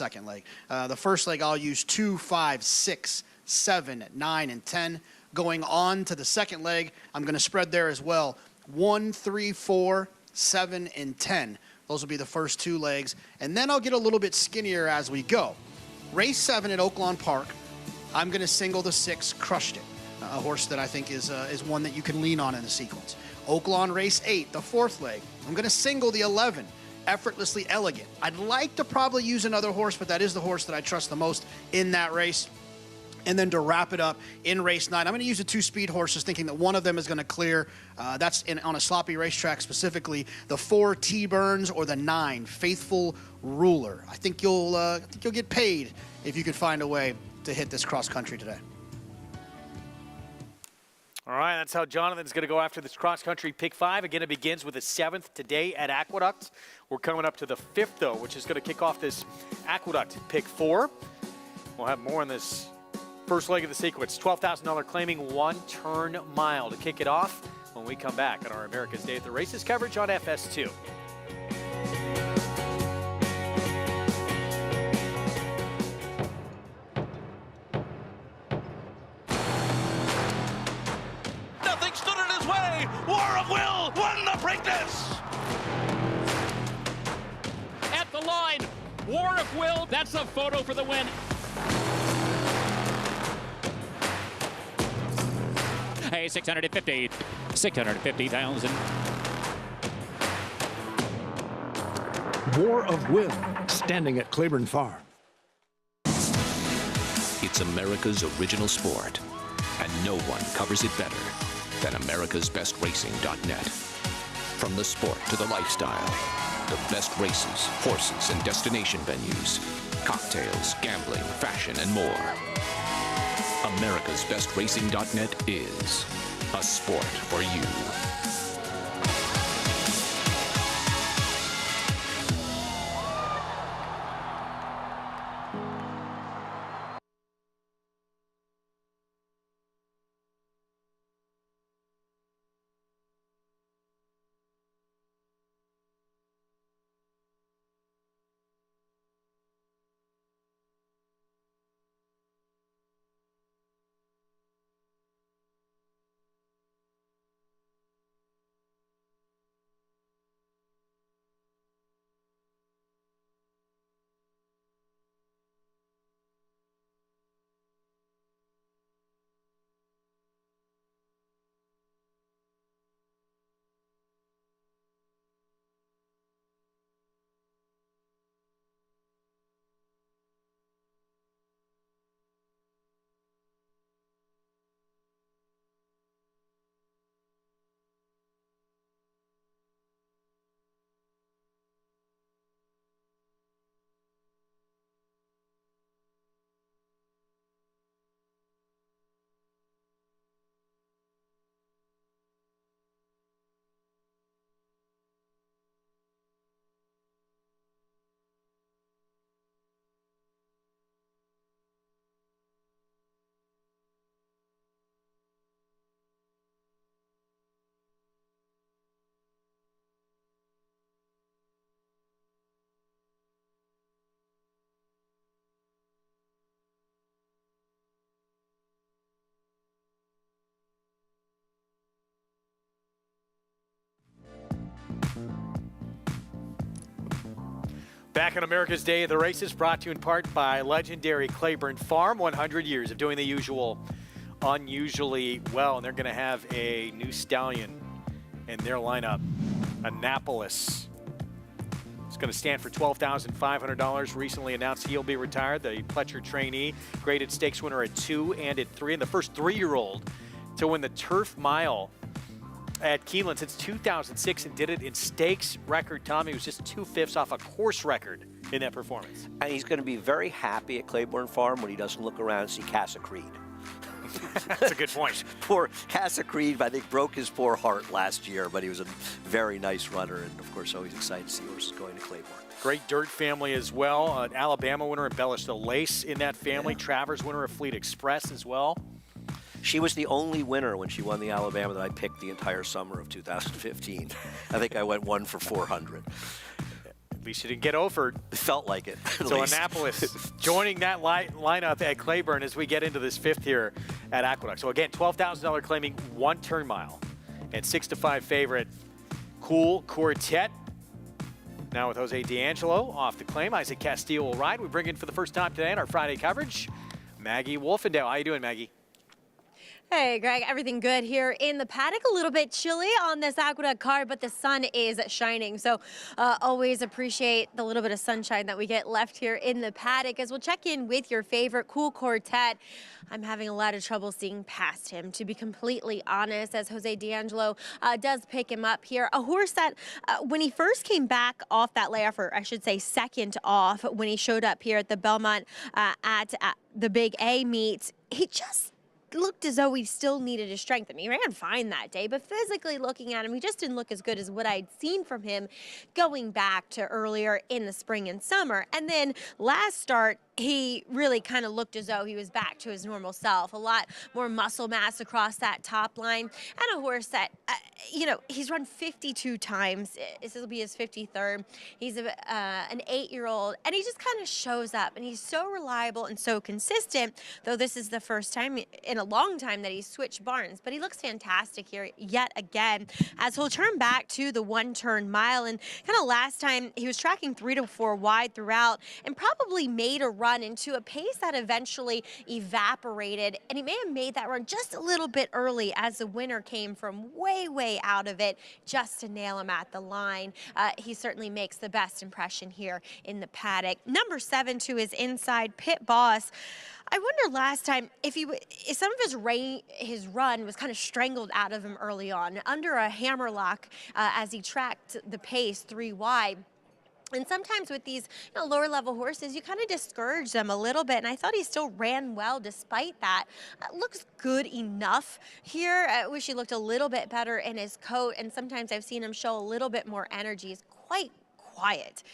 second leg. The first leg, I'll use 2, 5, 6, 7, 9, and 10. Going on to the second leg, I'm going to spread there as well. 1, 3, 4, 7, and 10. Those will be the first 2 legs. And then I'll get a little bit skinnier as we go. Race 7 at Oaklawn Park, I'm going to single the 6, Crushed It. A horse that I think is one that you can lean on in the sequence. Oaklawn Race 8, the 4th leg, I'm going to single the 11, Effortlessly Elegant. I'd like to probably use another horse, but that is the horse that I trust the most in that race. And then to wrap it up in race 9, I'm going to use the 2 speed horses, thinking that one of them is going to clear. That's on a sloppy racetrack, specifically the 4 T Burns or the 9 Faithful Ruler. I think you'll get paid if you can find a way to hit this cross country today. All right, that's how Jonathan's going to go after this cross-country pick 5. Again, it begins with the 7th today at Aqueduct. We're coming up to the 5th, though, which is going to kick off this Aqueduct pick 4. We'll have more on this first leg of the sequence. $12,000 claiming 1 turn mile to kick it off when we come back on our America's Day at the Races coverage on FS2. At the line, War of Will, that's a photo for the win. Hey, 650,000. War of Will, standing at Claiborne Farm. It's America's original sport, and no one covers it better than americasbestracing.net. From the sport to the lifestyle, the best races, horses, and destination venues, cocktails, gambling, fashion, and more. americasbestracing.net is a sport for you. Back on America's Day of the Races, brought to you in part by legendary Claiborne Farm. 100 years of doing the usual unusually well, and they're going to have a new stallion in their lineup, Annapolis. It's going to stand for $12,500. Recently announced he'll be retired. The Pletcher trainee, graded stakes winner at 2 and at 3, and the first 3-year-old to win the Turf Mile at Keeneland since 2006, and did it in stakes record time. He was just 2/5 off a course record in that performance. And he's going to be very happy at Claiborne Farm when he doesn't look around and see Casa Creed. That's a good point. Poor Casa Creed, I think, broke his poor heart last year, but he was a very nice runner, and of course always excited to see horses going to Claiborne. Great dirt family as well. An Alabama winner, Embellish the Lace in that family. Yeah. Travers winner of Fleet Express as well. She was the only winner when she won the Alabama that I picked the entire summer of 2015. I think I went 1 for 400. At least you didn't get offered. It felt like it. So Annapolis joining that lineup at Claiborne as we get into this fifth here at Aqueduct. So again, $12,000 claiming 1 turn mile and 6-5 favorite Cool Quartet. Now with Jose D'Angelo off the claim, Isaac Castillo will ride. We bring in for the first time today in our Friday coverage, Maggie Wolfendale. How you doing, Maggie? Hey, Greg, everything good here in the paddock. A little bit chilly on this Aqueduct card, but the sun is shining. So always appreciate the little bit of sunshine that we get left here in the paddock. As we'll check in with your favorite Cool Quartet. I'm having a lot of trouble seeing past him, to be completely honest, as Jose D'Angelo does pick him up here. A horse that when he first came back off that layoff, or I should say second off, when he showed up here at the Belmont at the Big A meet, he just looked as though he still needed his strength. I mean, he ran fine that day, but physically looking at him, he just didn't look as good as what I'd seen from him going back to earlier in the spring and summer. And then last start, he really kind of looked as though he was back to his normal self. A lot more muscle mass across that top line, and a horse that, you know, he's run 52 times. This will be his 53rd. He's an 8-year-old, and he just kind of shows up, and he's so reliable and so consistent, though this is the first time in a long time that he's switched barns. But he looks fantastic here yet again, as he'll turn back to the 1 turn mile. And kind of last time, he was tracking 3 to 4 wide throughout, and probably made a run into a pace that eventually evaporated, and he may have made that run just a little bit early as the winner came from way out of it just to nail him at the line. He certainly makes the best impression here in the paddock. Number 7 to his inside, Pit Boss. I wonder last time if some of his run was kind of strangled out of him early on under a hammerlock as he tracked the pace 3 wide. And sometimes with these lower level horses, you kind of discourage them a little bit. And I thought he still ran well despite that. Looks good enough here. I wish he looked a little bit better in his coat. And sometimes I've seen him show a little bit more energy. He's quite quiet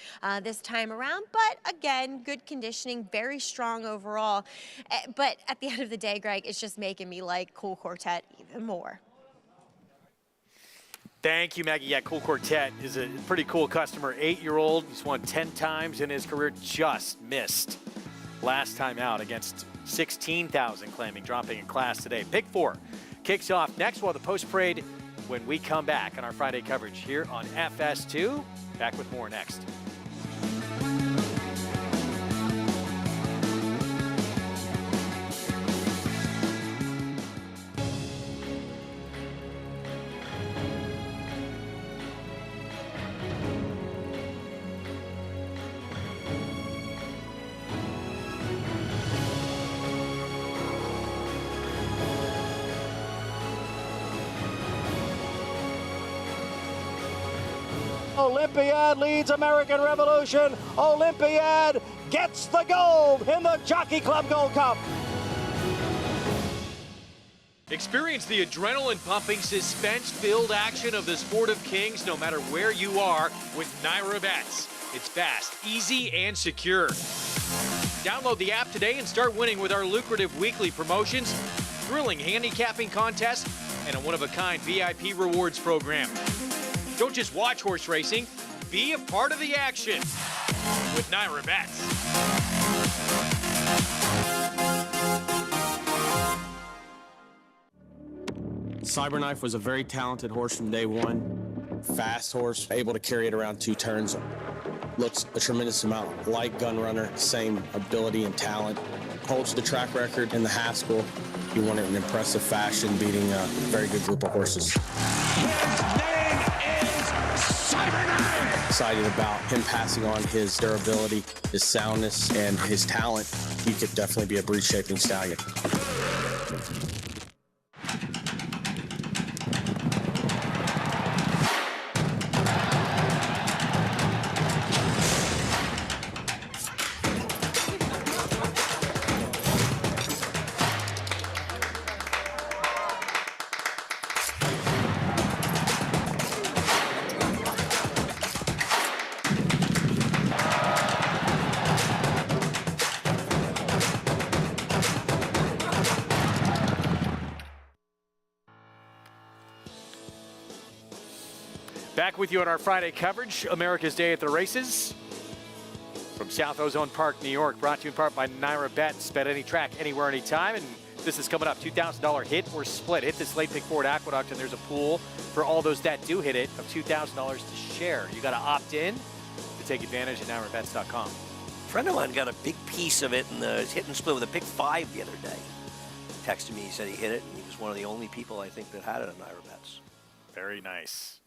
this time around. But again, good conditioning, very strong overall. But at the end of the day, Greg, it's just making me like Cool Quartet even more. Thank you, Maggie. Yeah, Cool Quartet is a pretty cool customer. 8-year-old. He's won 10 times in his career. Just missed last time out against 16,000 claiming, dropping in class today. Pick 4 kicks off next. We'll have the post-parade when we come back on our Friday coverage here on FS2. Back with more next. Olympiad leads American Revolution. Olympiad gets the gold in the Jockey Club Gold Cup. Experience the adrenaline-pumping, suspense-filled action of the Sport of Kings no matter where you are with Naira Bets. It's fast, easy, and secure. Download the app today and start winning with our lucrative weekly promotions, thrilling handicapping contests, and a one-of-a-kind VIP rewards program. Don't just watch horse racing, be a part of the action with Naira Bets. Cyberknife was a very talented horse from day one. Fast horse, able to carry it around 2 turns. Looks a tremendous amount like Gunrunner, same ability and talent. Holds the track record in the Haskell. He won it in impressive fashion, beating a very good group of horses. Excited about him passing on his durability, his soundness, and his talent. He could definitely be a breed-shaping stallion. Back with you on our Friday coverage, America's Day at the Races. From South Ozone Park, New York, brought to you in part by Naira Bets. Bet any track, anywhere, anytime. And this is coming up, $2,000 hit or split. Hit this late pick forward Aqueduct, and there's a pool for all those that do hit it of $2,000 to share. You got to opt in to take advantage at NairaBets.com. A friend of mine got a big piece of it in the hit and split with a pick 5 the other day. Texted me, he said he hit it, and he was one of the only people I think that had it on Naira Bets. Very nice.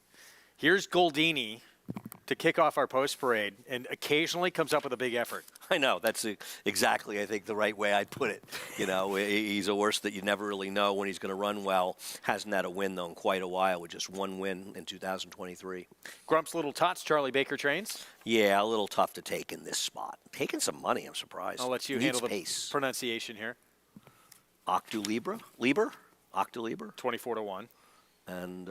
Here's Goldini to kick off our post parade, and occasionally comes up with a big effort. I know, that's exactly, I think, the right way I'd put it. You know, he's a horse that you never really know when he's going to run well. Hasn't had a win, though, in quite a while, with just one win in 2023. Grump's Little Tots, Charlie Baker trains. Yeah, a little tough to take in this spot. Taking some money, I'm surprised. I'll let you Needs handle the pace. pronunciation here. Octu Libre? Octu Libre? 24-1. And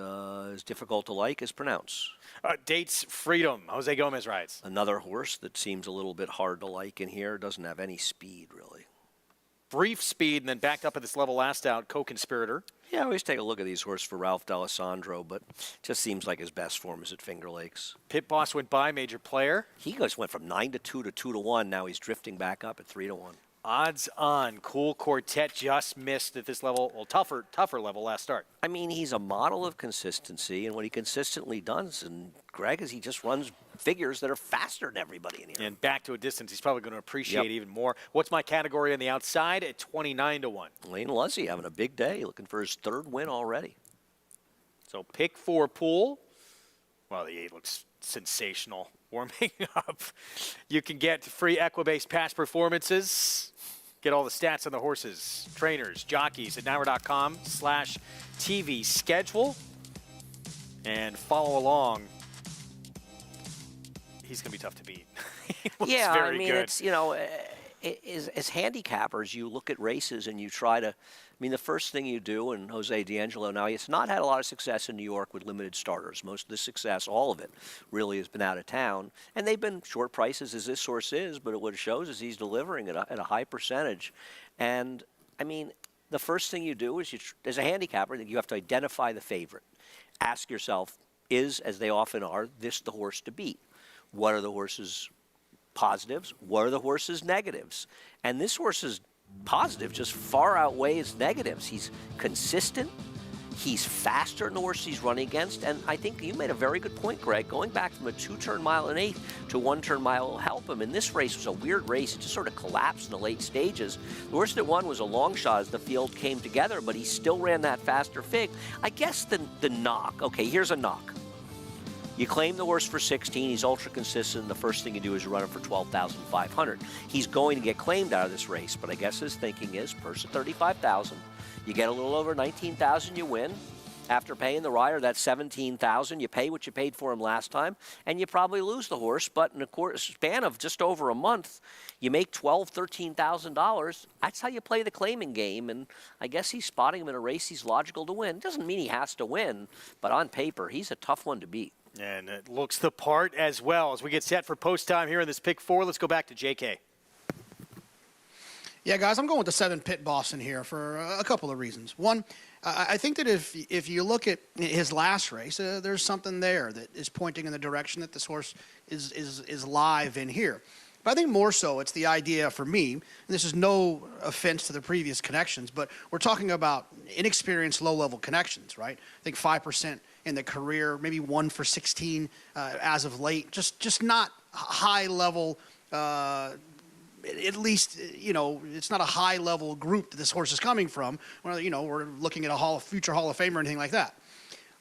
as difficult to like as pronounce. Dates Freedom. Jose Gomez rides. Another horse that seems a little bit hard to like in here. Doesn't have any speed, really. Brief speed, and then backed up at this level last out, Co-Conspirator. Yeah, I always take a look at these horses for Ralph D'Alessandro, but just seems like his best form is at Finger Lakes. Pit Boss went by, Major Player. He went from 9-2 to 2-1. Now he's drifting back up at 3-1. Odds on. Cool Quartet just missed at this level, well, tougher level last start. I mean, he's a model of consistency, and what he consistently does, and Greg, is he just runs figures that are faster than everybody in here. And back to a distance he's probably going to appreciate even more. What's my category on the outside at 29-1? Lane Luzzy having a big day, looking for his 3rd win already. So pick 4 pool. Well, the 8 looks sensational. Warming up. You can get free Equibase past performances. Get all the stats on the horses, trainers, jockeys at Naira.com/TV schedule. And follow along. He's going to be tough to beat. Yeah, very I mean, good. it's, you know, as handicappers, you look at races and you try to, I mean, the first thing you do, and Jose D'Angelo, now he's not had a lot of success in New York with limited starters. Most of the success, all of it, really has been out of town. And they've been short prices, as this source is, but what it shows is he's delivering at a high percentage. And, I mean, the first thing you do is, as a handicapper, you have to identify the favorite. Ask yourself, is, as they often are, this the horse to beat? What are the horse's positives? What are the horse's negatives? And this horse's positive just far outweighs negatives. He's consistent. He's faster than the horse he's running against. And I think you made a very good point, Greg. Going back from a 2-turn mile and 8 to 1-turn mile will help him. And this race was a weird race. It just sort of collapsed in the late stages. The horse that won was a long shot as the field came together, but he still ran that faster fig. I guess the knock. Okay, here's a knock. You claim the horse for 16. He's ultra consistent. The first thing you do is you run him for 12,500. He's going to get claimed out of this race, but I guess his thinking is purse at 35,000. You get a little over 19,000, you win. After paying the rider, that's 17,000. You pay what you paid for him last time, and you probably lose the horse. But in a span of just over a month, you make $12,000, $13,000. That's how you play the claiming game. And I guess he's spotting him in a race he's logical to win. Doesn't mean he has to win, but on paper, he's a tough one to beat. And it looks the part as well. As we get set for post time here in this pick 4, let's go back to JK. Yeah, guys, I'm going with the 7 Pit Boss in here for a couple of reasons. One, I think that if you look at his last race, there's something there that is pointing in the direction that this horse is live in here. But I think more so it's the idea for me, and this is no offense to the previous connections, but we're talking about inexperienced low-level connections, right? I think 5% in the career, maybe 1 for 16 as of late. Just not high-level, at least, you know, it's not a high-level group that this horse is coming from. Well, you know, we're looking at a future Hall of Fame or anything like that.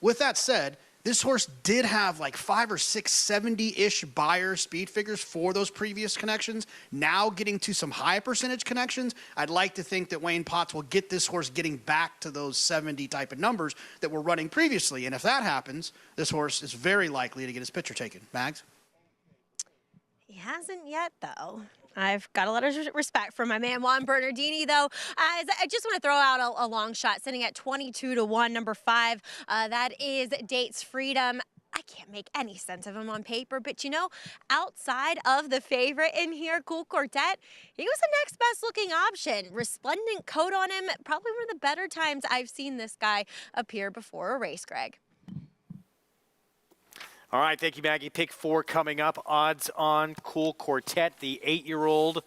With that said, this horse did have like 5 or 6 70-ish buyer speed figures for those previous connections. Now getting to some high percentage connections, I'd like to think that Wayne Potts will get this horse getting back to those 70 type of numbers that were running previously. And if that happens, this horse is very likely to get his picture taken. Mags? He hasn't yet, though. I've got a lot of respect for my man Juan Bernardini, though. I just want to throw out a long shot, sitting at 22-1, number 5. That is Dates Freedom. I can't make any sense of him on paper, but you know, outside of the favorite in here, Cool Quartet, he was the next best looking option. Resplendent coat on him, probably one of the better times I've seen this guy appear before a race, Greg. All right, thank you, Maggie. Pick 4 coming up. Odds on Cool Quartet, the 8-year-old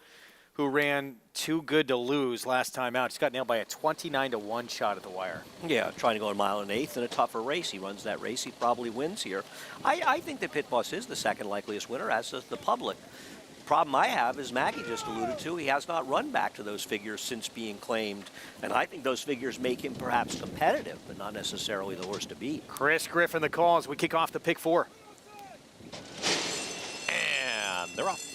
who ran too good to lose last time out. Just got nailed by a 29-1 shot at the wire. Yeah, trying to go a mile and 1/8 in a tougher race. He runs that race, he probably wins here. I think that Pit Boss is the second likeliest winner, as does the public. Problem I have, as Maggie just alluded to, he has not run back to those figures since being claimed, and I think those figures make him perhaps competitive, but not necessarily the horse to beat. Chris Griffin, the call as we kick off the Pick 4. And they're off.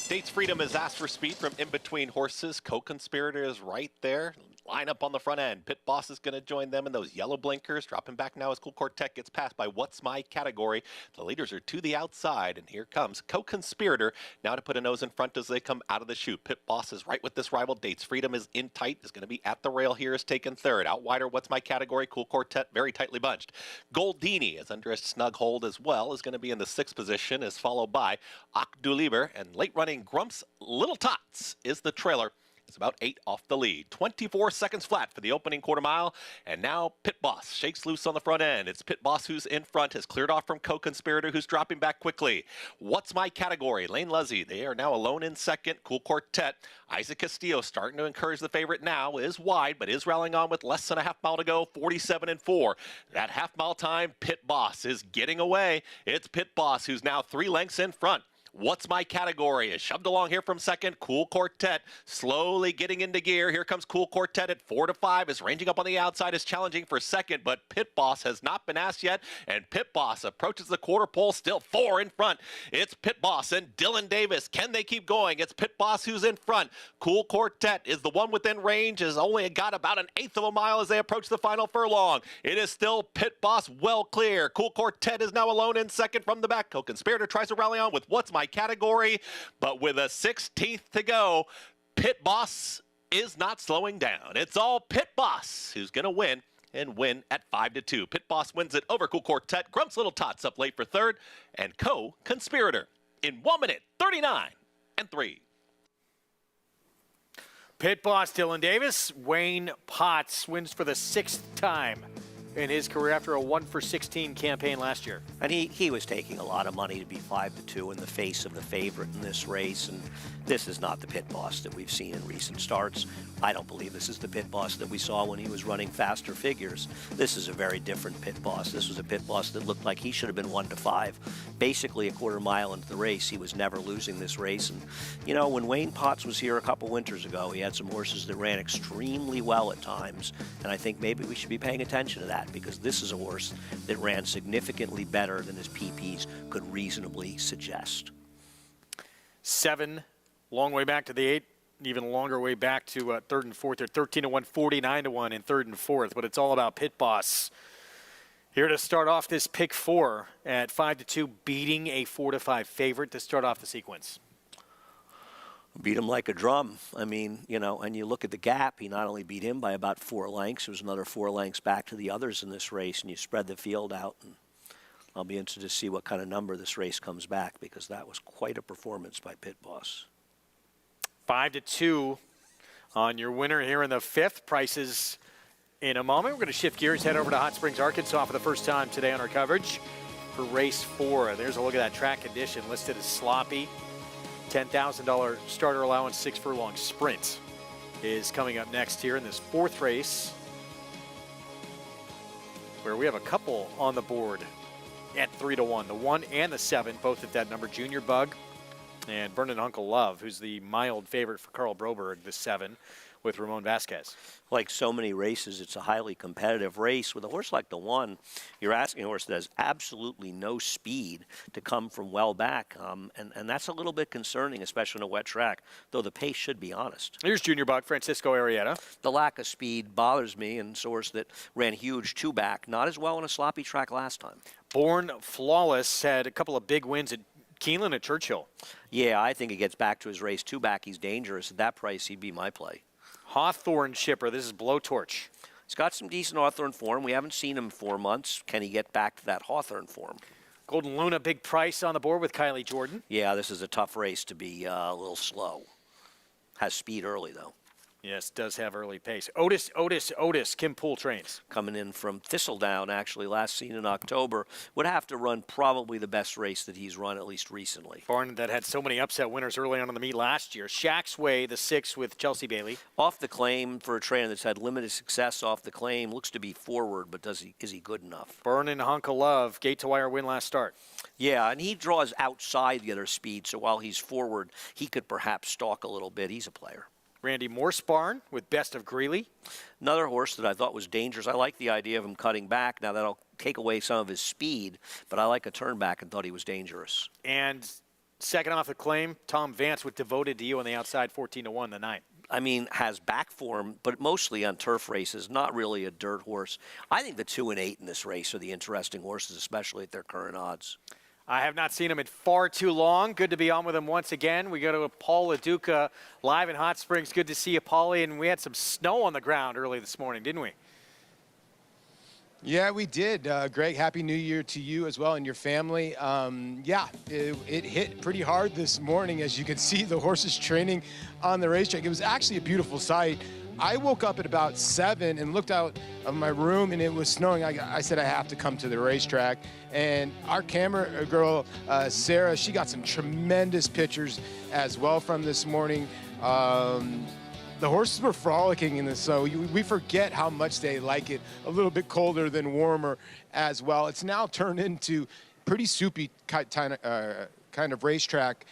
Dates Freedom has asked for speed from in between horses. Co-conspirator is right there. Line up on the front end. Pit Boss is going to join them in those yellow blinkers. Dropping back now as Cool Quartet gets passed by What's My Category. The leaders are to the outside, and here comes Co-conspirator now to put a nose in front as they come out of the chute. Pit Boss is right with this rival. Dates Freedom is in tight, is going to be at the rail here, is taken third. Out wider, What's My Category. Cool Quartet very tightly bunched. Goldini is under a snug hold as well, is going to be in the 6th position, is followed by Akduliber, and late running Grump's Little Tots is the trailer. It's about 8 off the lead. 24 seconds flat for the opening quarter mile. And now Pit Boss shakes loose on the front end. It's Pit Boss who's in front, has cleared off from Co-conspirator, who's dropping back quickly. What's My Category? Lane Luzzy, they are now alone in second. Cool Quartet. Isaac Castillo starting to encourage the favorite now, is wide, but is rallying on with less than a half mile to go, 47-4. That half mile time, Pit Boss is getting away. It's Pit Boss who's now 3 lengths in front. What's My Category is shoved along here from second. Cool Quartet slowly getting into gear. Here comes Cool Quartet at 4-5, is ranging up on the outside, is challenging for second, but Pit Boss has not been asked yet, and Pit Boss approaches the quarter pole, still 4 in front. It's Pit Boss and Dylan Davis. Can they keep going? It's Pit Boss who's in front. Cool Quartet is the one within range, has only got about an 1/8 of a mile as they approach the final furlong. It is still Pit Boss well clear. Cool Quartet is now alone in second from the back. Co-conspirator tries to rally on with What's My Category, but with a 16th to go, Pit Boss is not slowing down. It's all Pit Boss who's going to win, and win at 5-2. Pit Boss wins it over Cool Quartet. Grump's Little Tots up late for third, and Co-conspirator in 1 minute 39-3. Pit Boss Dylan Davis. Wayne Potts wins for the 6th time in his career after a 1-for-16 campaign last year. And he was taking a lot of money to be 5-2 in the face of the favorite in this race, and this is not the Pit Boss that we've seen in recent starts. I don't believe this is the Pit Boss that we saw when he was running faster figures. This is a very different Pit Boss. This was a Pit Boss that looked like he should have been 1-5. Basically a quarter mile into the race, he was never losing this race. And, you know, when Wayne Potts was here a couple winters ago, he had some horses that ran extremely well at times, and I think maybe we should be paying attention to that, because this is a horse that ran significantly better than his PPs could reasonably suggest. 7, long way back to the 8, even longer way back to 3rd and 4th. They're 13-1, 49-1 in 3rd and 4th, but it's all about Pit Boss. Here to start off this pick 4 at 5-2, beating a 4-5 favorite to start off the sequence. Beat him like a drum. I mean, you know, and you look at the gap, he not only beat him by about 4 lengths, there was another 4 lengths back to the others in this race, and you spread the field out. And I'll be interested to see what kind of number this race comes back, because that was quite a performance by Pit Boss. 5-2 on your winner here in the 5th. Prices in a moment. We're going to shift gears, head over to Hot Springs, Arkansas for the first time today on our coverage for race 4. There's a look at that track condition listed as sloppy. $10,000 starter allowance, 6 furlong sprint is coming up next here in this 4th race, where we have a couple on the board at 3-1. The 1 and the 7, both at that number. Junior Bug and Vernon Uncle Love, who's the mild favorite for Carl Broberg, the 7, with Ramon Vasquez. Like so many races, it's a highly competitive race. With a horse like the 1, you're asking a horse that has absolutely no speed to come from well back, and that's a little bit concerning, especially on a wet track, though the pace should be honest. Here's Junior Buck, Francisco Arrieta. The lack of speed bothers me, and it's a horse that ran huge 2-back, not as well on a sloppy track last time. Born Flawless had a couple of big wins at Keeneland at Churchill. Yeah, I think he gets back to his race 2-back. He's dangerous. At that price, he'd be my play. Hawthorne Shipper, this is Blowtorch. He's got some decent Hawthorne form. We haven't seen him in 4 months. Can he get back to that Hawthorne form? Golden Luna, big price on the board with Kylie Jordan. Yeah, this is a tough race to be a little slow. Has speed early, though. Yes, does have early pace. Otis, Kim Poole trains. Coming in from Thistledown, actually, last seen in October, would have to run probably the best race that he's run, at least recently. Barn that had so many upset winners early on in the meet last year. Shack's Way, the 6 with Chelsea Bailey. Off the claim for a trainer that's had limited success off the claim, looks to be forward, but is he good enough? Burnin' Hunk of Love, gate to wire win last start. Yeah, and he draws outside the other speed, so while he's forward, he could perhaps stalk a little bit. He's a player. Randy Morsebarn with Best of Greeley. Another horse that I thought was dangerous. I like the idea of him cutting back. Now, that'll take away some of his speed, but I like a turn back and thought he was dangerous. And second off the claim, Tom Vance with Devoted to You on the outside, 14-1 the 9th. I mean, has back form, but mostly on turf races, not really a dirt horse. I think the 2 and 8 in this race are the interesting horses, especially at their current odds. I have not seen him in far too long. Good to be on with him once again. We go to Paul LaDuca live in Hot Springs. Good to see you, Paulie. And we had some snow on the ground early this morning, didn't we? Yeah, we did. Greg, Happy New Year to you as well and your family. Yeah, it hit pretty hard this morning. As you can see, the horses training on the racetrack. It was actually a beautiful sight. I woke up at about 7 and looked out of my room, and it was snowing. I said I have to come to the racetrack. And our camera girl, Sarah, she got some tremendous pictures as well from this morning. The horses were frolicking in the snow. We forget how much they like it, a little bit colder than warmer as well. It's now turned into pretty soupy kind of racetrack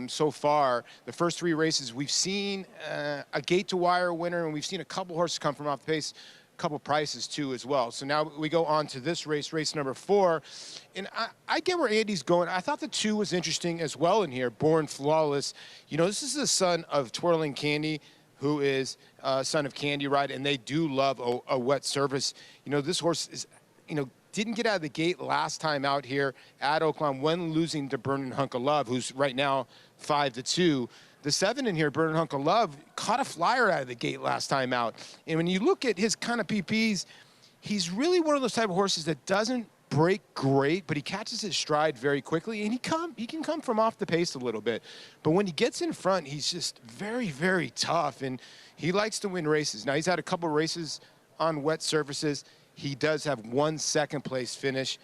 so far. The first 3 races, we've seen a gate-to-wire winner, and we've seen a couple horses come from off the pace, a couple prices too as well. So now we go on to this race number 4. And I get where Andy's going. I thought the 2 was interesting as well in here, Born Flawless. You know, this is the son of Twirling Candy, who is son of Candy Ride, and they do love a wet surface. You know, this horse is, didn't get out of the gate last time out here at Oaklawn when losing to Burnin' Hunk of Love, who's right now 5-2. The 7 in here, Burnin' Hunk of Love, caught a flyer out of the gate last time out. And when you look at his kind of PPs, he's really one of those type of horses that doesn't break great, but he catches his stride very quickly, and he can come from off the pace a little bit. But when he gets in front, he's just very, very tough, and he likes to win races. Now, he's had a couple races on wet surfaces. He does have 1 second-place finish.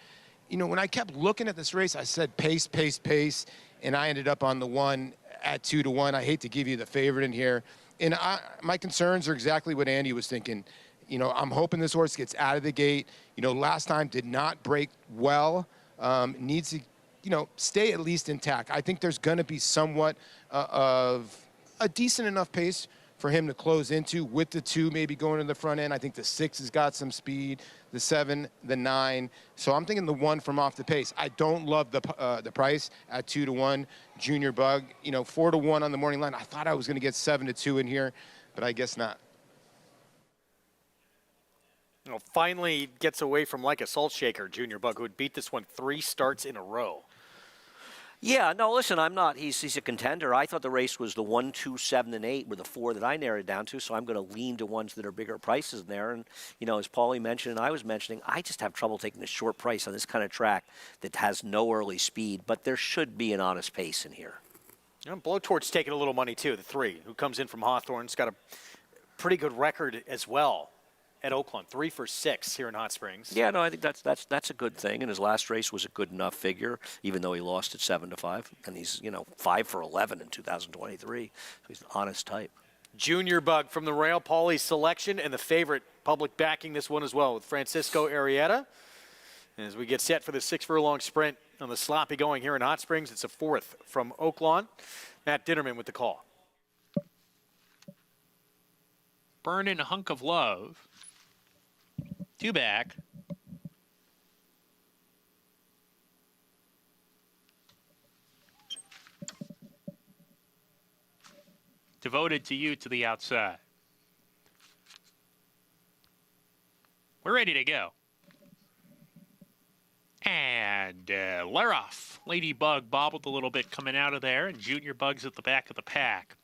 You know, when I kept looking at this race, I said pace, pace, pace, and I ended up on the 1 at 2-1. I hate to give you the favorite in here. And my concerns are exactly what Andy was thinking. You know, I'm hoping this horse gets out of the gate. You know, last time did not break well. Needs to, stay at least intact. I think there's going to be somewhat of a decent enough pace for him to close into with the 2 maybe going to the front end. I think the 6 has got some speed, the 7, the 9. So I'm thinking the 1 from off the pace. I don't love the price at 2-1. Junior Bug, 4-1 on the morning line. I thought I was going to get 7-2 in here, but I guess not. Finally gets away from Like a Salt Shaker, Junior Bug, who had beat this one 3 starts in a row. Yeah, no, listen, I'm not. He's a contender. I thought the race was the 1, 2, 7, and 8 were the 4 that I narrowed down to, so I'm going to lean to ones that are bigger prices in there. And, as Paulie mentioned and I was mentioning, I just have trouble taking a short price on this kind of track that has no early speed, but there should be an honest pace in here. Blowtorch taking a little money, too, the 3, who comes in from Hawthorne's got a pretty good record as well at Oaklawn, 3 for 6 here in Hot Springs. Yeah, no, I think that's a good thing. And his last race was a good enough figure, even though he lost at 7-5. And he's 5 for 11 in 2023. So he's an honest type. Junior Bug from the Rail Paulie selection, and the favorite public backing this one as well with Francisco Arrieta. And as we get set for the 6 furlong sprint on the sloppy going here in Hot Springs, it's a 4th from Oaklawn. Matt Ditterman with the call. Burnin' Hunk of Love. 2 back. Devoted to You to the outside. We're ready to go. And they're off. Ladybug bobbled a little bit coming out of there, and Junior Bug's at the back of the pack.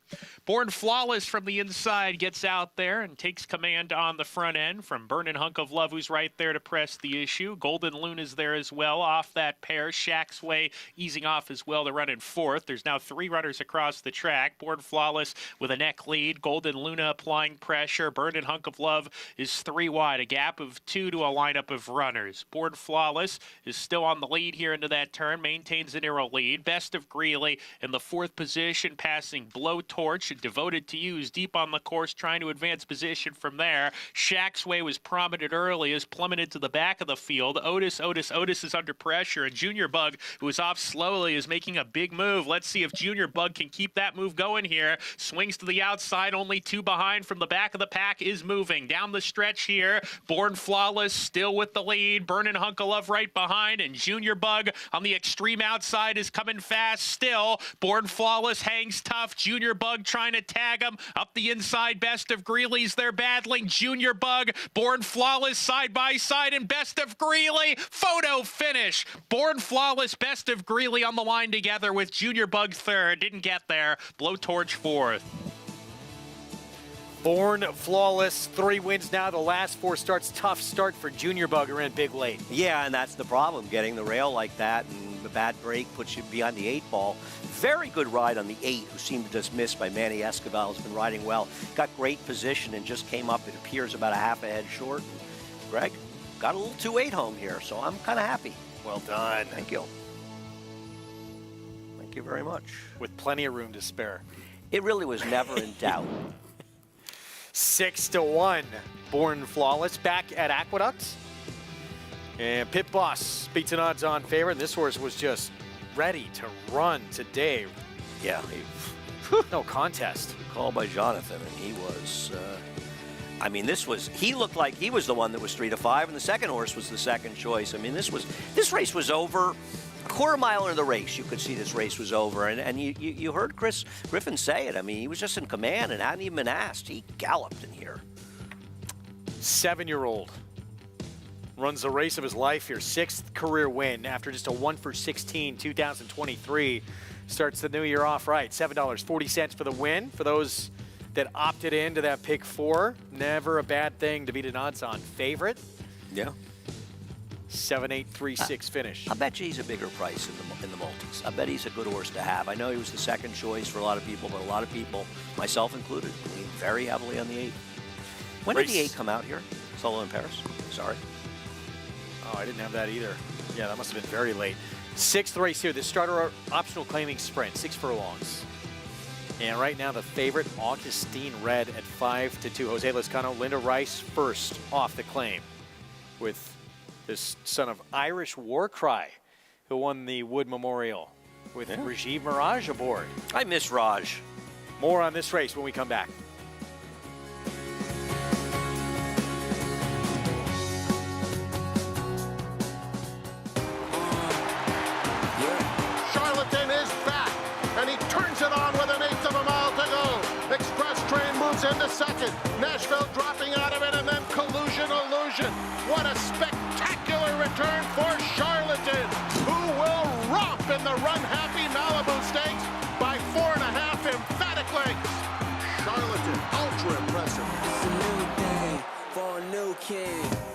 Born Flawless from the inside gets out there and takes command on the front end from Burnin' Hunk of Love, who's right there to press the issue. Golden Luna's there as well off that pair. Shack's Way easing off as well to run in fourth. There's now 3 runners across the track. Born Flawless with a neck lead. Golden Luna applying pressure. Burnin' Hunk of Love is 3 wide, a gap of 2 to a lineup of runners. Born Flawless is still on the lead here into that turn, maintains a narrow lead. Best of Greeley in the 4th position, passing Blowtorch. Devoted to You is deep on the course, trying to advance position from there. Shack's Way was prominent early, has plummeted to the back of the field. Otis is under pressure, and Junior Bug, who is off slowly, is making a big move. Let's see if Junior Bug can keep that move going here. Swings to the outside, only 2 behind from the back of the pack, is moving. Down the stretch here, Born Flawless still with the lead. Burnin' Hunk of Love right behind, and Junior Bug on the extreme outside is coming fast still. Born Flawless hangs tough. Junior Bug trying to tag him up the inside. Best of Greeley's there battling. Junior Bug, Born Flawless side by side, and Best of Greeley photo finish. Born Flawless, Best of Greeley on the line together with Junior Bug third. Didn't get there. Blowtorch fourth. Born Flawless, 3 wins now. The last 4 starts. Tough start for Junior Bug, who ran big late. Yeah, and that's the problem, getting the rail like that, and the bad break puts you behind the 8 ball. Very good ride on the 8, who seemed to just miss by Manny Escobar. Has been riding well. Got great position and just came up, it appears, about a half a head short. Greg, got a little 2-8 home here, so I'm kind of happy. Well done. Thank you. Thank you very much. With plenty of room to spare. It really was never in doubt. 6-1. Born Flawless back at Aqueduct. And Pit Boss beats an odds-on favorite. This horse was just ready to run today. Yeah. No contest. Called by Jonathan, and he was... I mean, he looked like he was the one that was 3-5, and the second horse was the second choice. I mean, this race was over. A quarter mile into the race, you could see this race was over. And you heard Chris Griffin say it. I mean, he was just in command and hadn't even been asked. He galloped in here. 7-year-old runs the race of his life here. 6th career win after just a 1 for 16, 2023. Starts the new year off right. $7.40 for the win. For those that opted into that pick 4, never a bad thing to beat an odds-on favorite. Yeah. 7-8-3-6 finish. I bet you he's a bigger price in the multis. I bet he's a good horse to have. I know he was the second choice for a lot of people, but a lot of people, myself included, lean very heavily on the 8. When did the 8 come out here? Solo in Paris? Sorry. Oh, I didn't have that either. Yeah, that must have been very late. 6th race here, the starter optional claiming sprint, 6 furlongs. And right now the favorite, Augustine Red at 5-2. Jose Lezcano, Linda Rice first off the claim with this son of Irish War Cry, who won the Wood Memorial with Rajiv Mirage aboard. I miss Raj. More on this race when we come back. Charlatan is back, and he turns it on with an 1/8 of a mile to go. Express Train moves into second. Nashville dropping out of it, and then Collusion Illusion. What a spectacular return for Charlatan, who will romp in the run-happy Malibu Stakes by 4.5 emphatic lengths. Charlatan, ultra impressive. It's a new day for a new king.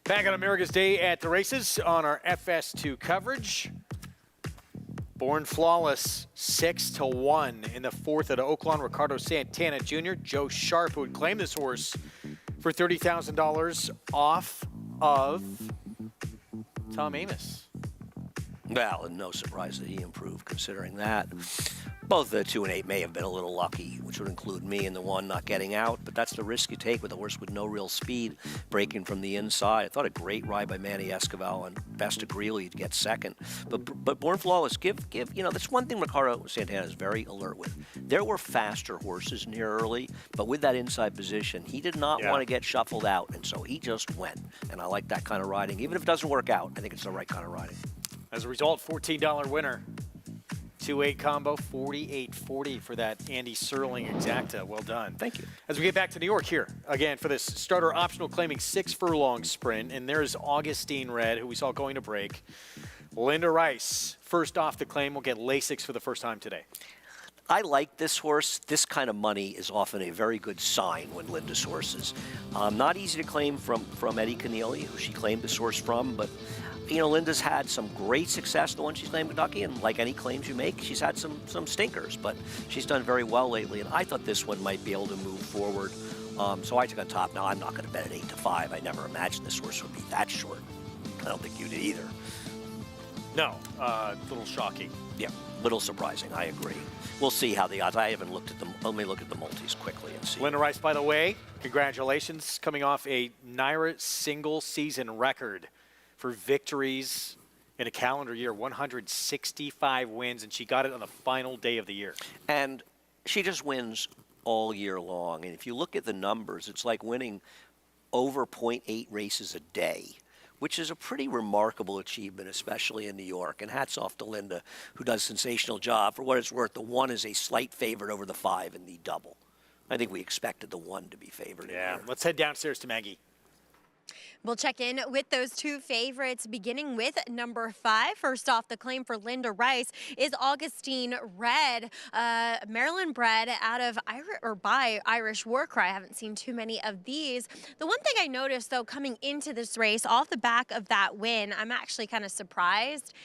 Back on America's Day at the Races on our FS2 coverage. Born Flawless, 6-1 in the fourth at Oaklawn. Ricardo Santana Jr., Joe Sharp, who would claim this horse for $30,000 off of Tom Amis. Well, and no surprise that he improved considering that. Both the 2 and 8 may have been a little lucky, which would include me and the 1 not getting out, but that's the risk you take with a horse with no real speed, breaking from the inside. I thought a great ride by Manny Escobar and Best to Greeley to get second. But Born Flawless, that's one thing Ricardo Santana is very alert with. There were faster horses in here early, but with that inside position, he did not want to get shuffled out, and so he just went. And I like that kind of riding. Even if it doesn't work out, I think it's the right kind of riding. As a result, $14 winner. 2-8 combo, $48.40 for that Andy Serling exacta. Well done. Thank you. As we get back to New York here, again, for this starter optional claiming 6 furlong sprint, and there's Augustine Red, who we saw going to break. Linda Rice, first off the claim, will get Lasix for the first time today. I like this horse. This kind of money is often a very good sign when Linda's horses. Not easy to claim from Eddie Keneally, who she claimed this horse from, but Linda's had some great success the one she's named Kentucky, and like any claims you make, she's had some stinkers, but she's done very well lately, and I thought this one might be able to move forward. So I took on top. Now, I'm not going to bet at 8-5. I never imagined this horse would be that short. I don't think you did either. No, a little shocking. Yeah, little surprising. I agree. We'll see how the odds. I haven't looked at them. Let me look at the multis quickly and see. Linda Rice, by the way, congratulations, coming off a NYRA single season record for victories in a calendar year, 165 wins, and she got it on the final day of the year. And she just wins all year long. And if you look at the numbers, it's like winning over 0.8 races a day, which is a pretty remarkable achievement, especially in New York. And hats off to Linda, who does a sensational job. For what it's worth, the 1 is a slight favorite over the 5 in the double. I think we expected the 1 to be favored. Yeah, let's head downstairs to Maggie. We'll check in with those 2 favorites, beginning with number 5. First off, the claim for Linda Rice is Augustine Red, Maryland bred out of by Irish War Cry. I haven't seen too many of these. The one thing I noticed, though, coming into this race, off the back of that win, I'm actually kind of surprised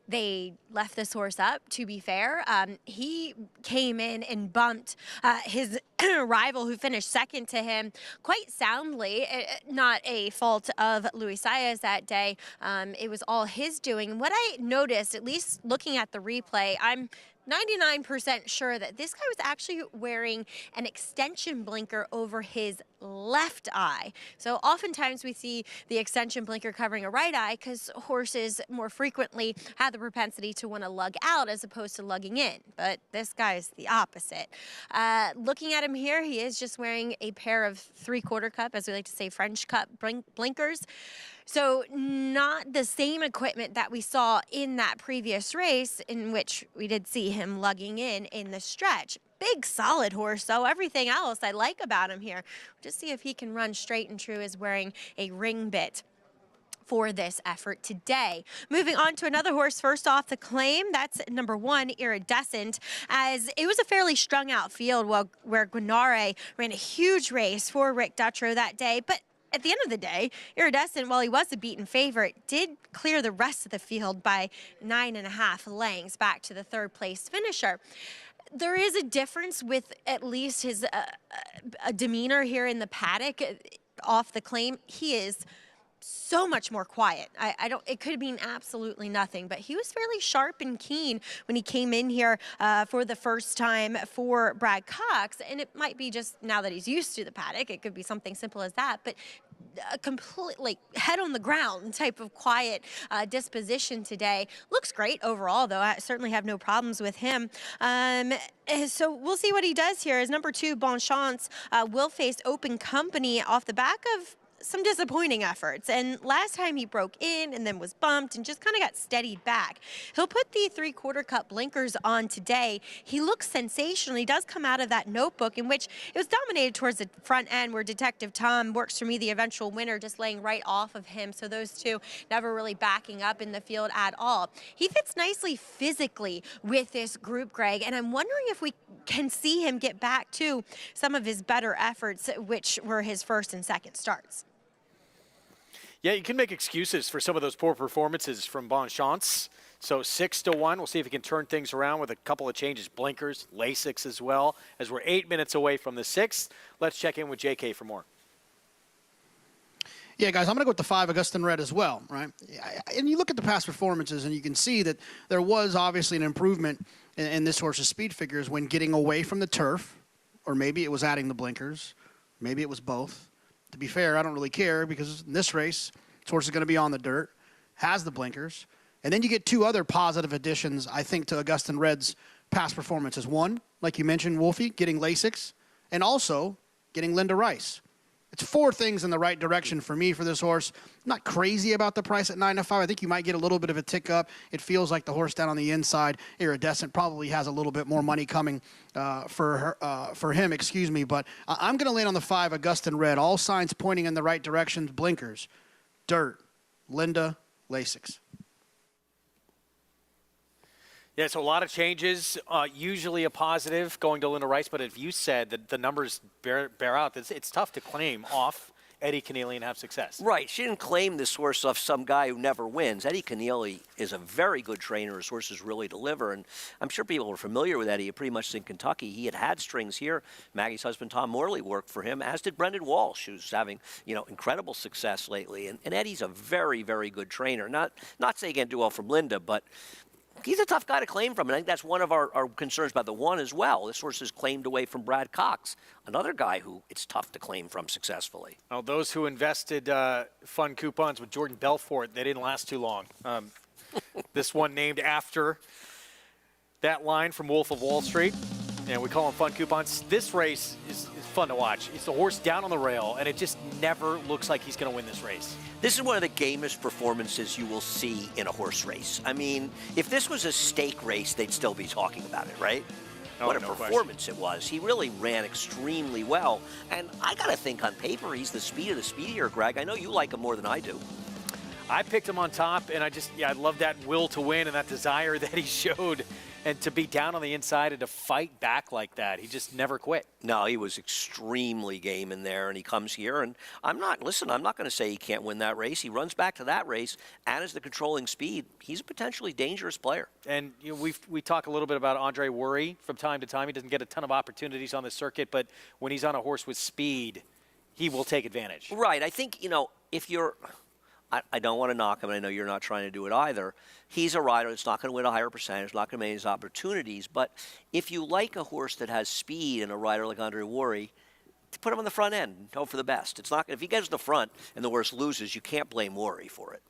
they left this horse up, to be fair. He came in and bumped his rival, who finished second to him, quite soundly. Not a fault of Luis Saez that day. It was all his doing. What I noticed, at least looking at the replay, I'm 99% sure that this guy was actually wearing an extension blinker over his left eye. So oftentimes we see the extension blinker covering a right eye because horses more frequently have the propensity to want to lug out as opposed to lugging in. But this guy's the opposite. Looking at him here, he is just wearing a pair of 3/4 cup, as we like to say, French cup blinkers. So not the same equipment that we saw in that previous race, in which we did see him lugging in the stretch. Big, solid horse, though. Everything else I like about him here. Just see if he can run straight and true is wearing a ring bit for this effort today. Moving on to another horse, first off the claim, that's number 1, Iridescent, as it was a fairly strung out field where Guinare ran a huge race for Rick Dutrow that day, but at the end of the day, Iridescent, while he was a beaten favorite, did clear the rest of the field by 9.5 lengths back to the 3rd place finisher. There is a difference with at least his demeanor here in the paddock off the claim. He is so much more quiet. It could mean absolutely nothing, but he was fairly sharp and keen when he came in here for the first time for Brad Cox. And it might be just now that he's used to the paddock, it could be something simple as that, but a completely head on the ground type of quiet disposition today. Looks great overall, though. I certainly have no problems with him. So we'll see what he does here. As number 2, Bon Chance will face Open Company off the back of some disappointing efforts. And last time he broke in and then was bumped and just kind of got steadied back. He'll put the 3/4 cup blinkers on today. He looks sensational. He does come out of that notebook in which it was dominated towards the front end, where Detective Tom Works For Me, the eventual winner, just laying right off of him. So those two never really backing up in the field at all. He fits nicely physically with this group, Greg, and I'm wondering if we can see him get back to some of his better efforts, which were his first and second starts. Yeah, you can make excuses for some of those poor performances from Bonchance. So 6-1. We'll see if he can turn things around with a couple of changes, blinkers, Lasix as well. As we're 8 minutes away from the 6th, let's check in with JK for more. Yeah, guys, I'm going to go with the 5 Augustin Red as well, right? And you look at the past performances, and you can see that there was obviously an improvement in this horse's speed figures when getting away from the turf, or maybe it was adding the blinkers. Maybe it was both. To be fair, I don't really care, because in this race, this horse is going to be on the dirt, has the blinkers. And then you get 2 other positive additions, I think, to Augustin Red's past performances. One, like you mentioned, Wolfie, getting Lasix, and also getting Linda Rice. It's 4 things in the right direction for me for this horse. I'm not crazy about the price at 9-5. I think you might get a little bit of a tick up. It feels like the horse down on the inside, Iridescent, probably has a little bit more money coming for him, but I'm going to land on the 5 Augustin Red. All signs pointing in the right direction. Blinkers, dirt, Linda, Lasix. Yeah, so a lot of changes, usually a positive going to Linda Rice, but if you said that the numbers bear out, it's tough to claim off Eddie Keneally and have success. Right. She didn't claim this horse off some guy who never wins. Eddie Keneally is a very good trainer. His horses really deliver, and I'm sure people are familiar with Eddie. Pretty much in Kentucky. He had strings here. Maggie's husband, Tom Morley, worked for him, as did Brendan Walsh, who's having, incredible success lately. And Eddie's a very, very good trainer. Not saying he can't do well from Linda, but he's a tough guy to claim from, and I think that's one of our concerns about the 1 as well. This horse is claimed away from Brad Cox, another guy who it's tough to claim from successfully. Well, those who invested fun coupons with Jordan Belfort, they didn't last too long. This one named after that line from Wolf of Wall Street, and we call them fun coupons. This race is fun to watch. It's the horse down on the rail, and it just never looks like he's going to win this race. This is one of the gamest performances you will see in a horse race. I mean, if this was a stake race, they'd still be talking about it, right? Oh, what a no performance it was. He really ran extremely well. And I got to think on paper, he's the speed of the speedier, Greg. I know you like him more than I do. I picked him on top, and I love that will to win and that desire that he showed. And to be down on the inside and to fight back like that, he just never quit. No, he was extremely game in there, and he comes here. And I'm not going to say he can't win that race. He runs back to that race, and as the controlling speed, he's a potentially dangerous player. And we talk a little bit about Andre Worry from time to time. He doesn't get a ton of opportunities on the circuit, but when he's on a horse with speed, he will take advantage. Right. I think, if you're – I don't want to knock him, and I know you're not trying to do it either. He's a rider that's not going to win a higher percentage, not going to make his opportunities. But if you like a horse that has speed and a rider like Andre Worry, to put him on the front end and hope for the best. It's not if he gets to the front and the horse loses, you can't blame Worry for it.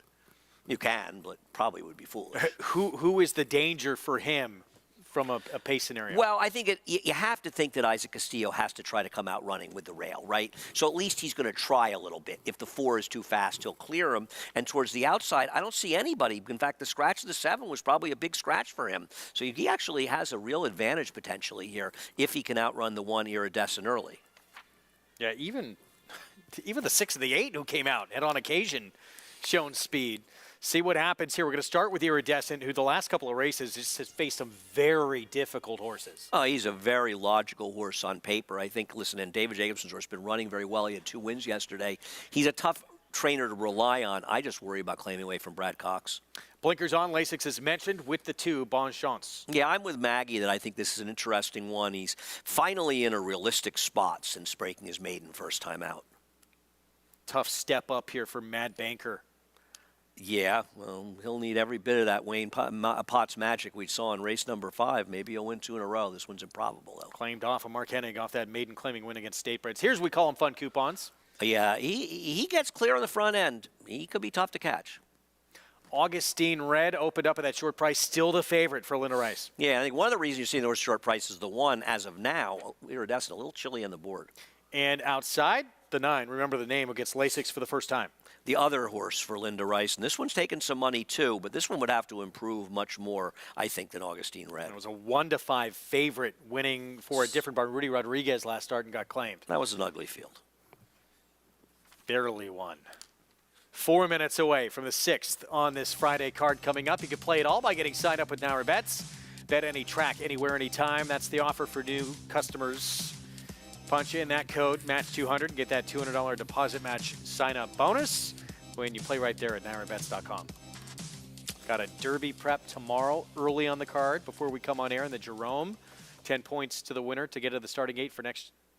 You can, but probably would be foolish. Who is the danger for him from a pace scenario? Well, I think you have to think that Isaac Castillo has to try to come out running with the rail, right? So at least he's going to try a little bit. If the 4 is too fast, he'll clear him. And towards the outside, I don't see anybody. In fact, the scratch of the 7 was probably a big scratch for him. So he actually has a real advantage potentially here if he can outrun the 1 Iridescent early. Yeah, even the 6 of the 8 who came out had on occasion shown speed. See what happens here. We're going to start with Iridescent, who the last couple of races just has faced some very difficult horses. Oh, he's a very logical horse on paper. I think, and David Jacobson's horse has been running very well. He had 2 wins yesterday. He's a tough trainer to rely on. I just worry about claiming away from Brad Cox. Blinkers on, Lasix as mentioned, with the 2, Bonchance. Yeah, I'm with Maggie that I think this is an interesting one. He's finally in a realistic spot since breaking his maiden first time out. Tough step up here for Mad Banker. Yeah, well, he'll need every bit of that Wayne Potts magic we saw in race number 5. Maybe he'll win 2 in a row. This one's improbable, though. Claimed off of Mark Hennig off that maiden claiming win against Statebreds. Here's we call them fun coupons. Yeah, he gets clear on the front end. He could be tough to catch. Augustine Red opened up at that short price, still the favorite for Linda Rice. Yeah, I think one of the reasons you're seeing those short prices is the 1 as of now. Iridescent, a little chilly on the board. And outside, the 9. Remember the name, who gets Lasix for the first time. The other horse for Linda Rice, and this one's taken some money too, but this one would have to improve much more, I think, than Augustine Red. It was a 1-5 favorite, winning for a different barn. Rudy Rodriguez last start and got claimed. That was an ugly field. Barely won. 4 minutes away from the 6th on this Friday card coming up. You can play it all by getting signed up with Naira Bets. Bet any track, anywhere, anytime. That's the offer for new customers. Punch in that code, match200, and get that $200 deposit match sign-up bonus when you play right there at nairabets.com. Got a Derby prep tomorrow, early on the card, before we come on air in the Jerome. 10 points to the winner to get to the starting 8 for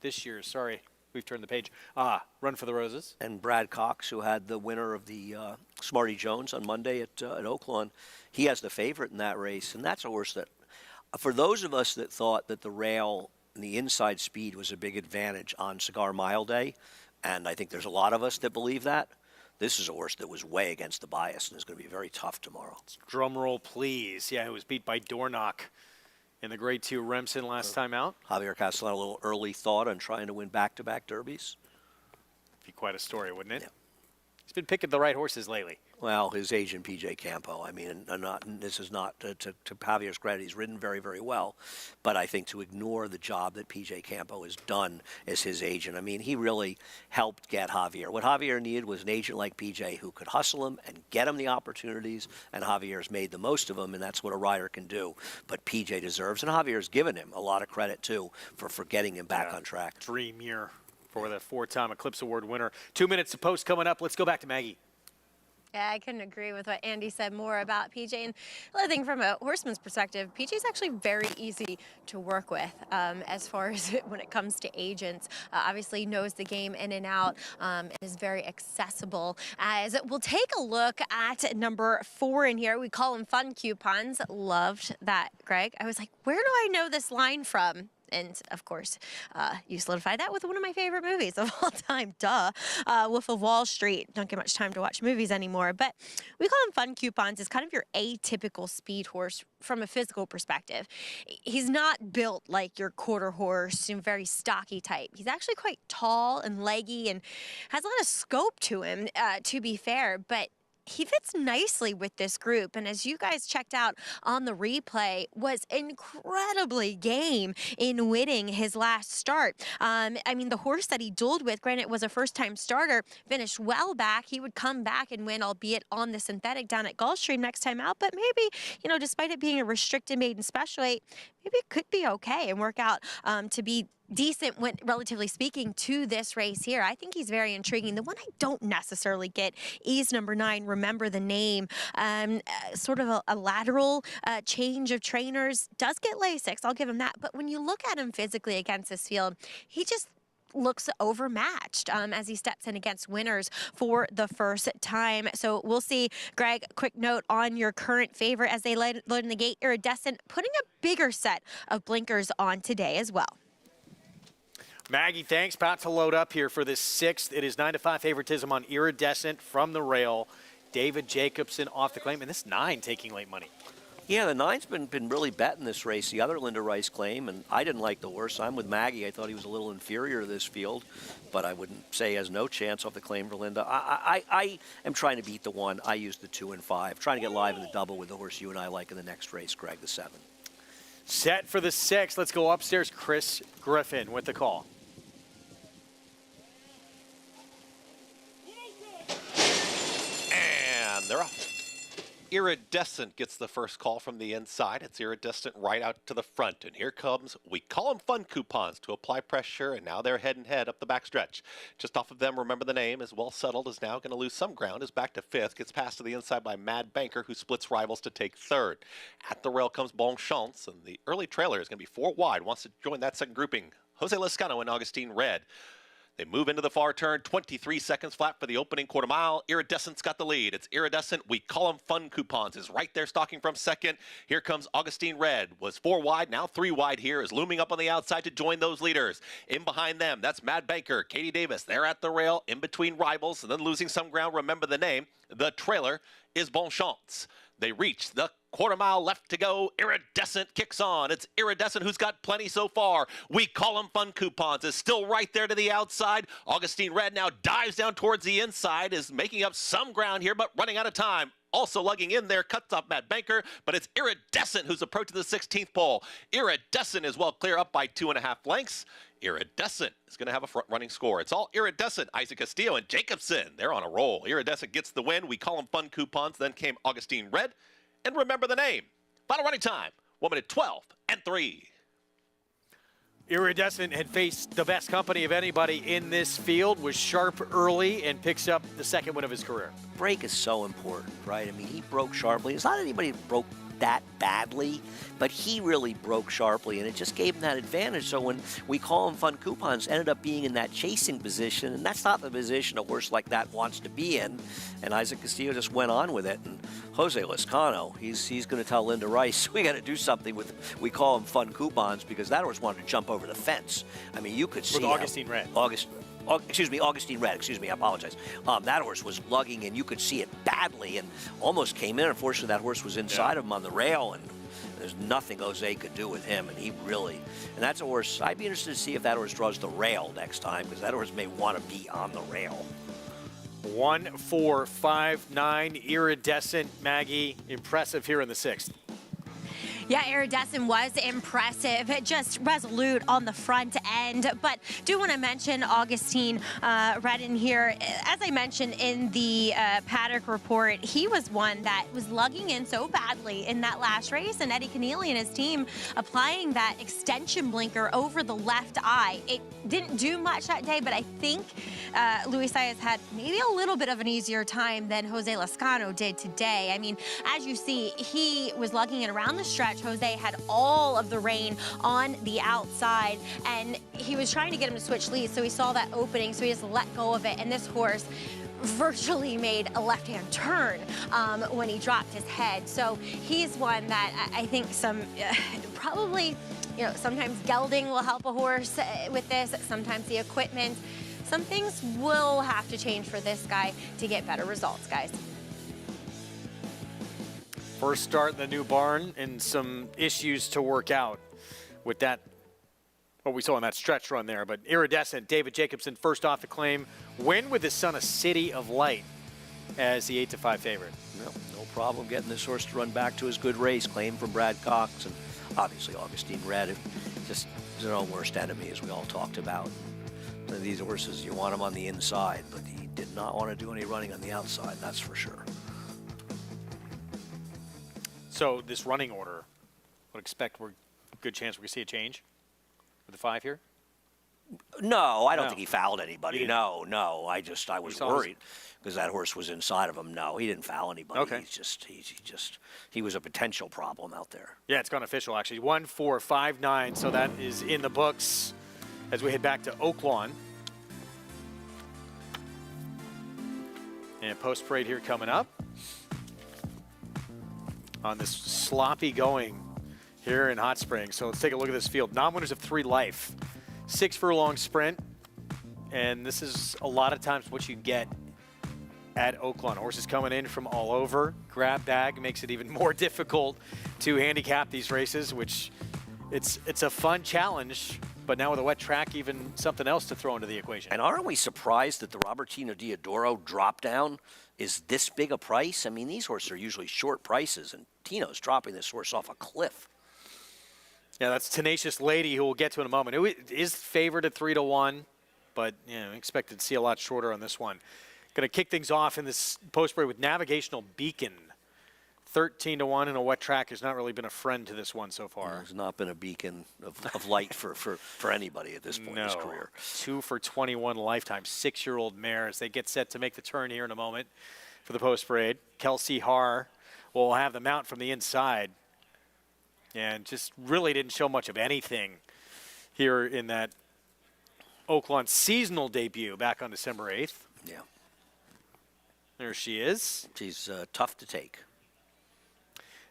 this year. Sorry, we've turned the page. Run for the Roses. And Brad Cox, who had the winner of the Smarty Jones on Monday at Oaklawn, he has the favorite in that race. And that's a horse that, for those of us that thought that the rail and the inside speed was a big advantage on Cigar Mile Day, and I think there's a lot of us that believe that, this is a horse that was way against the bias and is going to be very tough tomorrow. Drum roll, please. Yeah, it was beat by Dornock in the Grade 2 Remsen last time out. Javier Castellano, a little early thought on trying to win back-to-back derbies. Be quite a story, wouldn't it? Yeah. He's been picking the right horses lately. Well, his agent, P.J. Campo, I mean, this is not to Javier's credit. He's ridden very, very well. But I think to ignore the job that P.J. Campo has done as his agent, I mean, he really helped get Javier. What Javier needed was an agent like P.J. who could hustle him and get him the opportunities, and Javier's made the most of them, and that's what a rider can do. But P.J. deserves, and Javier's given him a lot of credit, too, for getting him back on track. Dream year for the 4-time Eclipse Award winner. 2 minutes to post coming up. Let's go back to Maggie. Yeah, I couldn't agree with what Andy said more about PJ. And I think from a horseman's perspective, PJ's actually very easy to work with as far as when it comes to agents. Obviously knows the game in and out and is very accessible. As we'll take a look at number 4 in here. We call them fun coupons. Loved that, Greg. I was like, where do I know this line from? And, of course, you solidified that with one of my favorite movies of all time, duh, Wolf of Wall Street. Don't get much time to watch movies anymore, but we call him fun coupons. It's kind of your atypical speed horse from a physical perspective. He's not built like your quarter horse, very stocky type. He's actually quite tall and leggy and has a lot of scope to him, to be fair, but he fits nicely with this group, and as you guys checked out on the replay, was incredibly game in winning his last start. I mean, the horse that he dueled with, granted, was a first-time starter, finished well back. He would come back and win, albeit on the synthetic down at Gulfstream next time out, but maybe, despite it being a restricted maiden special weight, maybe it could be okay and work out to be decent, when relatively speaking, to this race here. I think he's very intriguing. The one I don't necessarily get is number 9, Remember the Name. Sort of a lateral change of trainers. Does get Lasix, I'll give him that. But when you look at him physically against this field, he just looks overmatched as he steps in against winners for the first time. So we'll see. Greg, quick note on your current favorite as they load in the gate, Iridescent, putting a bigger set of blinkers on today as well. Maggie, thanks. About to load up here for this 6th. It is 9-5 favoritism on Iridescent from the rail. David Jacobson off the claim, and this 9 taking late money. Yeah, the 9's been really betting this race. The other Linda Rice claim, and I didn't like the horse. I'm with Maggie. I thought he was a little inferior to this field, but I wouldn't say he has no chance off the claim for Linda. I am trying to beat the 1. I used the 2 and 5. Trying to get live in the double with the horse you and I like in the next race, Greg, the 7. Set for the 6th. Let's go upstairs. Chris Griffin with the call. And they're off. Iridescent gets the first call from the inside. It's Iridescent right out to the front. And here comes, we call them fun coupons to apply pressure, and now they're head and head up the backstretch. Just off of them, Remember the Name is well settled, is now going to lose some ground, is back to 5th, gets passed to the inside by Mad Banker, who splits rivals to take 3rd. At the rail comes Bon Chance, and the early trailer is going to be 4 wide, wants to join that second grouping. Jose Lescano and Augustine Red. They move into the far turn, 23 seconds flat for the opening quarter mile. Iridescent's got the lead. It's Iridescent. We call them fun coupons. Is right there stalking from second. Here comes Augustine Red. Was 4 wide, now 3 wide here. Is looming up on the outside to join those leaders. In behind them, that's Mad Banker, Katie Davis. They're at the rail, in between rivals, and then losing some ground. Remember the Name. The trailer is Bon Chance. They reach the quarter mile left to go. Iridescent kicks on. It's Iridescent who's got plenty so far. We call him Fun Coupons. Is still right there to the outside. Augustine Red now dives down towards the inside, is making up some ground here, but running out of time. Also lugging in there, cuts off Matt Banker, but it's Iridescent who's approaching the 16th pole. Iridescent is well clear up by 2.5 lengths. Iridescent is going to have a front-running score. It's all Iridescent, Isaac Castillo, and Jacobson. They're on a roll. Iridescent gets the win. We call him Fun Coupons. Then came Augustine Red. And remember the name. Final running time, 1 minute 12 and 3. Iridescent had faced the best company of anybody in this field, was sharp early, and picks up the second win of his career. Break is so important, right? I mean, he broke sharply. It's not anybody who broke that badly, but he really broke sharply, and it just gave him that advantage. So when we call him Fun Coupons, ended up being in that chasing position, and that's not the position a horse like that wants to be in. And Isaac Castillo just went on with it. And Jose Lezcano, he's going to tell Linda Rice, we got to do something with, we call him Fun Coupons, because that horse wanted to jump over the fence. I mean, you could see with Augustine Red. Augustine Red, I apologize. That horse was lugging, and you could see it badly and almost came in. Unfortunately, that horse was inside of him on the rail, and there's nothing Jose could do with him, and he really, and that's a horse, I'd be interested to see if that horse draws the rail next time, because that horse may want to be on the rail. 1, 4, 5, 9, Iridescent, Maggie, impressive here in the 6th. Yeah, Iridescent was impressive, just resolute on the front end. But do want to mention Augustine Redden here. As I mentioned in the paddock report, he was one that was lugging in so badly in that last race, and Eddie Keneally and his team applying that extension blinker over the left eye. It didn't do much that day, but I think Luis Saez had maybe a little bit of an easier time than Jose Lezcano did today. I mean, as you see, he was lugging it around the stretch. Jose had all of the rein on the outside, and he was trying to get him to switch leads, so he saw that opening, so he just let go of it, and this horse virtually made a left-hand turn when he dropped his head. So he's one that I think probably, sometimes gelding will help a horse with this, sometimes the equipment. Some things will have to change for this guy to get better results, guys. First start in the new barn, and some issues to work out with that, what we saw in that stretch run there. But Iridescent, David Jacobson first off the claim, win with his son, A City of Light, as the 8-5 favorite. No problem getting this horse to run back to his good race, claim from Brad Cox, and obviously Augustine Red, just his own worst enemy, as we all talked about. These horses, you want them on the inside, but he did not want to do any running on the outside, that's for sure. So this running order, would expect we're a good chance we could see a change with the 5 here? No, I don't think he fouled anybody. No. I was worried because that horse was inside of him. No, he didn't foul anybody. Okay. He was a potential problem out there. Yeah, it's gone official actually. 1, 4, 5, 9. So that is in the books as we head back to Oaklawn. And post parade here coming up on this sloppy going here in Hot Springs. So let's take a look at this field. Non-winners of 3 life. 6 furlong sprint. And this is a lot of times what you get at Oaklawn. Horses coming in from all over. Grab bag makes it even more difficult to handicap these races, which it's a fun challenge. But now with a wet track, even something else to throw into the equation. And aren't we surprised that the Robertino Diodoro drop down is this big a price? I mean, these horses are usually short prices, and Tino's dropping this horse off a cliff. Yeah, that's Tenacious Lady, who we'll get to in a moment. Who is favored at 3-1, but expected to see a lot shorter on this one. Going to kick things off in this post parade with Navigational Beacon. 13-1, and a wet track has not really been a friend to this one so far. There's not been a beacon of light for anybody at this point in his career. 2 for 21 lifetime, 6-year-old mare as they get set to make the turn here in a moment for the post parade. Kelsey Haar will have the mount from the inside, and just really didn't show much of anything here in that Oaklawn seasonal debut back on December 8th. Yeah. There she is. She's tough to take.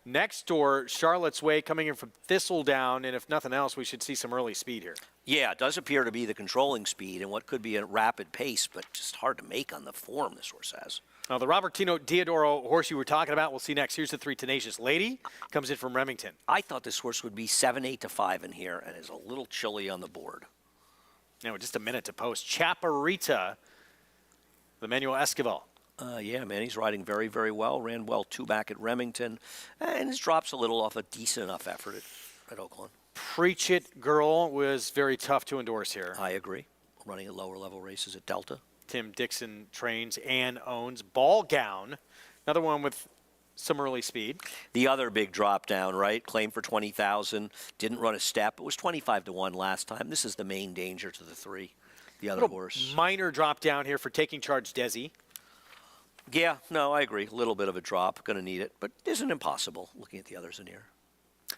Next door, Charlotte's Way coming in from Thistledown, and if nothing else, we should see some early speed here. Yeah, it does appear to be the controlling speed and what could be a rapid pace, but just hard to make on the form this horse has. Now, the Robertino Diodoro horse you were talking about, we'll see next. Here's the 3, Tenacious Lady. Comes in from Remington. I thought this horse would be 7-8 to 5 in here, and is a little chilly on the board. Now, just a minute to post. Chaparita, the Manuel Esquivel. Yeah, man, he's riding very, very well. Ran well 2 back at Remington, and his drops a little off a decent enough effort at Oaklawn. Preach It Girl was very tough to endorse here. I agree. Running at lower level races at Delta. Tim Dixon trains and owns. Ball Gown, another one with some early speed. The other big drop down, right? Claimed for 20,000. Didn't run a step. It was 25 to 1 last time. This is the main danger to the 3. The other horse. Minor drop down here for Taking Charge Desi. Yeah, no, I agree. A little bit of a drop. Going to need it, but isn't impossible looking at the others in here.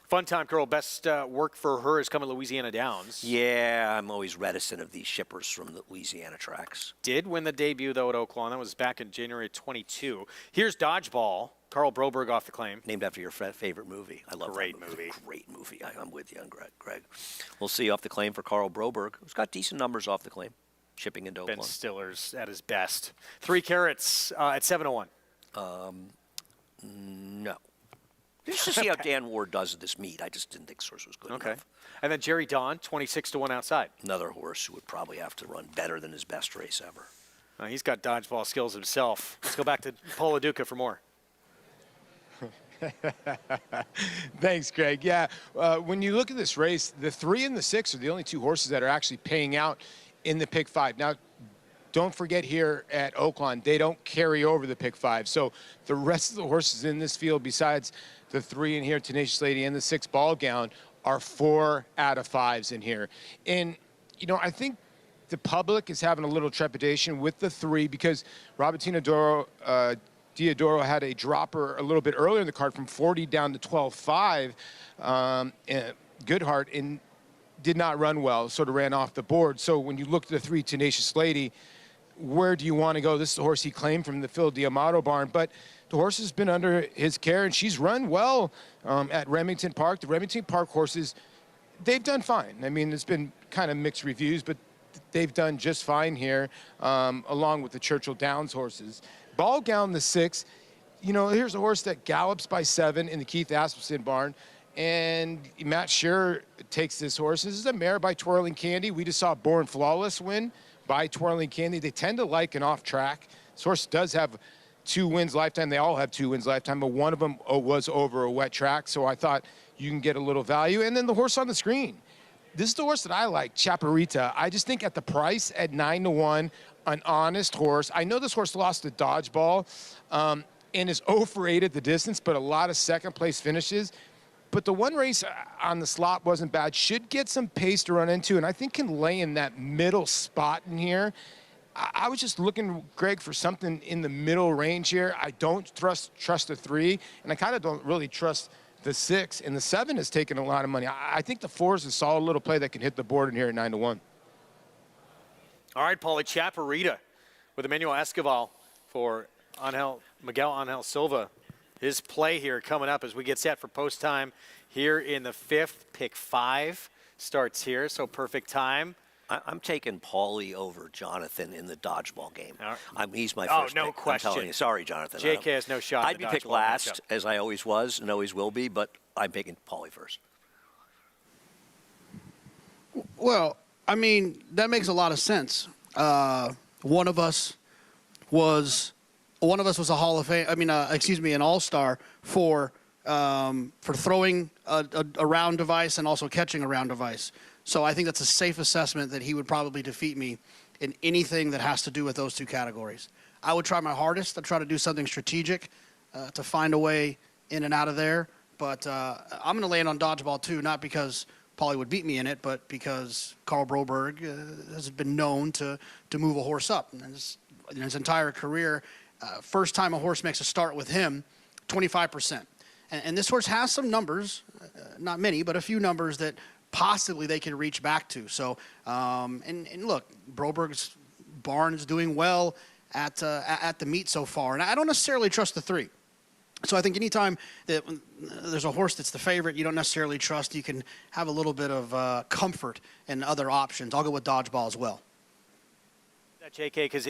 Fun Time Girl, best work for her is coming Louisiana Downs. Yeah, I'm always reticent of these shippers from the Louisiana tracks. Did win the debut, though, at Oaklawn. That was back in January 22. Here's Dodgeball. Carl Broberg off the claim. Named after your favorite movie. I love Great that movie. Great movie. I'm with you on Greg. We'll see off the claim for Carl Broberg, who's got decent numbers off the claim. Shipping into Oaklawn. Ben Stiller's at his best. 3 carats at 7-1. No. Just to see how Dan Ward does at this meet. I just didn't think Source was good enough. And then Jerry Dawn, 26 to 1 outside. Another horse who would probably have to run better than his best race ever. He's got dodgeball skills himself. Let's go back to Paul LaDuca for more. Thanks, Greg. Yeah, when you look at this race, the 3 and the 6 are the only 2 horses that are actually paying out in the pick 5. Now, don't forget here at Oaklawn, they don't carry over the pick 5. So the rest of the horses in this field, besides the 3 in here, Tenacious Lady, and the 6 Ball Gown, are 4 out of 5s in here. And, you know, I think the public is having a little trepidation with the 3 because Robertino Diodoro had a dropper a little bit earlier in the card from 40 down to 12.5. Goodhart and did not run well, sort of ran off the board. So when you look at the 3 Tenacious Lady, where do you want to go? This is the horse he claimed from the Phil D'Amato barn, but the horse has been under his care, and she's run well at Remington Park. The Remington Park horses, they've done fine. I mean, it's been kind of mixed reviews, but they've done just fine here, along with the Churchill Downs horses. Ball Gown, the 6, you know, here's a horse that gallops by 7 in the Keith Asmussen barn, and Matt Scherer takes this horse. This is a mare by Twirling Candy. We just saw Born Flawless win by Twirling Candy. They tend to like an off track. This horse does have 2 wins lifetime. They all have 2 wins lifetime, but one of them was over a wet track, so I thought you can get a little value. And then the horse on the screen. This is the horse that I like, Chaparita. I just think at the price at 9 to 1, an honest horse. I know this horse lost the dodgeball and is 0 for 8 at the distance, but a lot of second place finishes. But the one race on the slot wasn't bad. Should get some pace to run into, and I think can lay in that middle spot in here. I was just looking, Greg, for something in the middle range here. I don't trust the 3, and I kind of don't really trust the 6. And the 7 has taken a lot of money. I think the 4 is a solid little play that can hit the board in here at 9 to 1. All right, Paulie, Chaparita with Emmanuel Esquivel for Miguel Angel Silva. His play here coming up as we get set for post time here in the 5th. Pick 5 starts here, so perfect time. I'm taking Paulie over Jonathan in the dodgeball game. He's my Oh, first no pick. question. I'm telling you. Sorry, Jonathan. JK has no shot. I'd be picked last, as I always was and always will be, but I'm picking Paulie first. Well, I mean, that makes a lot of sense. One of us was a Hall of Fame. I mean, an All-Star for throwing a round device and also catching a round device. So I think that's a safe assessment that he would probably defeat me in anything that has to do with those 2 categories. I would try my hardest to try to do something strategic to find a way in and out of there. But I'm going to land on dodgeball too, not because Paulie would beat me in it, but because Carl Broberg has been known to move a horse up. And in his entire career, first time a horse makes a start with him, 25%. And this horse has some numbers, not many, but a few numbers that possibly they can reach back to. So, and look, Broberg's barn is doing well at the meet so far. And I don't necessarily trust the 3. So I think anytime that there's a horse that's the favorite, you don't necessarily trust, you can have a little bit of comfort in other options. I'll go with dodgeball as well. That JK, because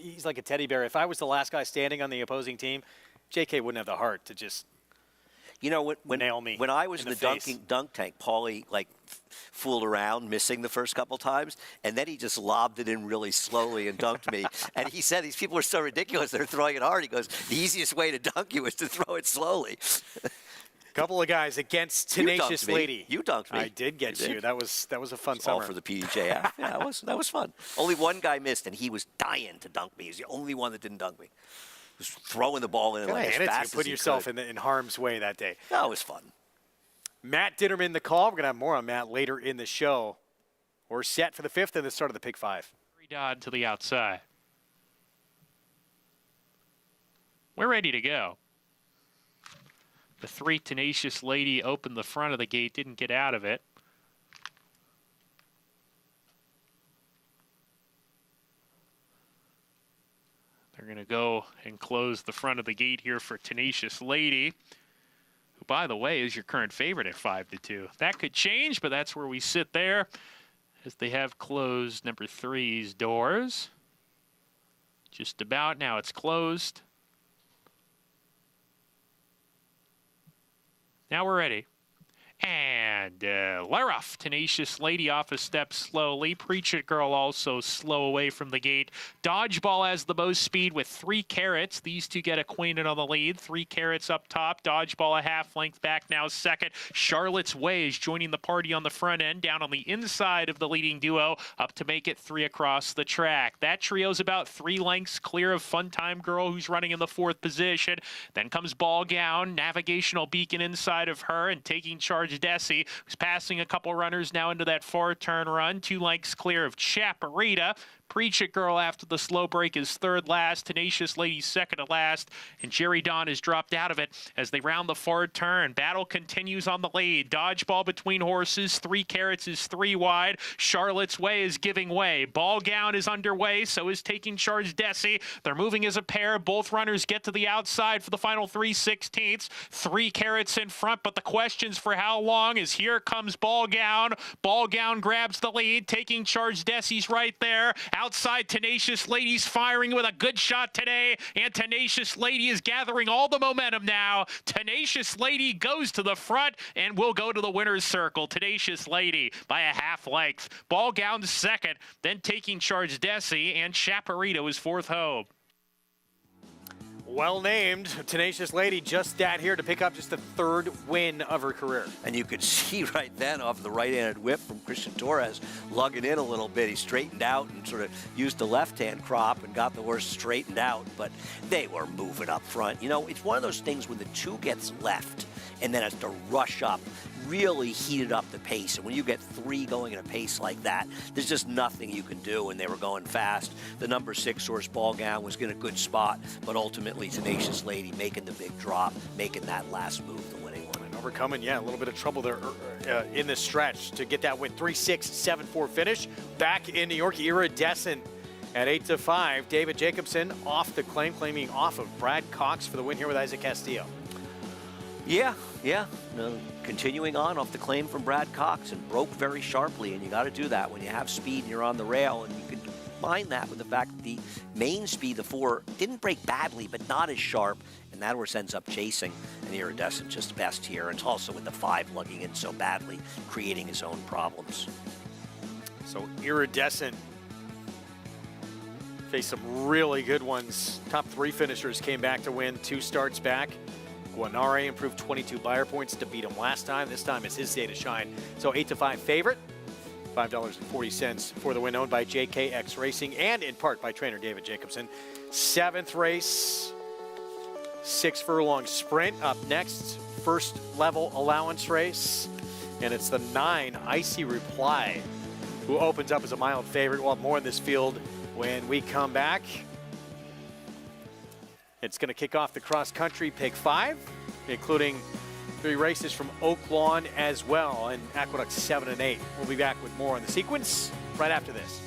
he's like a teddy bear. If I was the last guy standing on the opposing team, JK wouldn't have the heart to just nail me. When I was in the face. dunk tank, Paulie fooled around, missing the first couple times, and then he just lobbed it in really slowly and dunked me. And he said, these people are so ridiculous, they're throwing it hard. He goes, the easiest way to dunk you is to throw it slowly. Couple of guys against Tenacious Lady. You dunked me. I did get you. That was a fun All summer. for the PDJF. Yeah, that was fun. Only one guy missed, and he was dying to dunk me. He's the only one that didn't dunk me. He was throwing the ball in like as fast as he put yourself could. in harm's way that day. That was fun. Matt Ditterman, the call. We're going to have more on Matt later in the show. We're set for the 5th and the start of the Pick 5. Dodd to the outside. We're ready to go. The 3 Tenacious Lady opened the front of the gate, didn't get out of it. They're going to go and close the front of the gate here for Tenacious Lady, who, by the way, is your current favorite at 5-2. That could change, but that's where we sit there as they have closed number 3's doors. Just about. Now it's closed. Now we're ready. And Laroff, Tenacious Lady off a step slowly. Preach It Girl also slow away from the gate. Dodgeball has the most speed with 3 carats. These two get acquainted on the lead. 3 carats up top. Dodgeball a half length back now second. Charlotte's Way is joining the party on the front end. Down on the inside of the leading duo. Up to make it 3 across the track. That trio's about 3 lengths clear of Funtime Girl, who's running in the 4th position. Then comes Ball Gown. Navigational Beacon inside of her and taking charge Desi, who's passing a couple runners now into that 4-turn run. 2 lengths clear of Chaparita. Preach It Girl after the slow break is 3rd last. Tenacious Lady 2nd to last. And Jerry Don has dropped out of it as they round the 4th turn. Battle continues on the lead. Dodgeball between horses. 3 carats is 3 wide. Charlotte's Way is giving way. Ball Gown is underway. So is taking charge Desi. They're moving as a pair. Both runners get to the outside for the final 3/16. 3 carats in front, but the questions for how long is here comes Ball Gown. Ball Gown grabs the lead. Taking charge Desi's right there. Outside, Tenacious Lady's firing with a good shot today, and Tenacious Lady is gathering all the momentum now. Tenacious Lady goes to the front and will go to the winner's circle. Tenacious Lady by a half length. Ball Gown second, then taking charge Desi, and Chaparita is 4th home. Well named. Tenacious Lady just that here to pick up just the 3rd win of her career. And you could see right then off the right-handed whip from Christian Torres, lugging in a little bit. He straightened out and sort of used the left-hand crop and got the horse straightened out, but they were moving up front. You know, it's one of those things when the 2 gets left and then has to rush up, really heated up the pace. And when you get 3 going at a pace like that, there's just nothing you can do, and they were going fast. The number 6 horse, Ball Gown, was in a good spot, but ultimately Tenacious Lady making the big drop, making that last move, the winning one. And overcoming, a little bit of trouble there in the stretch to get that win. 3-6, 7-4 finish. Back in New York, Iridescent at 8-5. David Jacobson off the claim, claiming off of Brad Cox for the win here with Isaac Castillo. Yeah. No, continuing on off the claim from Brad Cox, and broke very sharply, and you got to do that when you have speed and you're on the rail, and you can combine that with the fact that the main speed, the 4, didn't break badly, but not as sharp, and that horse ends up chasing an Iridescent just best here, and also with the 5 lugging in so badly, creating his own problems. So Iridescent faced some really good ones. Top 3 finishers came back to win 2 starts back. Guanare improved 22 buyer points to beat him last time. This time it's his day to shine. So 8-5 favorite. $5.40 for the win, owned by JKX Racing and in part by trainer David Jacobson. 7th race, 6 furlong sprint. Up next, 1st level allowance race. And it's the 9 Icy Reply who opens up as a mild favorite. We'll have more in this field when we come back. It's going to kick off the cross-country Pick 5, including 3 races from Oaklawn as well, and Aqueduct 7 and 8. We'll be back with more on the sequence right after this.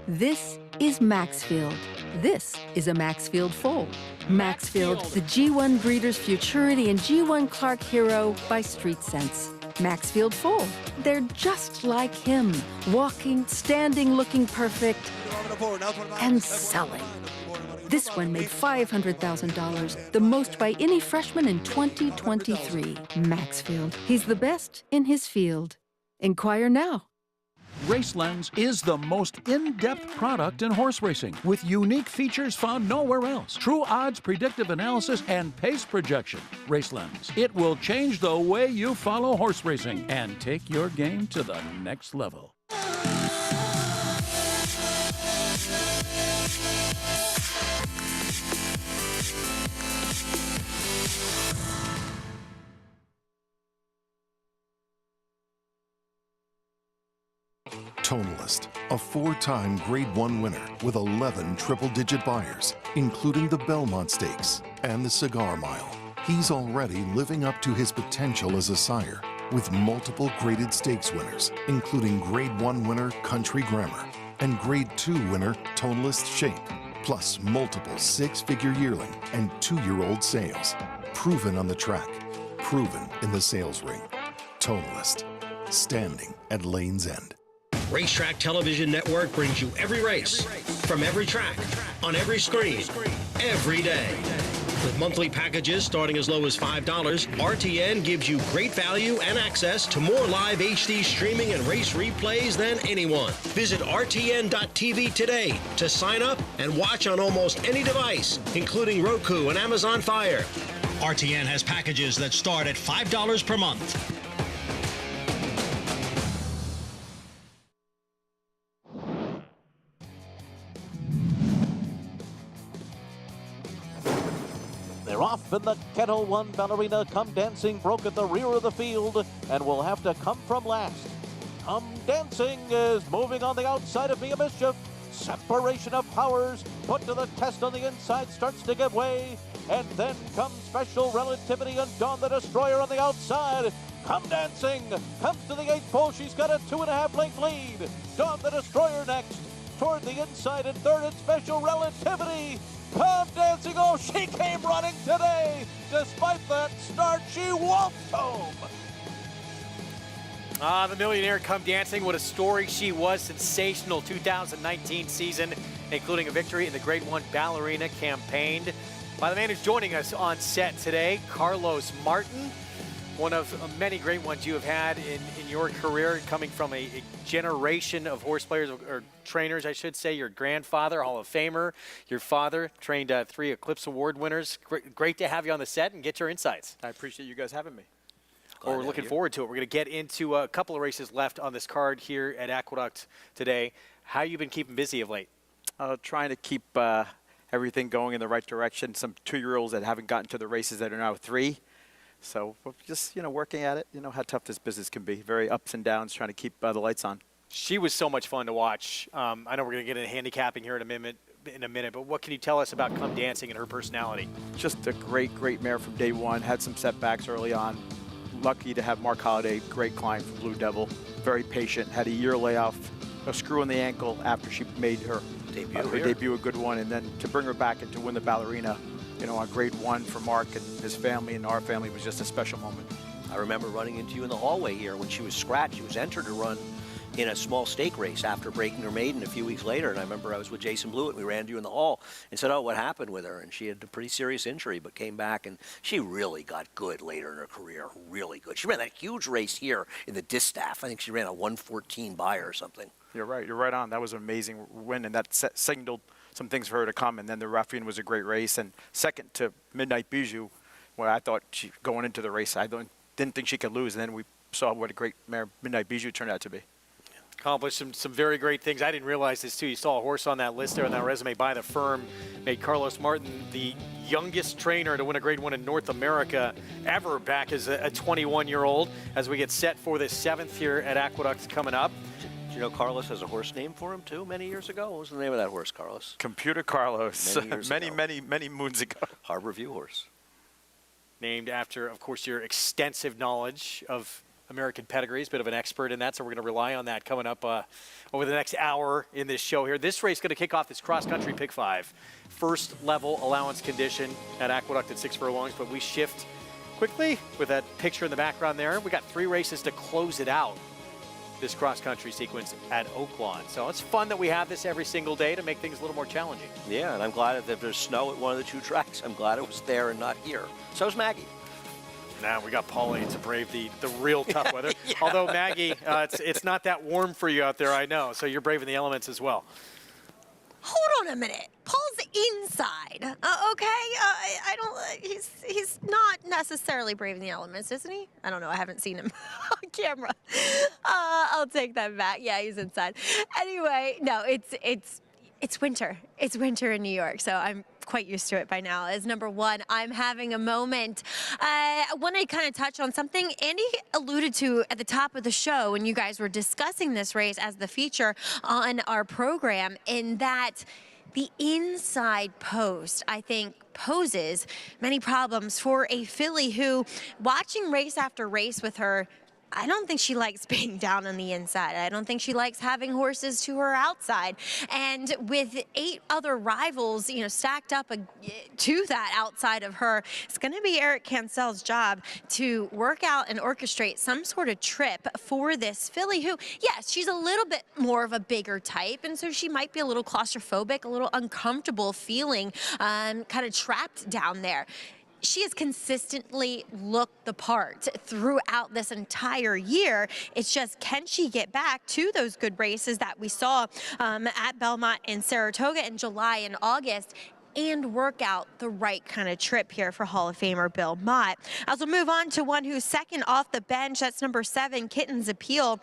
This is Maxfield, This is a Maxfield foal. Maxfield, the G1 breeder's futurity and G1 Clark hero by Street Sense. Maxfield foal. They're just like him. Walking, standing, looking perfect, and selling. This one made $500,000, the most by any freshman in 2023. Maxfield. He's the best in his field. Inquire now. RaceLens is the most in-depth product in horse racing, with unique features found nowhere else. True odds, predictive analysis, and pace projection. RaceLens. It will change the way you follow horse racing and take your game to the next level. Tonalist, a 4-time Grade 1 winner with 11 triple-digit buyers, including the Belmont Stakes and the Cigar Mile. He's already living up to his potential as a sire with multiple graded stakes winners, including Grade 1 winner Country Grammar and Grade 2 winner Tonalist Shape, plus multiple 6-figure yearling and 2-year-old sales. Proven on the track, proven in the sales ring. Tonalist, standing at Lane's End. Racetrack Television Network brings you every race, from every track, on every screen, every day. With monthly packages starting as low as $5, RTN gives you great value and access to more live HD streaming and race replays than anyone. Visit RTN.tv today to sign up and watch on almost any device, including Roku and Amazon Fire. RTN has packages that start at $5 per month. They're off in the Kettle One ballerina. Come Dancing broke at the rear of the field and will have to come from last. Come Dancing is moving on the outside of Mia Mischief. Separation of powers put to the test on the inside starts to give way. And then comes Special Relativity and Dawn the Destroyer on the outside. Come Dancing comes to the 8th pole. She's got a 2.5 length lead. Dawn the Destroyer next. Toward the inside and third and Special Relativity. Come Dancing, oh, she came running today. Despite that start, she walked home. The Millionaire Come Dancing, what a story she was. Sensational 2019 season, including a victory in the Grade 1 Ballerina, campaigned by the man who's joining us on set today, Carlos Martin. One of many great ones you have had in your career, coming from a generation of horse players, or trainers, I should say. Your grandfather, Hall of Famer. Your father trained 3 Eclipse Award winners. Great to have you on the set and get your insights. I appreciate you guys having me. We're looking forward to it. We're going to get into a couple of races left on this card here at Aqueduct today. How you been keeping busy of late? Trying to keep everything going in the right direction. Some 2-year-olds that haven't gotten to the races that are now 3. So we're just, working at it. You know how tough this business can be. Very ups and downs, trying to keep the lights on. She was so much fun to watch. I know we're going to get into handicapping here in a minute, but what can you tell us about Come Dancing and her personality? Just a great, great mare from day one. Had some setbacks early on. Lucky to have Mark Holliday, great client from Blue Devil. Very patient. Had a year layoff, a screw in the ankle after she made her debut a good one, and then to bring her back and to win the ballerina, on Grade 1 for Mark and his family and our family was just a special moment. I remember running into you in the hallway here when she was scratched. She was entered to run in a small stake race after breaking her maiden a few weeks later. And I remember I was with Jason Blewett. We ran to you in the hall and said, oh, what happened with her? And she had a pretty serious injury, but came back. And she really got good later in her career, really good. She ran that huge race here in the distaff. I think she ran a 1:14 by or something. You're right. You're right on. That was an amazing win, and that signaled some things for her to come. And then the Ruffian was a great race. And second to Midnight Bijou, where I thought going into the race, I didn't think she could lose. And then we saw what a great mare Midnight Bijou turned out to be. Accomplished some very great things. I didn't realize this, too. You saw a horse on that list there on that resume by the firm. Made Carlos Martin the youngest trainer to win a Grade 1 in North America ever, back as a 21-year-old, as we get set for the 7th here at Aqueduct coming up. Did you know Carlos has a horse named for him, too, many years ago? What was the name of that horse, Carlos? Computer Carlos. Many moons ago. Harbor View horse. Named after, of course, your extensive knowledge of American pedigrees, bit of an expert in that, so we're going to rely on that coming up over the next hour in this show here. This race is going to kick off this cross-country Pick 5. First level allowance condition at Aqueduct at 6 furlongs, but we shift quickly with that picture in the background there. We got 3 races to close it out, this cross-country sequence at Oaklawn. So it's fun that we have this every single day to make things a little more challenging. Yeah, and I'm glad that if there's snow at one of the 2 tracks, I'm glad it was there and not here. So's Maggie. Now we got Pauline to brave the real tough weather. Yeah. Although, Maggie, it's not that warm for you out there, I know. So you're braving the elements as well. Hold on a minute. Paul's inside. Okay. I don't. He's not necessarily braving the elements, isn't he? I don't know. I haven't seen him on camera. I'll take that back. Yeah, he's inside. Anyway, no, it's winter. It's winter in New York, so I'm quite used to it by now. As number 1, I'm having a moment. I want to kind of touch on something Andy alluded to at the top of the show when you guys were discussing this race as the feature on our program, in that the inside post, I think, poses many problems for a filly who, watching race after race with her, I don't think she likes being down on the inside. I don't think she likes having horses to her outside. And with 8 other rivals, stacked up to that outside of her, it's going to be Eric Cancell's job to work out and orchestrate some sort of trip for this filly who, yes, she's a little bit more of a bigger type, and so she might be a little claustrophobic, a little uncomfortable feeling, kind of trapped down there. She has consistently looked the part throughout this entire year. It's just, can she get back to those good races that we saw at Belmont and Saratoga in July and August, and work out the right kind of trip here for Hall of Famer Bill Mott. As we'll move on to one who's second off the bench, that's number 7, Kitten's Appeal.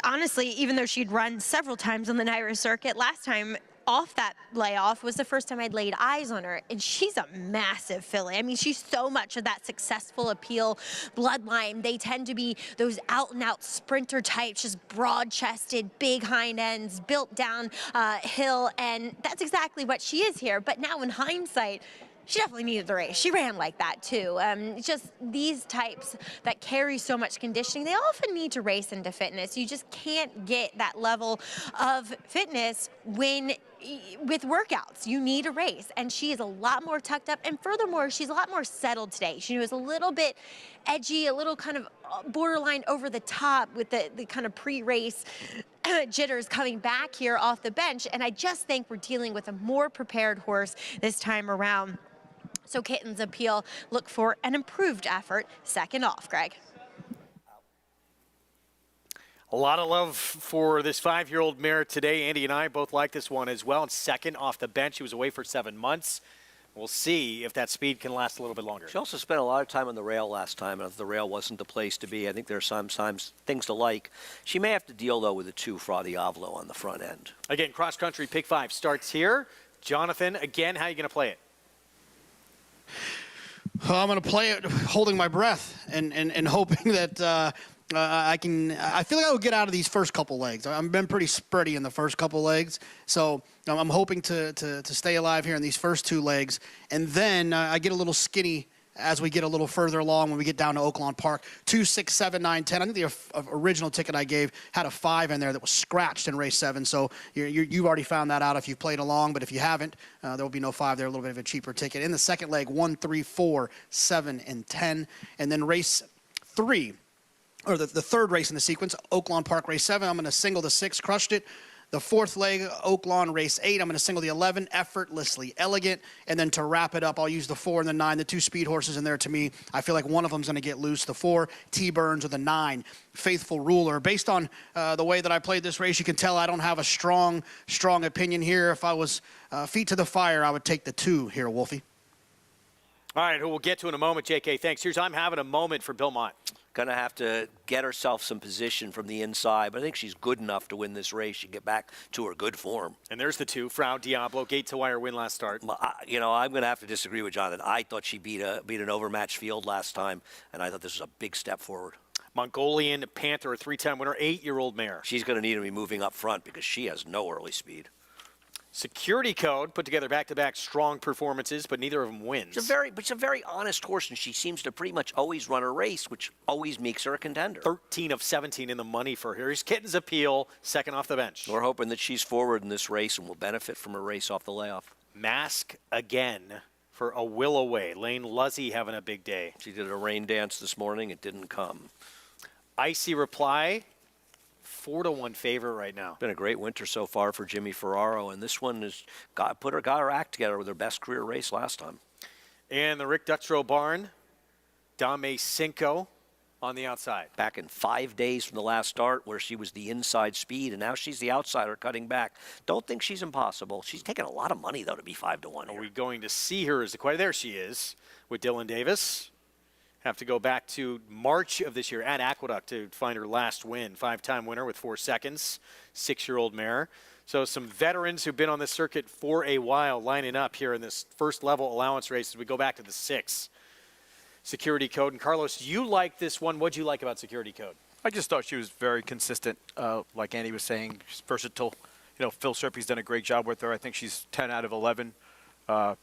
Honestly, even though she'd run several times on the NYRA circuit, last time off that layoff was the first time I'd laid eyes on her, and she's a massive filly. I mean, she's so much of that successful Appeal bloodline. They tend to be those out-and-out sprinter types, just broad-chested, big hind ends, built down hill, and that's exactly what she is here. But now in hindsight, she definitely needed the race. She ran like that too. Just these types that carry so much conditioning, they often need to race into fitness. You just can't get that level of fitness with workouts. You need a race, and she is a lot more tucked up, and furthermore, she's a lot more settled today. She was a little bit edgy, a little kind of borderline over the top with the kind of pre-race jitters coming back here off the bench, and I just think we're dealing with a more prepared horse this time around. So Kitten's Appeal, look for an improved effort second off, Greg. A lot of love for this 5-year-old mare today. Andy and I both like this one as well. And second off the bench, she was away for 7 months. We'll see if that speed can last a little bit longer. She also spent a lot of time on the rail last time, and if the rail wasn't the place to be, I think there's sometimes things to like. She may have to deal, though, with a 2 Fra Diavolo on the front end. Again, cross-country Pick 5 starts here. Jonathan, again, how are you going to play it? I'm going to play it holding my breath and hoping that I feel like I will get out of these first couple legs. I've been pretty spready in the first couple legs, so I'm hoping to stay alive here in these first 2 legs, and then I get a little skinny as we get a little further along when we get down to Oaklawn Park. 2, 6, 7, 9, 10. I think the original ticket I gave had a 5 in there that was scratched in race 7, so you've already found that out if you've played along, but if you haven't, there will be no 5 there, a little bit of a cheaper ticket. In the second leg, 1, 3, 4, 7, and 10, and then race 3, or the third race in the sequence, Oaklawn Park race 7, I'm going to single the 6, crushed it. The fourth leg, Oaklawn race 8, I'm going to single the 11, effortlessly elegant. And then to wrap it up, I'll use the 4 and the 9, the 2 speed horses in there. To me, I feel like one of them's going to get loose. The 4, T-Burns, or the 9, Faithful Ruler. Based on the way that I played this race, you can tell I don't have a strong opinion here. If I was feet to the fire, I would take the 2 here, Wolfie. All right, who we'll get to in a moment, JK. Thanks. Here's I'm having a moment for Bill Mott. Going to have to get herself some position from the inside, but I think she's good enough to win this race. She get back to her good form. And there's the 2, Frau Diablo, gate to wire win last start. I'm going to have to disagree with Jonathan. I thought she beat an overmatched field last time, and I thought this was a big step forward. Mongolian Panther, a 3-time winner, 8-year-old mare. She's going to need to be moving up front because she has no early speed. Security Code put together back-to-back strong performances, but neither of them wins. It's a very honest horse, and she seems to pretty much always run a race, which always makes her a contender. 13 of 17 in the money for her. Here's Kitten's Appeal, second off the bench. We're hoping that she's forward in this race and will benefit from a race off the layoff. Mask again for A Will Away. Lane Luzzy having a big day. She did a rain dance this morning. It didn't come. Icy Reply, 4-1 favorite right now. Been a great winter so far for Jimmy Ferraro, and this one has got her act together with her best career race last time. And the Rick Dutrow barn, Dame Cinco on the outside. Back in 5 days from the last start where she was the inside speed, and now she's the outsider cutting back. Don't think she's impossible. She's taking a lot of money, though, to be 5-1 here. Are we going to see her as the quite? There she is with Dylan Davis. Have to go back to March of this year at Aqueduct to find her last win. 5-time winner with 4 seconds, 6-year-old mare. So some veterans who've been on this circuit for a while lining up here in this first level allowance race as we go back to the 6. Security Code. And Carlos, you like this one. What'd you like about Security Code? I just thought she was very consistent. Like Andy was saying, she's versatile. You know, Phil Serpy's done a great job with her. I think she's 10 out of 11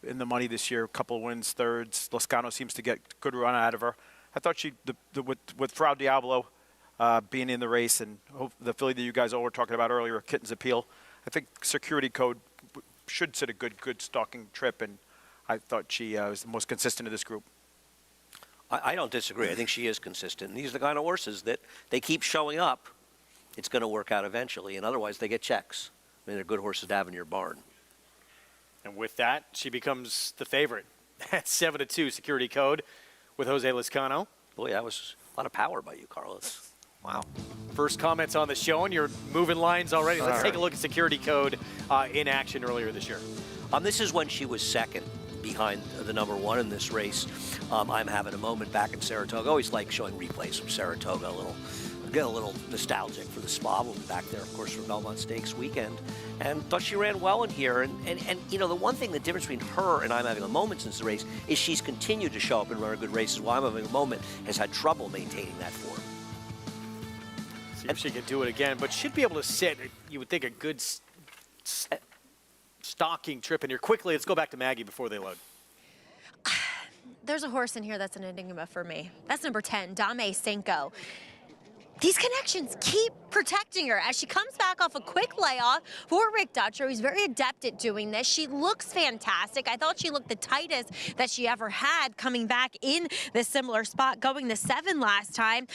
in the money this year. A couple of wins, thirds. Loscano seems to get good run out of her. I thought with Frau Diablo being in the race and the filly that you guys all were talking about earlier, Kitten's Appeal, I think Security Code should set a good stalking trip, and I thought she was the most consistent of this group. I don't disagree. I think she is consistent. And these are the kind of horses that they keep showing up. It's going to work out eventually, and otherwise they get checks. I mean, they're good horses to have in your barn. And with that, she becomes the favorite at 7-2 Security Code with Jose Loscano. Boy, that was a lot of power by you, Carlos. Wow. First comments on the show, and you're moving lines already. Let's take a look at Security Code in action earlier this year. This is when she was second behind the number 1 in this race. I'm having a moment back in Saratoga. I always like showing replays from Saratoga. Get a little nostalgic for the spa. We'll be back there, of course, for Belmont Stakes weekend. And thought she ran well in here. And you know, the one thing, the difference between her and I'm having a moment since the race is she's continued to show up and run good races, while I'm having a moment has had trouble maintaining that form. See if she can do it again, but should be able to sit, you would think, a good stalking trip in here. Quickly, let's go back to Maggie before they load. There's a horse in here that's an enigma for me. That's number 10, Dame Cinco. These connections keep protecting her as she comes back off a quick layoff for Rick Dutrow. He's very adept at doing this. She looks fantastic. I thought she looked the tightest that she ever had coming back in this similar spot, going to 7 last time.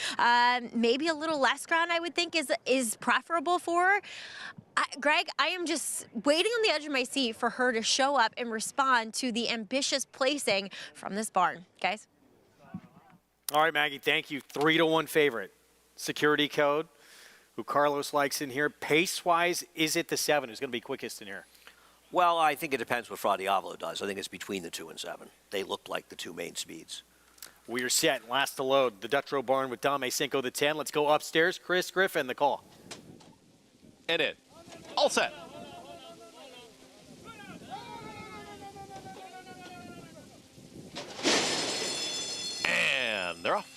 Maybe a little less ground, I would think, is preferable for her. Greg, I am just waiting on the edge of my seat for her to show up and respond to the ambitious placing from this barn. Guys? All right, Maggie, thank you. 3-1 favorite. Security Code, who Carlos likes in here. Pace-wise, is it the 7 who's going to be quickest in here? Well, I think it depends what Frau Diablo does. I think it's between the 2 and 7. They look like the 2 main speeds. We are set. Last to load. The Dutrow barn with Dame Cinco, the 10. Let's go upstairs. Chris Griffin, the call. And in. All set. And they're off.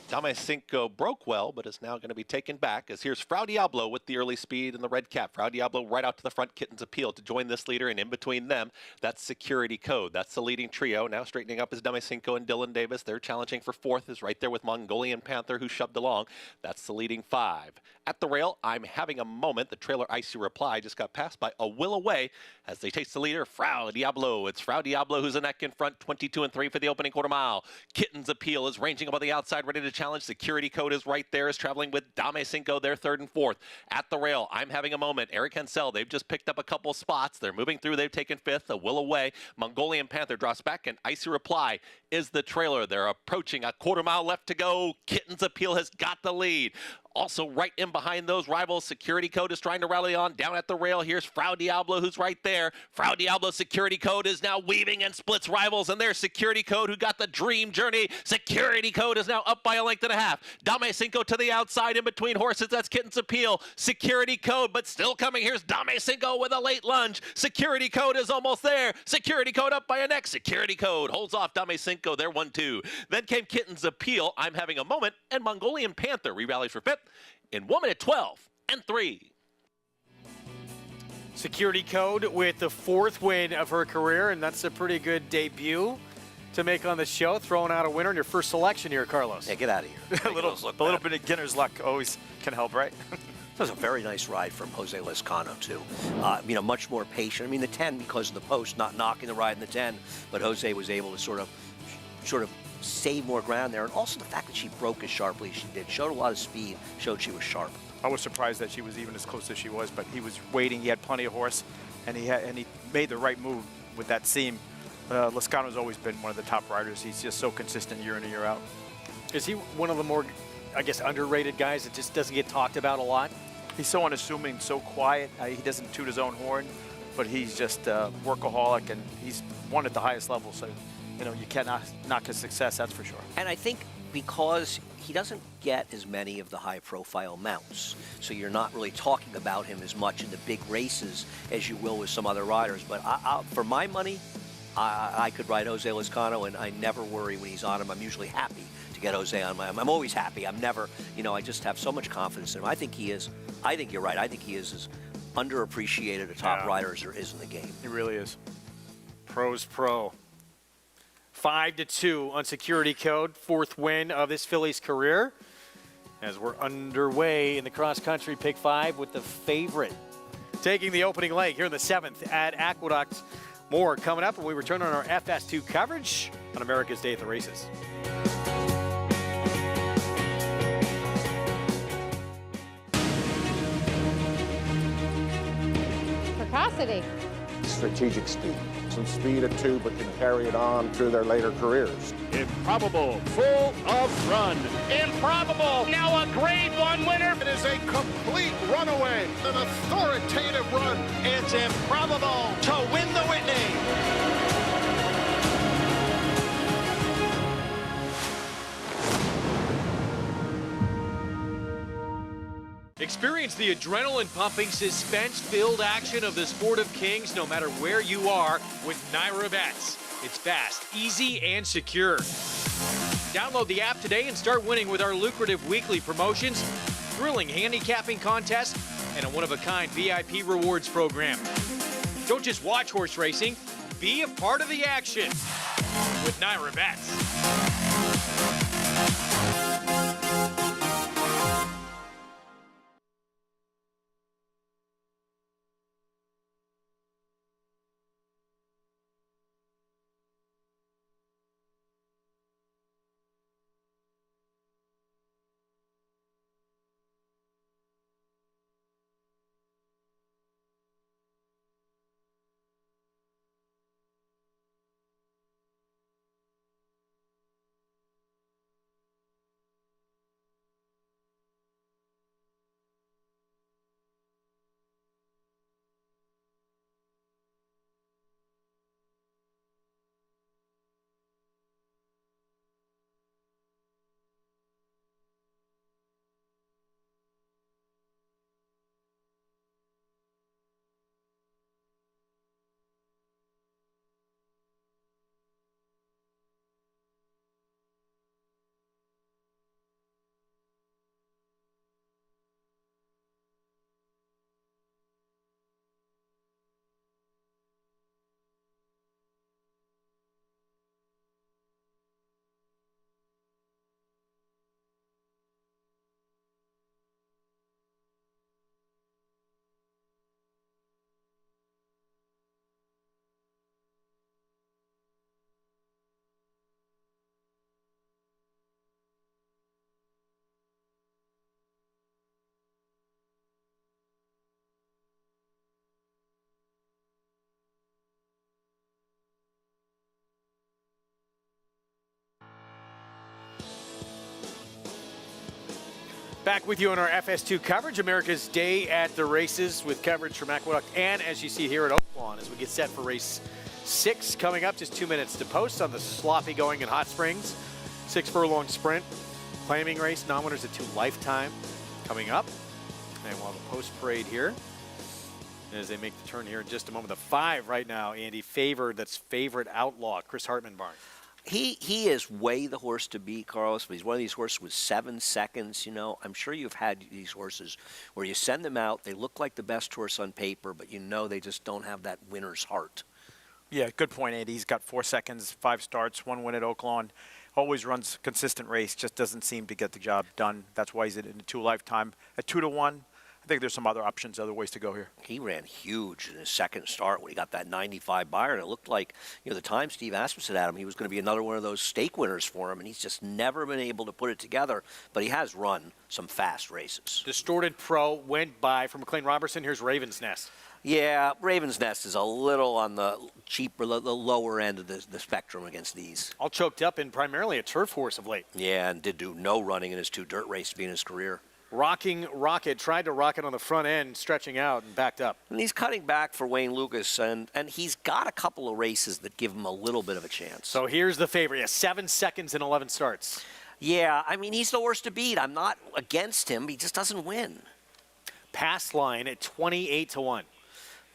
Dame Cinco broke well, but is now going to be taken back, as here's Frau Diablo with the early speed and the red cap. Frau Diablo right out to the front, Kitten's Appeal to join this leader, and in between them, that's Security Code. That's the leading trio. Now straightening up is Dame Cinco and Dylan Davis. They're challenging for 4th, is right there with Mongolian Panther, who shoved along. That's the leading 5. At the rail, I'm having a moment. The trailer Icy Reply just got passed by A Will Away as they chase the leader, Frau Diablo. It's Frau Diablo who's a neck in front, 22-3 for the opening quarter mile. Kitten's Appeal is ranging above the outside, ready to challenge. Security Code is right there, is traveling with Dame Cinco, their 3rd and 4th. At the rail, I'm having a moment. Eric Hensel, they've just picked up a couple spots. They're moving through. They've taken 5th. A Will Away. Mongolian Panther drops back, and Icy Reply is the trailer. They're approaching a quarter mile left to go. Kitten's Appeal has got the lead. Also right in behind those rivals, Security Code is trying to rally on. Down at the rail, here's Frau Diablo, who's right there. Frau Diablo, Security Code is now weaving and splits rivals, and there's Security Code, who got the dream journey. Security Code is now up by a length and a half. Dame Cinco to the outside in between horses. That's Kitten's Appeal. Security Code, but still coming. Here's Dame Cinco with a late lunge. Security Code is almost there. Security Code up by a neck. Security Code holds off Dame Cinco. They're 1-2. Then came Kitten's Appeal. I'm having a moment, and Mongolian Panther re-rallies for 5th. In 1 minute 12 and 3. Security code with the 4th win of her career, and that's a pretty good debut to make on the show, throwing out a winner in your first selection here, Carlos. Yeah, get out of here. a little bit of beginner's luck always can help, right? That was a very nice ride from Jose Lezcano, too. Much more patient. I mean, the 10 because of the post, not knocking the ride in the 10, but Jose was able to sort of save more ground there. And also the fact that she broke as sharply as she did, showed a lot of speed, showed she was sharp. I was surprised that she was even as close as she was, but he was waiting. He had plenty of horse, and he made the right move with that seam. Lezcano's always been one of the top riders. He's just so consistent year in and year out. Is he one of the more, I guess, underrated guys that just doesn't get talked about a lot? He's so unassuming, so quiet. He doesn't toot his own horn, but he's just a workaholic, and he's won at the highest level. So, you cannot knock his success, that's for sure. And I think because he doesn't get as many of the high-profile mounts, so you're not really talking about him as much in the big races as you will with some other riders. But for my money, I could ride Jose Lezcano, and I never worry when he's on him. I'm usually happy to get Jose on my. I'm always happy. I'm never, I just have so much confidence in him. I think you're right. I think he is as underappreciated a top rider as there is in the game. He really is. Pro's pro. 5-2 on security code, 4th win of this filly's career. As we're underway in the cross-country pick 5 with the favorite taking the opening leg here in the 7th at Aqueduct. More coming up when we return on our FS2 coverage on America's Day at the Races. Precocity. Strategic speed. Some speed at 2, but can carry it on through their later careers. Improbable, full of run. Improbable, now a Grade 1 winner. It is a complete runaway, an authoritative run. It's improbable to win the Whitney. Experience the adrenaline-pumping, suspense-filled action of the Sport of Kings no matter where you are with Naira Bets. It's fast, easy, and secure. Download the app today and start winning with our lucrative weekly promotions, thrilling handicapping contests, and a one-of-a-kind VIP rewards program. Don't just watch horse racing, be a part of the action with Naira Bets. Back with you on our FS2 coverage, America's Day at the Races, with coverage from Aqueduct and, as you see here, at Oaklawn as we get set for race 6 coming up. Just 2 minutes to post on the sloppy going in Hot Springs. 6 furlong sprint, claiming race, non-winners at 2 lifetime coming up. And we'll have a post parade here as they make the turn here in just a moment. The 5 right now, Andy, favored, that's favorite outlaw, Chris Hartman barn. He is way the horse to beat, Carlos, but he's one of these horses with 7 seconds. You know, I'm sure you've had these horses where you send them out, they look like the best horse on paper, but you know they just don't have that winner's heart. Yeah, good point, Andy. He's got 4 seconds, 5 starts, 1 win at Oaklawn. Always runs consistent race, just doesn't seem to get the job done. That's why he's in a 2 lifetime. At 2-1, I think there's some other options, other ways to go here. He ran huge in his second start when he got that 95 buyer, and it looked like, you know, the time Steve Asmussen had him, he was going to be another one of those stake winners for him, and he's just never been able to put it together, but he has run some fast races. Distorted Pro went by from McLean Robertson. Here's Raven's Nest. Yeah, Raven's Nest is a little on the cheaper, the lower end of the spectrum against these. All choked up in primarily a turf horse of late. Yeah, and did do no running in his 2 dirt races to be in his career. Rocking Rocket tried to rock it on the front end, stretching out and backed up. And he's cutting back for Wayne Lucas, and he's got a couple of races that give him a little bit of a chance. So here's the favorite. Yeah, 7 seconds in 11 starts. Yeah, I mean, he's the worst to beat. I'm not against him. He just doesn't win. Pass line at 28-1.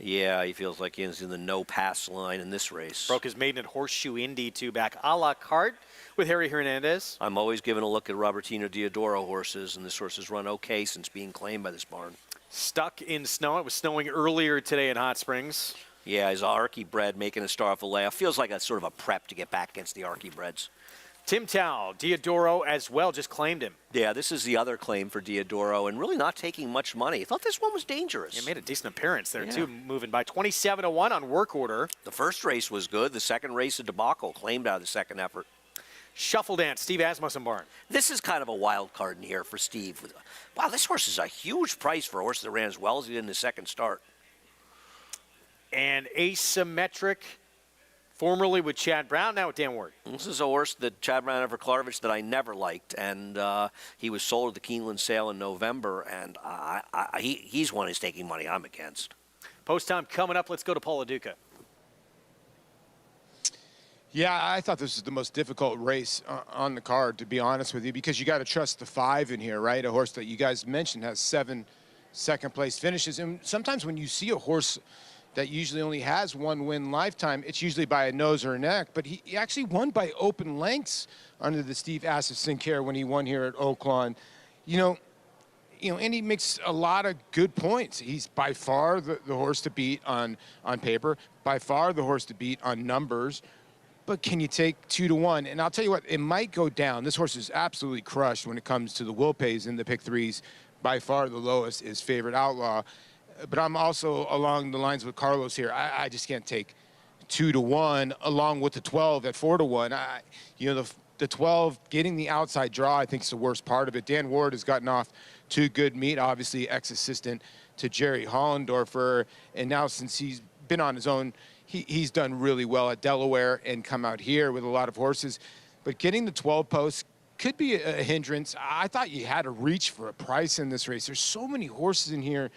Yeah, he feels like he's in the no pass line in this race. Broke his maiden at Horseshoe Indy 2 back a la carte with Harry Hernandez. I'm always giving a look at Robertino Diodoro horses, and this horse has run okay since being claimed by this barn. Stuck in snow. It was snowing earlier today in Hot Springs. Yeah, his Archie bred making a star off a layoff. Feels like a sort of a prep to get back against the Archie breds. Tim Tao, Diodoro as well, just claimed him. Yeah, this is the other claim for Diodoro, and really not taking much money. I thought this one was dangerous. He made a decent appearance there, too, moving by 27-1 on work order. The first race was good. The second race, a debacle, claimed out of the second effort. Shuffle Dance, Steve Asmussen barn. This is kind of a wild card in here for Steve. Wow, this horse is a huge price for a horse that ran as well as he did in his second start. And Asymmetric, formerly with Chad Brown, now with Dan Ward. This is a horse that Chad Brown ever Klarovich that I never liked, and he was sold at the Keeneland sale in November, and he's one who's taking money I'm against. Post time coming up. Let's go to Paul LaDuca. Yeah, I thought this was the most difficult race on the card, to be honest with you, because you got to trust the 5 in here, right? A horse that you guys mentioned has 7 second-place finishes, and sometimes when you see a horse that usually only has 1 win lifetime, it's usually by a nose or a neck, but he actually won by open lengths under the Steve Asmussen care when he won here at Oaklawn. You know, and he makes a lot of good points. He's by far the horse to beat on paper, by far the horse to beat on numbers. But can you take 2-1? And I'll tell you what, it might go down. This horse is absolutely crushed when it comes to the will pays in the pick 3s. By far the lowest is Favorite Outlaw. But I'm also along the lines with Carlos here. I just can't take 2-1 along with the 12 at 4-1. The 12 getting the outside draw, I think, is the worst part of it. Dan Ward has gotten off to good meat, obviously ex-assistant to Jerry Hollendorfer. And now since he's been on his own, he's done really well at Delaware and come out here with a lot of horses. But getting the 12 posts could be a hindrance. I thought you had to reach for a price in this race. There's so many horses in here,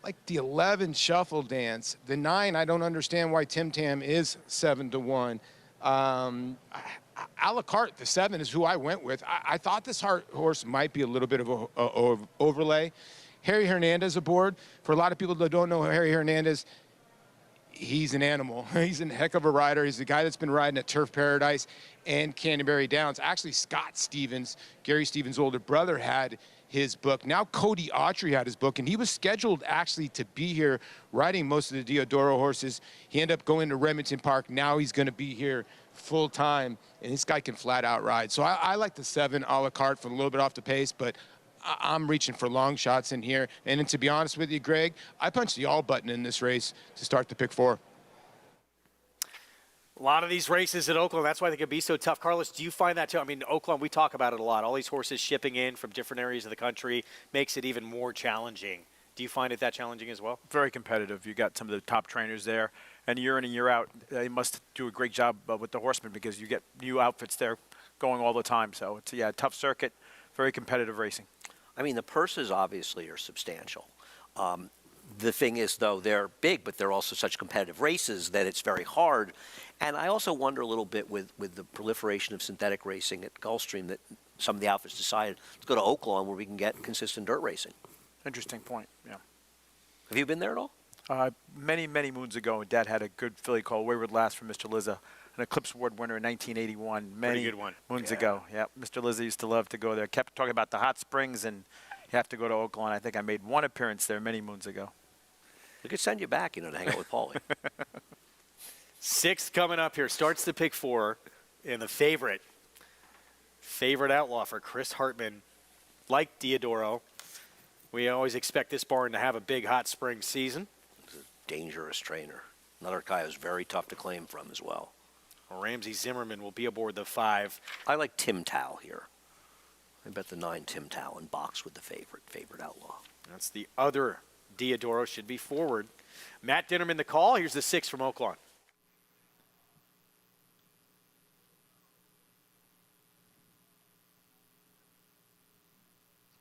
like the 11 Shuffle Dance. The 9, I don't understand why Tim Tam is 7-1. A la carte, the 7 is who I went with. I thought this horse might be a little bit of a overlay. Harry Hernandez aboard. For a lot of people that don't know Harry Hernandez, he's an animal. He's a heck of a rider. He's the guy that's been riding at Turf Paradise and Canterbury Downs. Actually, Scott Stevens, Gary Stevens' older brother, had his book. Now Cody Autry had his book, and he was scheduled actually to be here riding most of the Diodoro horses. He ended up going to Remington Park. Now he's going to be here full time, and this guy can flat out ride. So I like the 7 a la carte for a little bit off the pace, but I'm reaching for long shots in here. And to be honest with you, Greg, I punched the all button in this race to start the pick 4. A lot of these races at Oaklawn, that's why they can be so tough. Carlos, do you find that too? I mean, Oaklawn, we talk about it a lot. All these horses shipping in from different areas of the country makes it even more challenging. Do you find it that challenging as well? Very competitive. You got some of the top trainers there, and year in and year out, they must do a great job with the horsemen because you get new outfits there going all the time. So it's a tough circuit, very competitive racing. I mean, the purses obviously are substantial. The thing is, though, they're big, but they're also such competitive races that it's very hard. And I also wonder a little bit with the proliferation of synthetic racing at Gulfstream that some of the outfits decided, let's go to Oaklawn where we can get consistent dirt racing. Interesting point, yeah. Have you been there at all? Many, many moons ago, Dad had a good filly called Wayward Lass from Mr. Lizza. an Eclipse Award winner in 1981, many good one. moons ago. Yeah, Mr. Lizzie used to love to go there. Kept talking about the hot springs, and you have to go to Oaklawn. I think I made one appearance there many moons ago. We could send you back, to hang out with Paulie. Sixth coming up here. Starts the pick 4, and the favorite outlaw for Chris Hartman, like Diodoro. We always expect this barn to have a big hot spring season. He's a dangerous trainer. Another guy who's very tough to claim from as well. Ramsey Zimmerman will be aboard the 5. I like Tim Tao here. I bet the 9 Tim Tao in box with the favorite outlaw. That's the other Diodoro, should be forward. Matt Dinnerman the call. Here's the 6 from Oaklawn.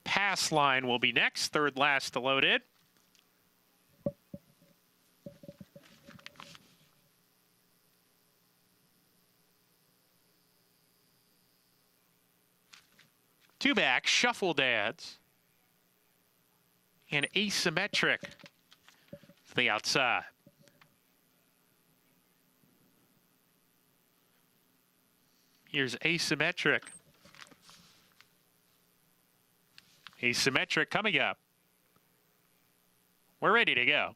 Pass line will be next, third last to load it. Two back, shuffle dads, and asymmetric to the outside. Here's asymmetric. Asymmetric coming up. We're ready to go.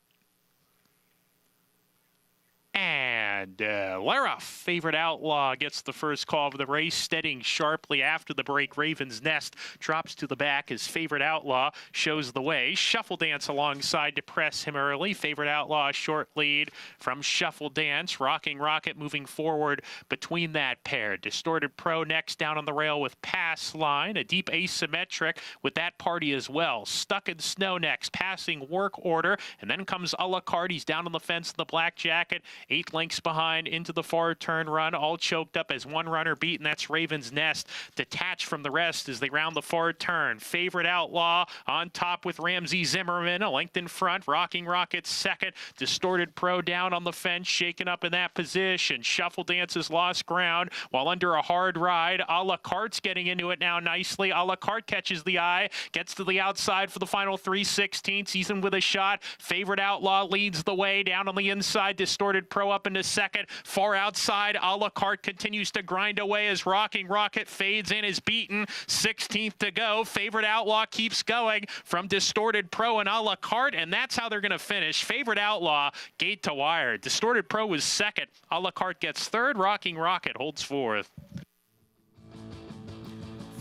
And Lara, favorite outlaw, gets the first call of the race, steadying sharply after the break. Raven's Nest drops to the back as favorite outlaw shows the way. Shuffle Dance alongside to press him early. Favorite outlaw, a short lead from Shuffle Dance. Rocking Rocket moving forward between that pair. Distorted Pro next down on the rail with Pass Line. A deep asymmetric with that party as well. Stuck in Snow next, passing Work Order. And then comes a la carte. He's down on the fence in the black jacket. 8 lengths behind into the far turn run, all choked up as one runner beaten. That's Raven's Nest, detached from the rest as they round the far turn. Favorite outlaw on top with Ramsey Zimmerman, a length in front. Rocking Rocket second. Distorted Pro down on the fence, shaken up in that position. Shuffle Dance has lost ground while under a hard ride. A la carte's getting into it now nicely. A la carte catches the eye, gets to the outside for the final 3/16. Season with a shot. Favorite outlaw leads the way down on the inside. Distorted Pro up into second. Far outside, a la carte continues to grind away as Rocking Rocket fades in, is beaten. 16th to go. Favorite outlaw keeps going from Distorted Pro and a la carte, and that's how they're going to finish. Favorite outlaw, gate to wire. Distorted Pro was second. A la carte gets third. Rocking Rocket holds fourth.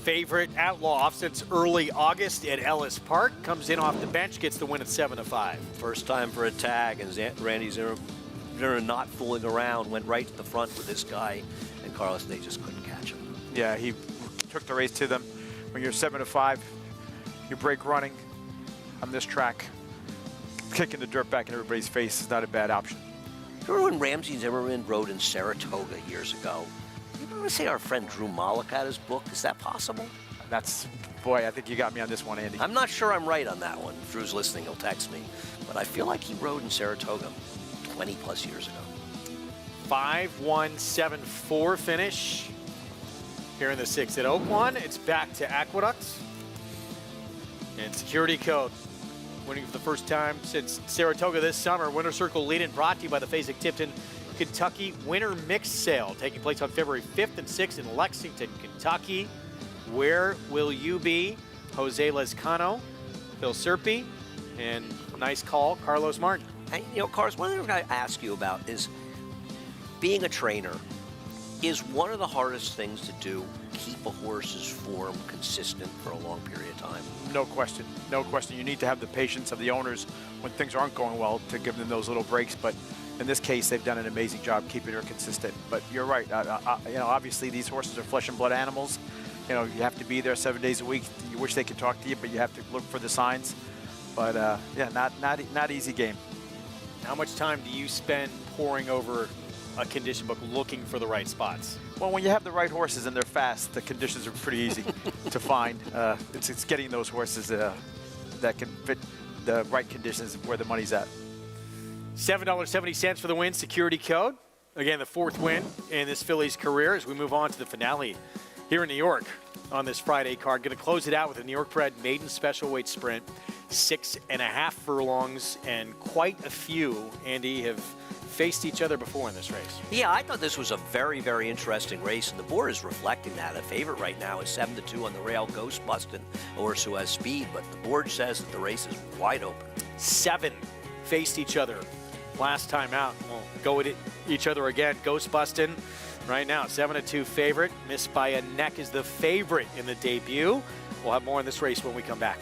Favorite outlaw off since early August at Ellis Park. Comes in off the bench, gets the win at 7-5. First time for a tag, and Randy Zimmerman not fooling around, went right to the front with this guy, and Carlos, they just couldn't catch him. Yeah, he took the race to them. When you're 7-5, you break running on this track. Kicking the dirt back in everybody's face is not a bad option. Remember when Ramsey Zimmerman rode in Saratoga years ago? You remember say our friend Drew Malik had his book? Is that possible? Boy, I think you got me on this one, Andy. I'm not sure I'm right on that one. If Drew's listening, he'll text me. But I feel like he rode in Saratoga 20 plus years ago. 5-1-7-4 finish here in the 6th at Oaklawn. It's back to Aqueducts. And Security Code winning for the first time since Saratoga this summer. Winter Circle lead-in brought to you by the Fasig-Tipton Kentucky Winter Mix Sale, taking place on February 5th and 6th in Lexington, Kentucky. Where will you be? Jose Lezcano, Phil Serpi, and nice call, Carlos Martin. And, Carlos, one of the things I ask you about is being a trainer is one of the hardest things to do, keep a horse's form consistent for a long period of time. No question. No question. You need to have the patience of the owners when things aren't going well to give them those little breaks. But in this case, they've done an amazing job keeping her consistent. But you're right. Obviously, these horses are flesh and blood animals. You have to be there 7 days a week. You wish they could talk to you, but you have to look for the signs. But, yeah, not easy game. How much time do you spend poring over a condition book looking for the right spots? Well, when you have the right horses and they're fast, the conditions are pretty easy to find. It's getting those horses that can fit the right conditions where the money's at. $7.70 for the win, Security Code. Again, the 4th win in this filly's career as we move on to the finale here in New York on this Friday card. Going to close it out with a New York bred maiden special weight sprint. 6.5 furlongs, and quite a few, Andy, have faced each other before in this race. Yeah, I thought this was a very, very interesting race, and the board is reflecting that. The favorite right now is 7-2 on the rail, Ghost Bustin', a horse who has speed, but the board says that the race is wide open. 7 faced each other last time out. We'll go with each other again. Ghost Bustin' right now, 7-2 favorite. Missed by a Neck is the favorite in the debut. We'll have more in this race when we come back.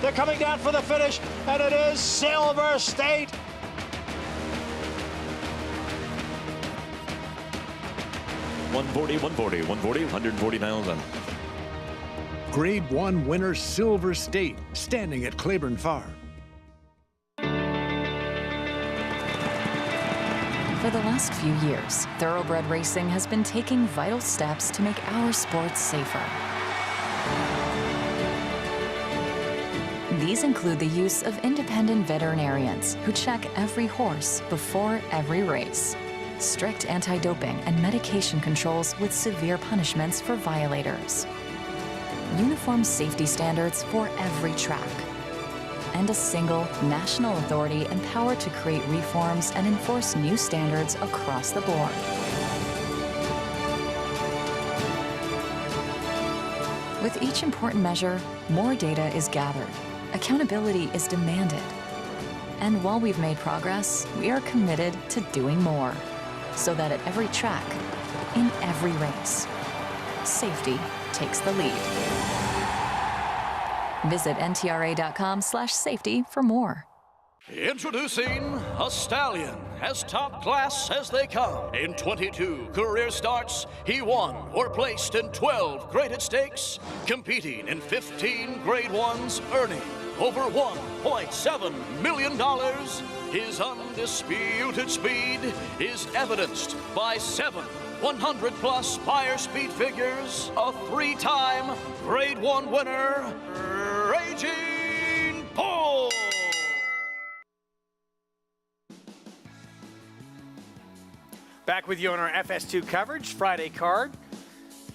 They're coming down for the finish, and it is Silver State. $140,000. Grade 1 winner Silver State, standing at Claiborne Farm. For the last few years, thoroughbred racing has been taking vital steps to make our sports safer. These include the use of independent veterinarians who check every horse before every race, strict anti-doping and medication controls with severe punishments for violators, uniform safety standards for every track, and a single national authority empowered to create reforms and enforce new standards across the board. With each important measure, more data is gathered. Accountability is demanded. And while we've made progress, we are committed to doing more, so that at every track, in every race, safety takes the lead. Visit ntra.com/safety for more. Introducing a stallion, as top class as they come. In 22 career starts, he won or placed in 12 graded stakes, competing in 15 grade ones, earning over $1.7 million. His undisputed speed is evidenced by 7 100-plus buyer speed figures, a 3-time grade 1 winner, Raging Bull. Back with you on our FS2 coverage, Friday card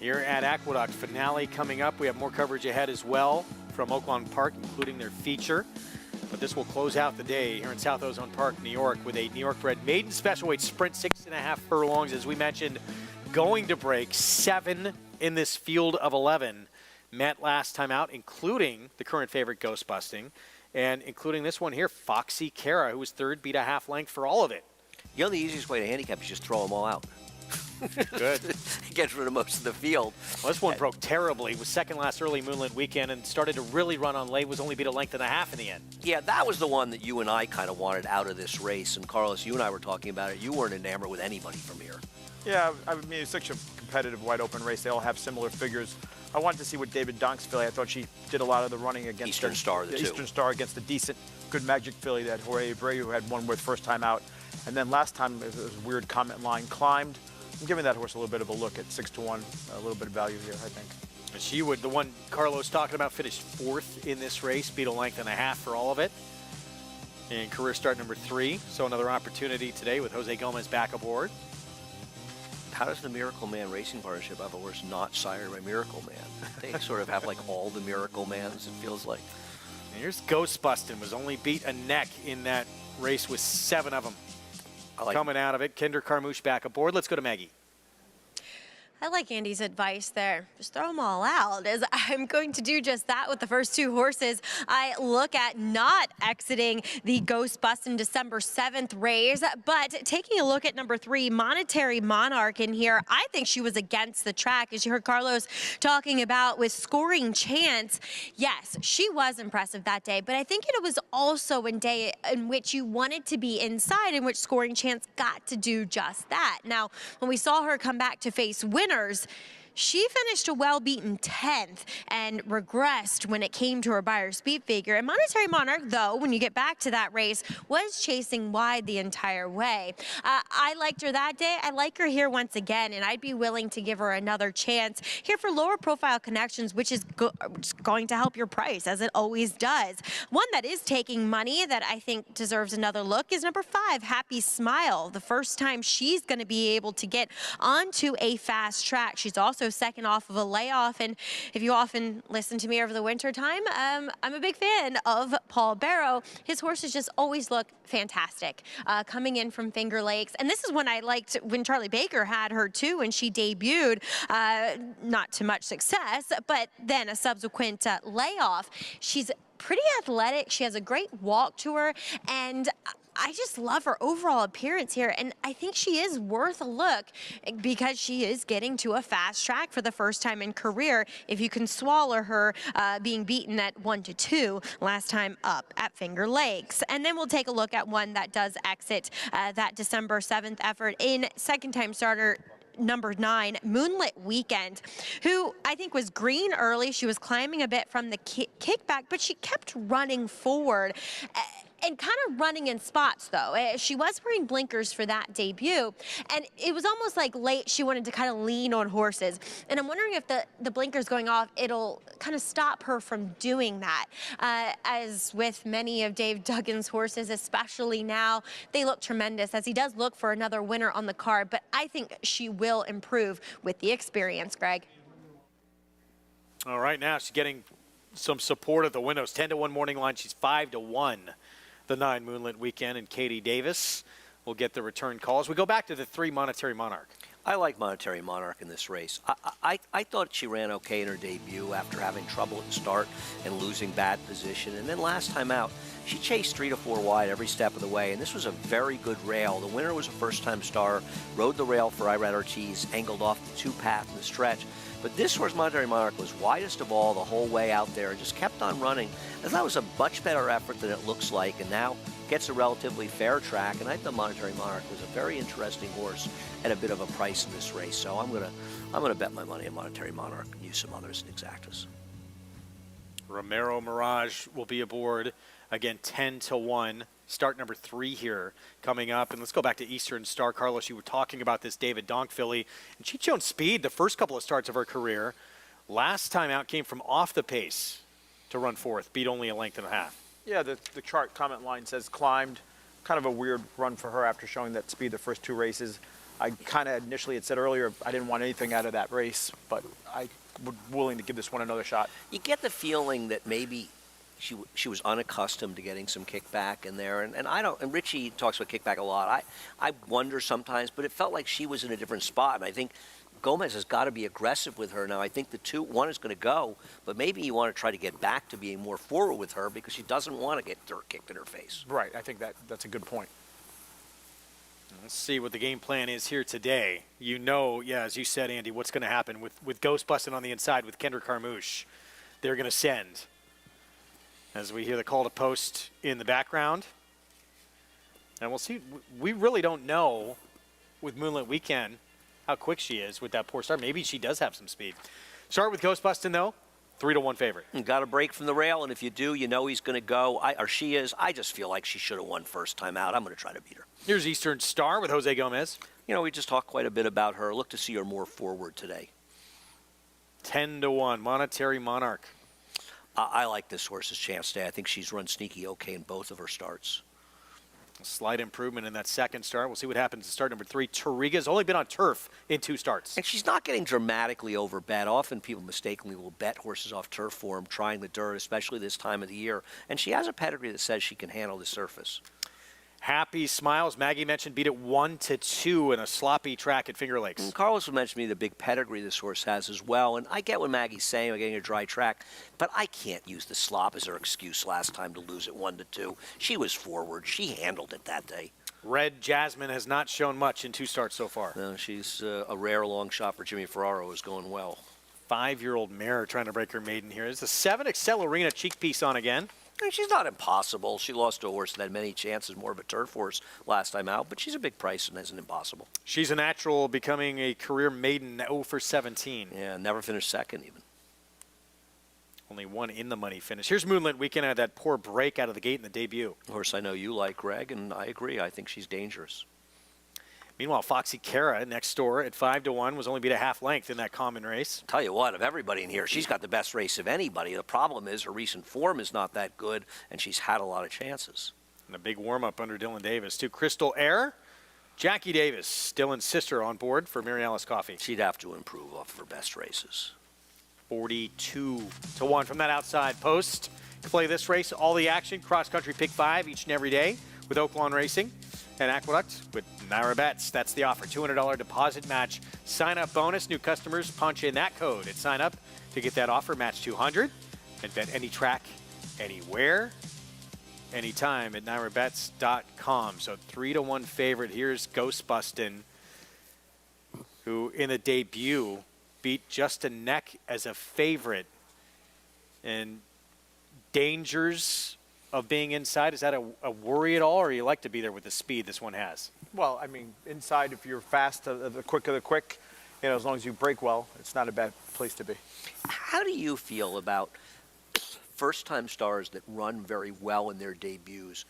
here at Aqueduct. Finale coming up. We have more coverage ahead as well from Oaklawn Park, including their feature. But this will close out the day here in South Ozone Park, New York, with a New York-bred maiden special weight sprint, 6.5 furlongs, as we mentioned, going to break 7 in this field of 11. Met last time out, including the current favorite, Ghost Busting, and including this one here, Foxy Cara, who was third, beat a half length for all of it. You know, the easiest way to handicap is just throw them all out. Good. Get rid of most of the field. Well, this one broke terribly. Was second last early Moonlit Weekend and started to really run on late. Was only beat a length and a half in the end. Yeah, that was the one that you and I kind of wanted out of this race. And Carlos, you and I were talking about it. You weren't enamored with anybody from here. Yeah, I mean, it's such a competitive, wide-open race. They all have similar figures. I wanted to see what David Donk's filly. I thought she did a lot of the running against Eastern Star, the two. Eastern Star against the decent, good Magic filly that Jorge Abreu, who had one with first time out. And then last time, it was a weird comment line, Climbed. I'm giving that horse a little bit of a look at 6-1, a little bit of value here, I think. She would, the one Carlos talking about, finished fourth in this race, beat a length and a half for all of it. And career start number 3, so another opportunity today with Jose Gomez back aboard. How does the Miracle Man Racing Partnership have a horse not sired by Miracle Man? They sort of have like all the Miracle Mans, it feels like. And here's Ghost Bustin', was only beat a Neck in that race with 7 of them. Coming out of it, Kinder Carmouche back aboard. Let's go to Maggie. I like Andy's advice there. Just throw them all out, as I'm going to do just that with the first 2 horses. I look at not exiting the Ghost Bustin' December 7th race, but taking a look at number 3, Monetary Monarch in here. I think she was against the track, as you heard Carlos talking about with Scoring Chance. Yes, she was impressive that day, but I think it was also a day in which you wanted to be inside, in which Scoring Chance got to do just that. Now, when we saw her come back to face winners, She finished a well-beaten 10th and regressed when it came to her buyer speed figure. And Monetary Monarch, though, when you get back to that race, was chasing wide the entire way. I liked her that day. I like her here once again, and I'd be willing to give her another chance here for lower profile connections, which is going to help your price, as it always does. One that is taking money that I think deserves another look is number 5, Happy Smile. The first time she's going to be able to get onto a fast track. She's also second off of a layoff, and if you often listen to me over the winter time, I'm a big fan of Paul Barrow. His horses just always look fantastic coming in from Finger Lakes, and this is one I liked when Charlie Baker had her too, and she debuted, not to much success, but then a subsequent layoff. She's pretty athletic. She has a great walk to her, and I just love her overall appearance here, and I think she is worth a look because she is getting to a fast track for the first time in career. If you can swallow her being beaten at 1-2 last time up at Finger Lakes. And then we'll take a look at one that does exit that December 7th effort in second-time starter number 9, Moonlit Weekend, who I think was green early. She was climbing a bit from the kickback, but she kept running forward. And kind of running in spots, though. She was wearing blinkers for that debut, and it was almost like late she wanted to kind of lean on horses. And I'm wondering if the blinkers going off, it'll kind of stop her from doing that. As with many of Dave Duggan's horses, especially now, they look tremendous, as he does look for another winner on the card, but I think she will improve with the experience, Greg. All right, now she's getting some support at the windows. 10-1 morning line. She's 5-1. The 9 Moonlit Weekend, and Katie Davis will get the return calls. We go back to the 3 Monetary Monarch. I like Monetary Monarch in this race. I thought she ran okay in her debut after having trouble at the start and losing bad position. And then last time out, she chased 3 to 4 wide every step of the way, and this was a very good rail. The winner was a first-time star, rode the rail for Irad Ortiz, angled off the 2-path in the stretch. But this horse, Monetary Monarch, was widest of all the whole way out there and just kept on running. I thought it was a much better effort than it looks like, and now gets a relatively fair track. And I thought Monetary Monarch was a very interesting horse at a bit of a price in this race. So I'm gonna bet my money on Monetary Monarch and use some others in exactas. Romero Mirage will be aboard again, 10-1. Start number 3 here coming up. And let's go back to Eastern Star. Carlos, you were talking about this David Donk filly, and she'd shown speed the first couple of starts of her career. Last time out came from off the pace to run 4th, beat only a length and a half. Yeah, the chart comment line says climbed. Kind of a weird run for her after showing that speed the first 2 races. I kind of initially had said earlier I didn't want anything out of that race, but I was willing to give this one another shot. You get the feeling that maybe she was unaccustomed to getting some kickback in there, and I don't. And Richie talks about kickback a lot. I wonder sometimes, but it felt like she was in a different spot, and I think Gomez has got to be aggressive with her now. I think one is going to go, but maybe you want to try to get back to being more forward with her because she doesn't want to get dirt kicked in her face. Right. I think that's a good point. Let's see what the game plan is here today. You know, yeah, as you said, Andy, what's going to happen with Ghost busting on the inside with Kendrick Carmouche. They're going to send. As we hear the call to post in the background. And we'll see. We really don't know with Moonlit Weekend how quick she is with that poor start. Maybe she does have some speed. Start with Ghost busting, though. 3-1 favorite. Got a break from the rail, and if you do, you know he's going to go, or she is. I just feel like she should have won first time out. I'm going to try to beat her. Here's Eastern Star with Jose Gomez. You know, we just talked quite a bit about her. Look to see her more forward today. 10-1, Monetary Monarch. I like this horse's chance today. I think she's run sneaky okay in both of her starts. A slight improvement in that second start. We'll see what happens in start number 3. Tariga's only been on turf in 2 starts. And she's not getting dramatically overbet. Often people mistakenly will bet horses off turf form, trying the dirt, especially this time of the year. And she has a pedigree that says she can handle the surface. Happy Smiles, Maggie mentioned, beat it 1-2 in a sloppy track at Finger Lakes. And Carlos mentioned to me the big pedigree this horse has as well. And I get what Maggie's saying, we're getting a dry track, but I can't use the slop as her excuse last time to lose it 1-2. She was forward. She handled it that day. Red Jasmine has not shown much in 2 starts so far. No, she's a rare long shot for Jimmy Ferraro, is going well. 5-year-old mare trying to break her maiden here. There's the 7 Excel Arena cheek piece on again. I mean, she's not impossible. She lost to a horse that had many chances, more of a turf horse last time out, but she's a big price and isn't impossible. She's a natural, becoming a career maiden, 0 for 17. Yeah, never finished second even. Only one in the money finish. Here's Moonlit Weekend had that poor break out of the gate in the debut. Horse I know you like, Greg, and I agree. I think she's dangerous. Meanwhile, Foxy Cara next door at 5-1 was only beat a half length in that common race. Tell you what, of everybody in here, she's got the best race of anybody. The problem is her recent form is not that good, and she's had a lot of chances. And a big warm-up under Dylan Davis, too. Crystal Air, Jackie Davis, Dylan's sister, on board for Mary Alice Coffey. She'd have to improve off of her best races. 42-1 from that outside post. You can play this race, all the action, cross-country pick 5 each and every day with Oaklawn Racing and Aqueduct with Naira Bets. That's the offer, $200 deposit match. Sign-up bonus. New customers punch in that code at sign-up to get that offer, match 200, and bet any track, anywhere, anytime at NairaBets.com. So 3-1 favorite. Here's Ghostbustin', who in the debut beat Just a Neck as a favorite. And dangers of being inside, is that a worry at all, or you like to be there with the speed this one has? Well, I mean, inside, if you're fast, the quick of the quick, you know, as long as you break well, it's not a bad place to be. How do you feel about first-time stars that run very well in their debuts,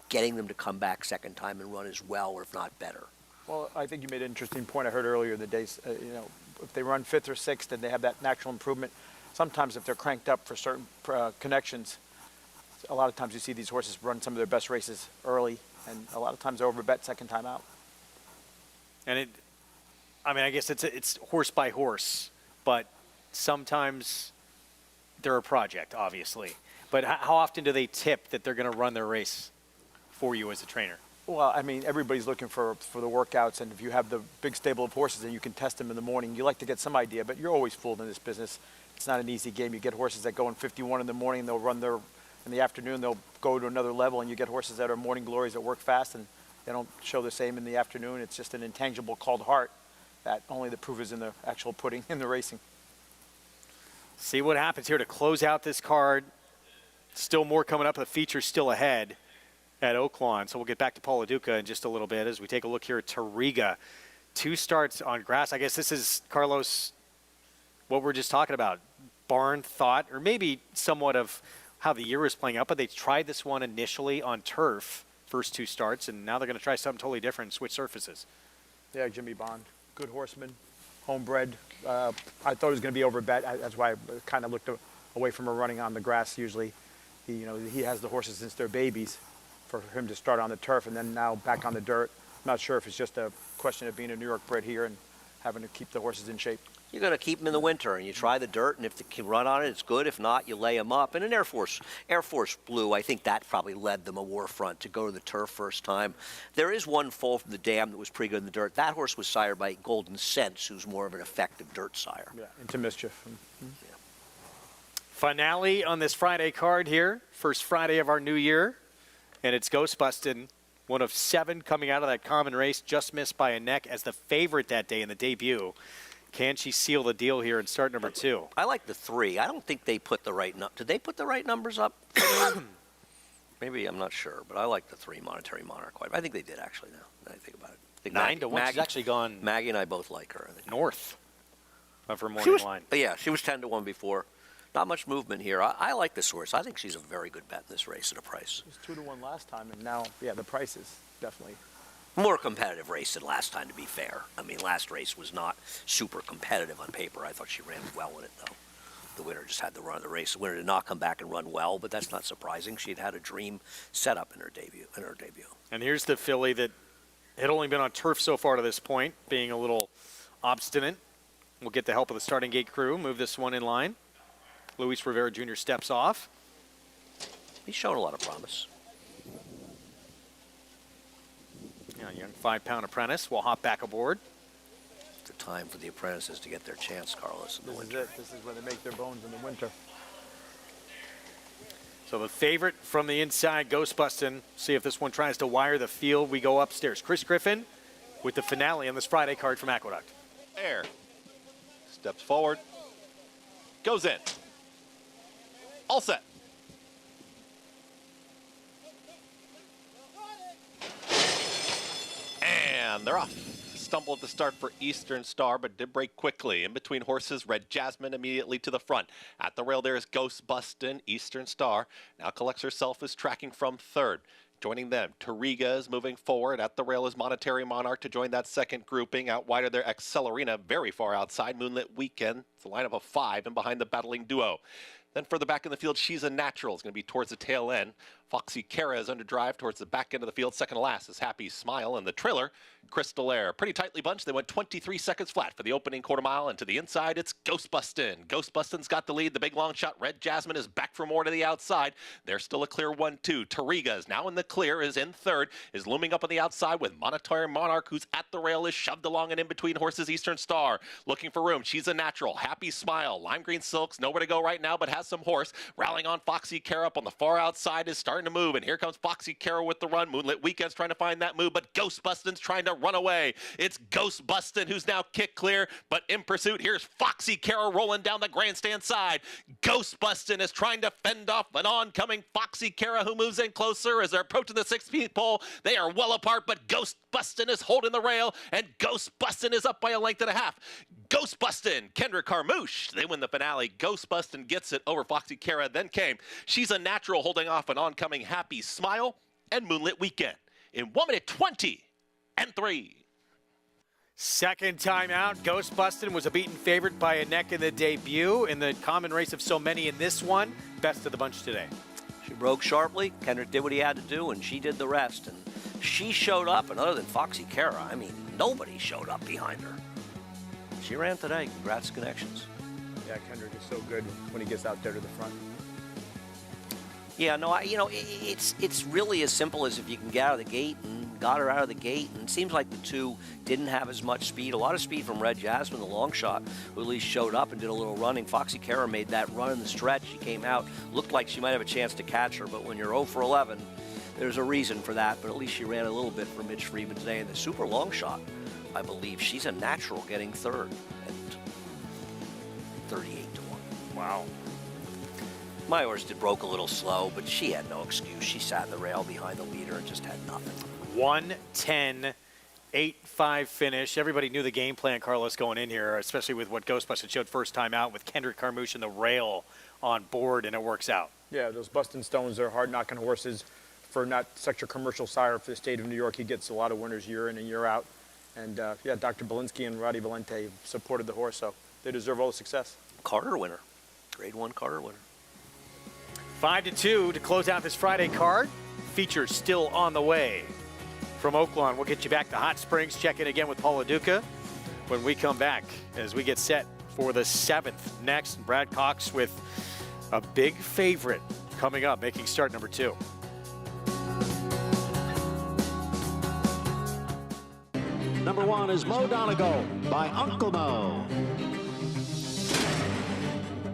getting them to come back second time and run as well, or if not better? Well, I think you made an interesting point I heard earlier in the days. You know, if they run 5th or 6th and they have that natural improvement, sometimes if they're cranked up for certain connections, a lot of times you see these horses run some of their best races early, and a lot of times they're overbet second time out. And I mean, I guess it's horse by horse, but sometimes they're a project, obviously. But how often do they tip that they're going to run their race for you as a trainer? Well, I mean, everybody's looking for the workouts, and if you have the big stable of horses and you can test them in the morning, you like to get some idea, but you're always fooled in this business. It's not an easy game. You get horses that go in 51 in the morning, they'll run their, in the afternoon, they'll go to another level, and you get horses that are morning glories that work fast, and they don't show the same in the afternoon. It's just an intangible called heart that only the proof is in the actual pudding in the racing. See what happens here to close out this card. Still more coming up. The feature's still ahead at Oaklawn. So we'll get back to Paula Duca in just a little bit as we take a look here at Tariga. 2 starts on grass. I guess this is, Carlos, what we're just talking about. Barn thought, or maybe somewhat of how the year is playing out, but they tried this one initially on turf, first 2 starts, and now they're going to try something totally different, switch surfaces. Yeah, Jimmy Bond, good horseman, homebred. I thought it was going to be overbet. That's why I kind of looked away from her running on the grass. Usually, he has the horses since they're babies. For him to start on the turf and then now back on the dirt, I'm not sure if it's just a question of being a New York bred here and having to keep the horses in shape. You're going to keep them in the winter, and you try the dirt, and if they can run on it, it's good. If not, you lay them up. And an Air Force Blue, I think that probably led them a war front to go to the turf first time. There is one foal from the dam that was pretty good in the dirt. That horse was sired by Golden Sense, who's more of an effective dirt sire. Yeah, into mischief. Yeah. Finale on this Friday card here, first Friday of our new year, and it's Ghostbustin', one of 7 coming out of that common race, just missed by a neck as the favorite that day in the debut. Can she seal the deal here and start number 2? I like the 3. I don't think they put the right did they put the right numbers up? Maybe, I'm not sure, but I like the 3 Monetary Monarch quite. I think they did actually now that I think about it. I think 9-1. She's actually gone. Maggie and I both like her. I think. North of her morning line. Yeah, she was 10-1 before. Not much movement here. I like this horse. I think she's a very good bet in this race at a price. It was 2-1 last time, and now, yeah, the price is definitely more competitive race than last time, to be fair. I mean, last race was not super competitive on paper. I thought she ran well in it, though. The winner just had the run of the race. The winner did not come back and run well, but that's not surprising. She had a dream setup in her debut. And here's the filly that had only been on turf so far to this point, being a little obstinate. We'll get the help of the starting gate crew, move this one in line. Luis Rivera Jr. steps off. He's shown a lot of promise. Yeah, young 5-pound apprentice will hop back aboard. It's a time for the apprentices to get their chance, Carlos, in the winter. This is where they make their bones in the winter. So the favorite from the inside, Ghostbustin'. See if this one tries to wire the field. We go upstairs. Chris Griffin with the finale on this Friday card from Aqueduct. Air steps forward, goes in. All set. And they're off. Stumbled at the start for Eastern Star, but did break quickly. In between horses, Red Jasmine immediately to the front. At the rail there is Ghost Bustin'. Eastern Star now collects herself, is tracking from third. Joining them, Tariga is moving forward. At the rail is Monetary Monarch to join that second grouping. Out wider there, Accelerina, very far outside. Moonlit Weekend, it's a lineup of 5, and behind the battling duo. Then further back in the field, She's a Natural. It's going to be towards the tail end. Foxy Kara is under drive towards the back end of the field. Second to last is Happy Smile. And the trailer, Crystal Air. Pretty tightly bunched. They went 23 seconds flat for the opening quarter mile. And to the inside, it's Ghost Bustin'. Ghost Bustin's got the lead. The big long shot, Red Jasmine, is back for more to the outside. There's still a clear 1-2. Tariga is now in the clear, is in third, is looming up on the outside with Monetary Monarch, who's at the rail, is shoved along and in between horses. Eastern Star looking for room. She's a Natural. Happy Smile. Lime Green Silks, nowhere to go right now, but has some horse. Rallying on Foxy Kara up on the far outside, is starting to move. And here comes Foxy Kara with the run. Moonlit Weekend's trying to find that move, but Ghost Bustin's trying to run away. It's Ghost Bustin' who's now kicked clear, but in pursuit, here's Foxy Kara rolling down the grandstand side. Ghost Bustin' is trying to fend off an oncoming Foxy Kara, who moves in closer as they're approaching the 6-feet pole. They are well apart, but Ghost Bustin' is holding the rail, and Ghost Bustin' is up by a length and a half. Ghost Bustin', Kendra Carmouche, they win the finale. Ghost Bustin' gets it over Foxy Kara. Then came She's a Natural, holding off an oncoming Happy Smile, and Moonlit Weekend in 1 minute 20 and 3. Second time out, Ghost Bustin' was a beaten favorite by a neck in the debut. In the common race of so many in this one, best of the bunch today. She broke sharply. Kendrick did what he had to do, and she did the rest. And she showed up, and other than Foxy Kara, I mean, nobody showed up behind her. She ran today. Congrats, Connections. Yeah, Kendrick is so good when he gets out there to the front. Yeah, no, it's really as simple as if you can get out of the gate, and got her out of the gate. And it seems like the two didn't have as much speed. A lot of speed from Red Jasmine, the long shot, who at least showed up and did a little running. Foxy Kara made that run in the stretch. She came out, looked like she might have a chance to catch her, but when you're 0 for 11, there's a reason for that. But at least she ran a little bit for Mitch Friedman today. And the super long shot, I believe, She's a Natural getting third at 38 to 1. Wow. My horse broke a little slow, but she had no excuse. She sat in the rail behind the leader and just had nothing. 1:10, 8-5 finish. Everybody knew the game plan, Carlos, going in here, especially with what Ghostbustin' showed first time out with Kendrick Carmouche and the rail on board, and it works out. Yeah, those Bustin' Stones are hard-knocking horses. For not such a commercial sire for the state of New York, he gets a lot of winners year in and year out. And, yeah, Dr. Belinsky and Roddy Valente supported the horse, so they deserve all the success. Carter winner. Grade 1 Carter winner. 5-2 to close out this Friday card. Features still on the way. From Oaklawn, we'll get you back to Hot Springs. Check in again with Paula Duca when we come back as we get set for the 7th. Next, Brad Cox with a big favorite coming up, making start number 2. Number 1 is Mo Donegal by Uncle Mo.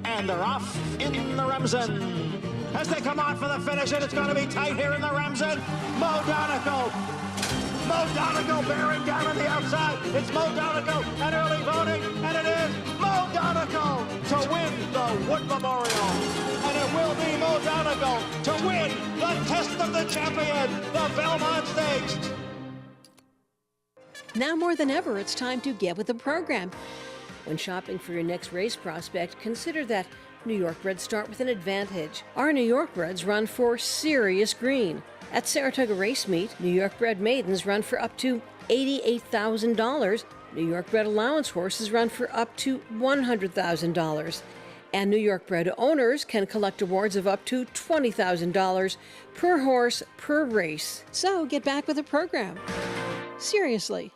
And they're off in the Remsen. As they come on for the finish, and it's going to be tight here in the Remsen. Mo Donegal bearing down on the outside. It's Mo Donegal and early voting, and it is Mo Donegal to win the Wood Memorial. And it will be Mo Donegal to win the Test of the Champion, the Belmont Stakes. Now more than ever, it's time to get with the program. When shopping for your next race prospect, consider that New York breds start with an advantage. Our New York breds run for serious green. At Saratoga Race Meet, New York bred maidens run for up to $88,000. New York bred allowance horses run for up to $100,000. And New York bred owners can collect awards of up to $20,000 per horse per race. So get back with the program. Seriously.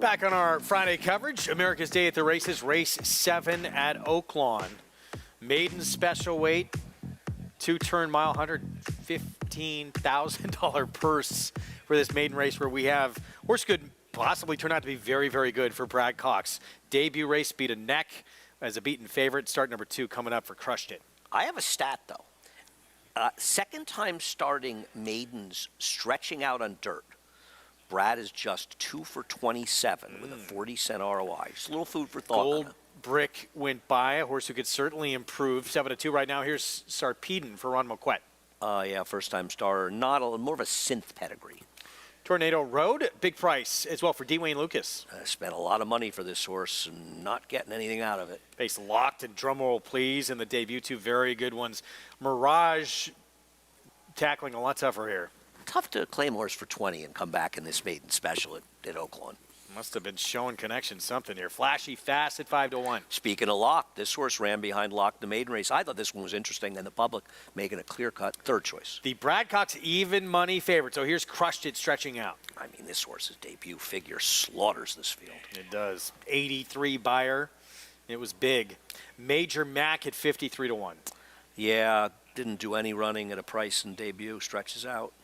Back on our Friday coverage, America's Day at the Races, race 7 at Oaklawn. Maiden special weight, 2-turn mile, $115,000 purse for this maiden race where we have horse could possibly turn out to be very, very good for Brad Cox. Debut race beat a neck as a beaten favorite. Start number 2 coming up for Crushed It. I have a stat, though. Second time starting maidens stretching out on dirt. Brad is just 2 for 27 with a 40-cent ROI. Just a little food for thought. Gold Brick went by, a horse who could certainly improve. 7-2 right now. Here's Sarpedon for Ron Moquette. Yeah, first-time starter. More of a synth pedigree. Tornado Road, big price as well for Dwayne Lucas. Spent a lot of money for this horse and not getting anything out of it. Base locked and drumroll please in the debut. 2 very good ones. Mirage tackling a lot tougher here. Tough to claim horse for 20 and come back in this maiden special at Oaklawn. Must have been showing connection something here. Flashy Fast at 5-1. Speaking of Lock, this horse ran behind Lock the maiden race. I thought this one was interesting, and the public making a clear-cut third choice. The Brad Cox even money favorite. So here's Crushed It stretching out. I mean, this horse's debut figure slaughters this field. It does. 83 buyer. It was big. Major Mac at 53-1. Yeah, didn't do any running at a price in debut. Stretches out.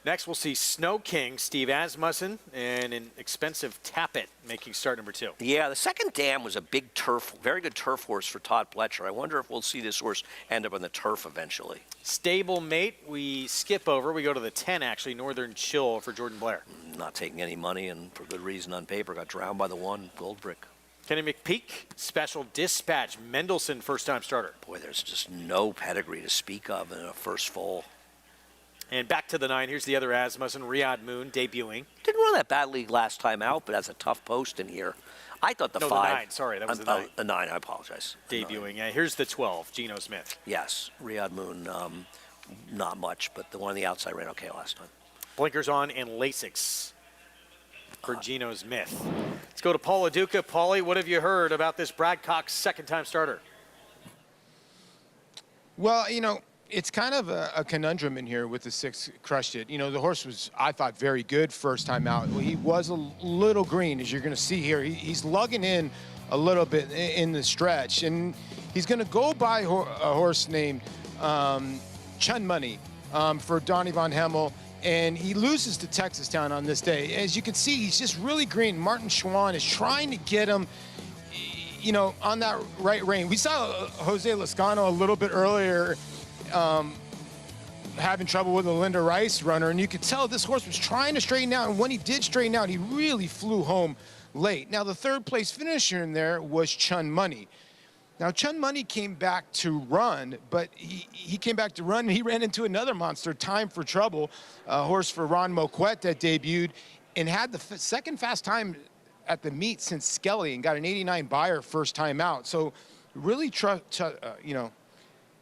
Next, we'll see Snow King, Steve Asmussen, and an expensive Tappet making start number 2. Yeah, the second dam was a big turf, very good turf horse for Todd Pletcher. I wonder if we'll see this horse end up on the turf eventually. Stable Mate, we skip over. We go to the 10, actually, Northern Chill for Jordan Blair. Not taking any money, and for good reason on paper. Got drowned by the 1, Gold Brick. Kenny McPeak, Special Dispatch, Mendelssohn, first-time starter. Boy, there's just no pedigree to speak of in a first foal. And back to the 9. Here's the other Asmussen, Riyadh Moon, debuting. Didn't run that bad league last time out, but that's a tough post in here. I thought the 5. The 9, sorry, that was the 9. The 9, I apologize. Debuting. Yeah, here's the 12, Geno Smith. Yes, Riyadh Moon, not much, but the one on the outside ran okay last time. Blinkers on and Lasix for Geno Smith. Let's go to Paula Duca. Paulie, what have you heard about this Brad Cox second-time starter? Well, you know, it's kind of a conundrum in here with the 6 Crushed It. You know, the horse was, I thought, very good first time out. Well, he was a little green, as you're going to see here. He's lugging in a little bit in the stretch, and he's going to go by a horse named Chun Money for Donnie Von Hemmel, and he loses to Texas Town on this day. As you can see, he's just really green. Martin Schwann is trying to get him, you know, on that right rein. We saw Jose Lascano a little bit earlier having trouble with a Linda Rice runner, and you could tell this horse was trying to straighten out, and when he did straighten out, he really flew home late. Now, the 3rd place finisher in there was Chun Money. Now, Chun Money came back to run, but he came back to run, and he ran into another monster, Time for Trouble, a horse for Ron Moquette that debuted, and had the second fast time at the meet since Skelly, and got an 89 buyer first time out. So, really, you know,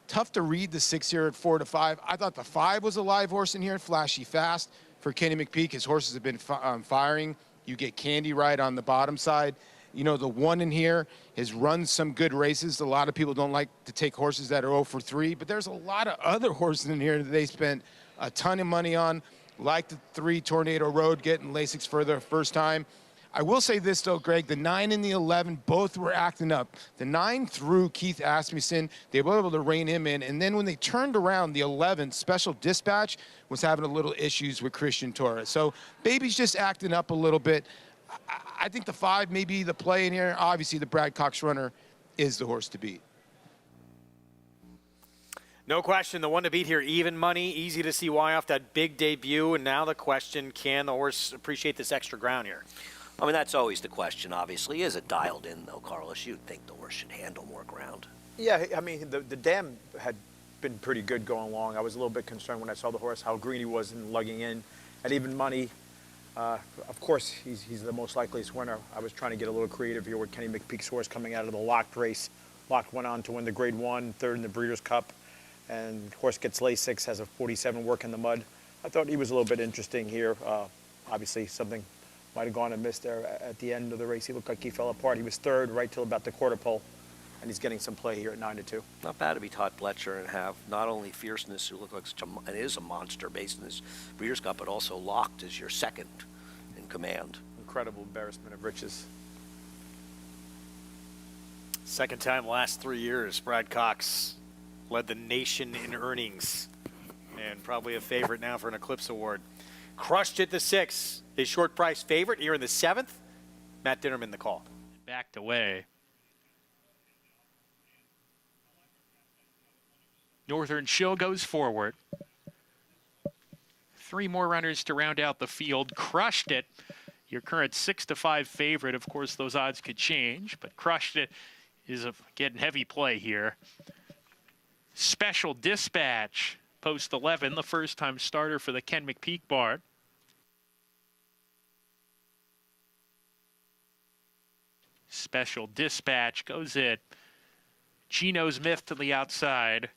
tough to read the 6 here at 4-5. I thought the 5 was a live horse in here, Flashy Fast for Kenny McPeak. His horses have been firing. You get Candy Ride on the bottom side. You know, the 1 in here has run some good races. A lot of people don't like to take horses that are 0 for 3, but there's a lot of other horses in here that they spent a ton of money on, like the 3 Tornado Road getting Lasix for their first time. I will say this, though, Greg, the 9 and the 11, both were acting up. The 9 threw Keith Asmussen. They were able to rein him in. And then when they turned around, the 11, Special Dispatch, was having a little issues with Christian Torres. So Baby's just acting up a little bit. I think the 5 may be the play in here. Obviously, the Brad Cox runner is the horse to beat. No question, the one to beat here, even money. Easy to see why off that big debut. And now the question, can the horse appreciate this extra ground here? I mean, that's always the question, obviously. Is it dialed in, though, Carlos? You'd think the horse should handle more ground. Yeah, I mean, the dam had been pretty good going along. I was a little bit concerned when I saw the horse, how green he was and lugging in. At even money, of course, he's the most likeliest winner. I was trying to get a little creative here with Kenny McPeak's horse coming out of the locked race. Locked went on to win the Grade 1, 3rd in the Breeders' Cup. And horse gets Lasix, has a 47 work in the mud. I thought he was a little bit interesting here. Obviously, something might have gone amiss there at the end of the race. He looked like he fell apart. He was 3rd right till about the quarter pole, and he's getting some play here at 9-2. Not bad to be Todd Pletcher and have not only fierceness, who look like it is a monster based in this Breeders' Cup, but also Locked as your 2nd in command. incredible embarrassment of riches. Second time last 3 years, Brad Cox led the nation in earnings and probably a favorite now for an Eclipse Award. Crushed it the 6. His short price favorite here in the 7th. Matt Dinnerman the call. Backed away. Northern Shill goes forward. 3 more runners to round out the field. Crushed it. Your current 6-5 favorite. Of course, those odds could change, but Crushed it is getting heavy play here. Special Dispatch, post 11, the first-time starter for the Ken McPeak Barn. Special Dispatch goes it. Gino's Myth to the outside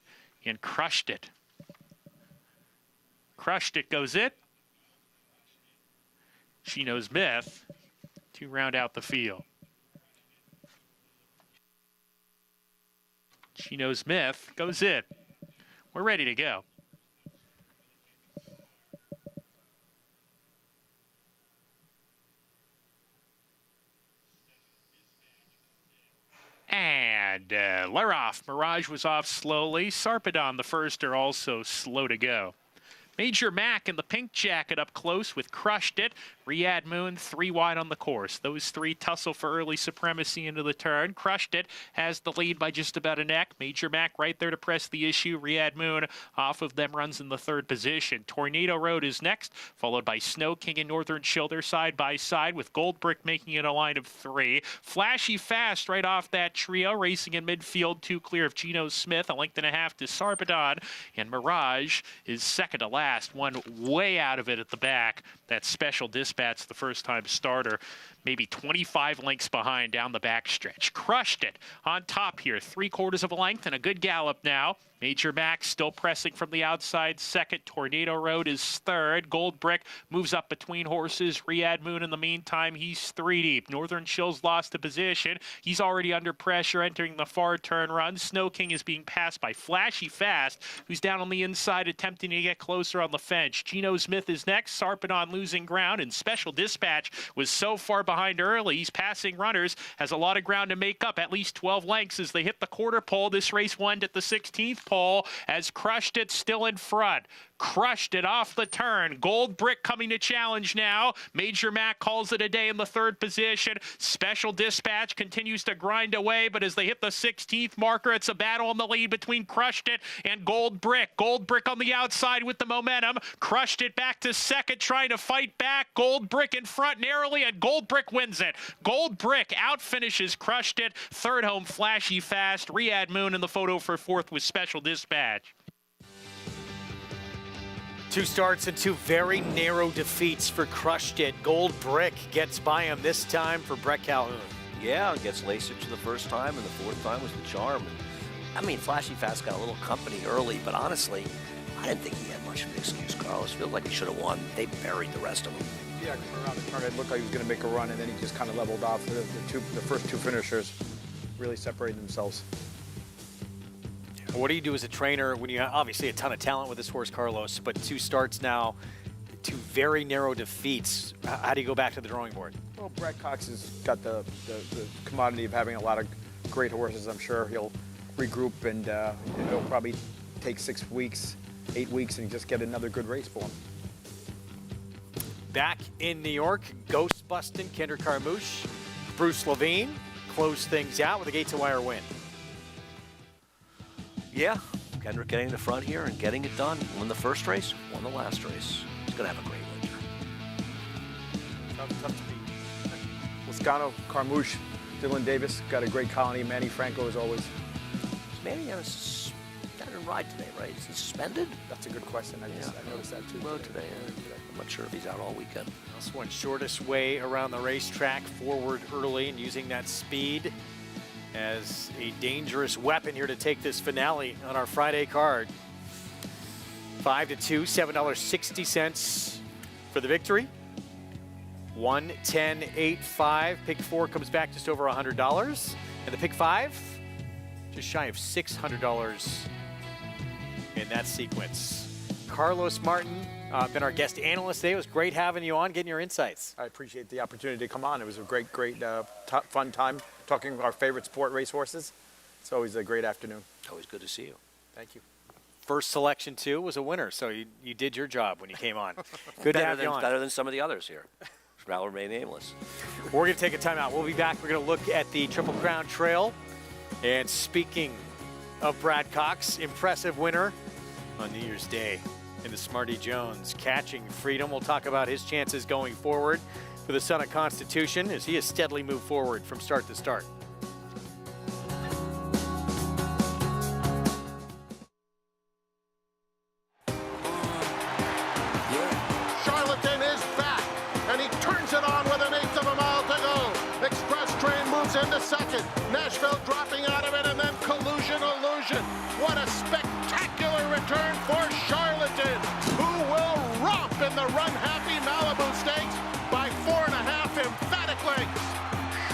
and Crushed it. Crushed it goes it. Gino's Myth to round out the field. Gino's Myth goes it. We're ready to go. And they're off. Mirage was off slowly. Sarpedon, the first, are also slow to go. Major Mac in the pink jacket up close with Crushed It. Riyadh Moon 3 wide on the course. Those 3 tussle for early supremacy into the turn. Crushed It has the lead by just about a neck. Major Mac right there to press the issue. Riyadh Moon off of them runs in the 3rd position. Tornado Road is next, followed by Snow King and Northern Childer side by side with Gold Brick making it a line of 3. Flashy Fast right off that trio, racing in midfield, 2 clear of Gino Smith, a length and a half to Sarpedon, and Mirage is second to last, one way out of it at the back. That Special Dispatch, the first-time starter, maybe 25 lengths behind down the backstretch. Crushed It on top here, 3/4 of a length and a good gallop now. Major Max still pressing from the outside second. Tornado Road is 3rd. Gold Brick moves up between horses. Riyadh Moon in the meantime, he's 3 deep. Northern Chill's lost a position. He's already under pressure entering the far turn run. Snow King is being passed by Flashy Fast, who's down on the inside attempting to get closer on the fence. Gino Smith is next. Sarpedon losing ground, and Special Dispatch was so far behind early. He's passing runners, has a lot of ground to make up, at least 12 lengths as they hit the quarter pole. This race won at the 16th pole as Crushed It still in front. Crushed It off the turn. Gold Brick coming to challenge now. Major Mac calls it a day in the 3rd position. Special Dispatch continues to grind away, but as they hit the 16th marker, it's a battle in the lead between Crushed It and Gold Brick. Gold Brick on the outside with the momentum. Crushed It back to second, trying to fight back. Gold Brick in front narrowly, and Gold Brick wins it. Gold Brick out finishes Crushed It. 3rd home, Flashy Fast. Riyadh Moon in the photo for 4th with Special Dispatch. 2 starts and 2 very narrow defeats for Crushed It. Gold Brick gets by him this time for Brett Calhoun. Yeah, gets Lasich the first time, and the 4th time was the charm. I mean, Flashy Fast got a little company early, but honestly, I didn't think he had much of an excuse, Carlos. Feels like he should have won. They buried the rest of them. Yeah, coming around the turn, it looked like he was going to make a run, and then he just kind of leveled off. The first 2 finishers really separated themselves. What do you do as a trainer when you have obviously a ton of talent with this horse, Carlos, but 2 starts now, 2 very narrow defeats? How do you go back to the drawing board? Well, Brett Cox has got the commodity of having a lot of great horses. I'm sure he'll regroup, and it'll probably take 6 weeks, 8 weeks, and just get another good race for him. Back in New York, Ghost Bustin', Kinder Carmouche, Bruce Levine close things out with a gate-to-wire win. Yeah, Kendrick getting the front here and getting it done. Won the first race, won the last race. He's going to have a great winter. Tough to beat. Lascano, Carmouche, Dylan Davis, got a great colony. Manny Franco, as always. Is Manny on a suspended ride today, right? Is he suspended? That's a good question. I noticed that too. Well, today. I'm not sure if he's out all weekend. This one shortest way around the racetrack, forward early and using that speed as a dangerous weapon here to take this finale on our Friday card. 5-2, $7.60 for the victory. 110.85. Pick 4 comes back just over $100, and the pick 5 just shy of $600 in that sequence. Carlos Martin been our guest analyst today. It was great having you on, getting your insights. I appreciate the opportunity to come on. It was a great, fun time talking about our favorite sport, racehorses. It's always a great afternoon. Always good to see you. Thank you. First selection, too, was a winner, so you did your job when you came on. Good to have you on. Better than some of the others here. I'll remain nameless. We're going to take a timeout. We'll be back. We're going to look at the Triple Crown Trail. And speaking of Brad Cox, impressive winner on New Year's Day in the Smarty Jones, Catching Freedom. We'll talk about his chances going forward for the Son of Constitution as he has steadily moved forward from start to start. Charlatan is back, and he turns it on with 1/8 of a mile to go. Express Train moves into second. Nashville dropping out of it, and then Collusion Illusion. What a spectacular return for Charlatan, who will romp in the run-happy Malibu Stakes by 4.5 emphatic lengths.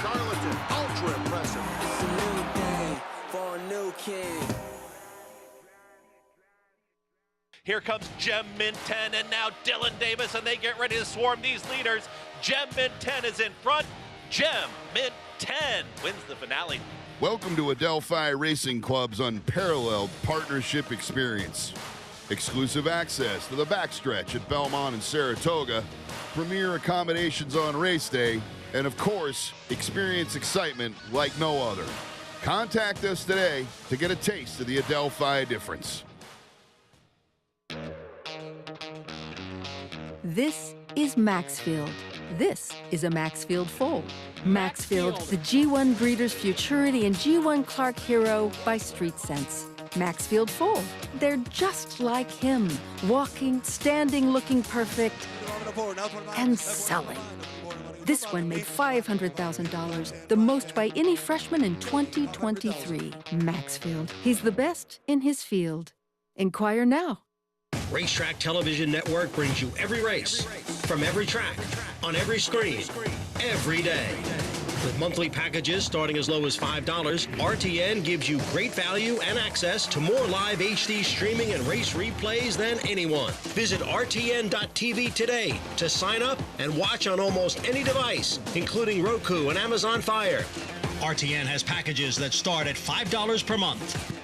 Charlatan, ultra impressive. It's a new day for a new king. Here comes Gem Mint 10 and now Dylan Davis, and they get ready to swarm these leaders. Gem Mint 10 is in front. Gem Mint 10 wins the finale. Welcome to Adelphi Racing Club's unparalleled partnership experience. Exclusive access to the backstretch at Belmont and Saratoga, premier accommodations on race day, and of course, experience excitement like no other. Contact us today to get a taste of the Adelphi difference. This is Maxfield. This is a Maxfield foal. Maxfield, the G1 Breeders' Futurity and G1 Clark Hero by Street Sense. Maxfield foal. They're just like him. Walking, standing, looking perfect, and selling. This one made $500,000, the most by any freshman in 2023. Maxfield. He's the best in his field. Inquire now. Racetrack Television Network brings you every race, from every track, on every screen, every day. With monthly packages starting as low as $5, RTN gives you great value and access to more live HD streaming and race replays than anyone. Visit RTN.tv today to sign up and watch on almost any device, including Roku and Amazon Fire. RTN has packages that start at $5 per month.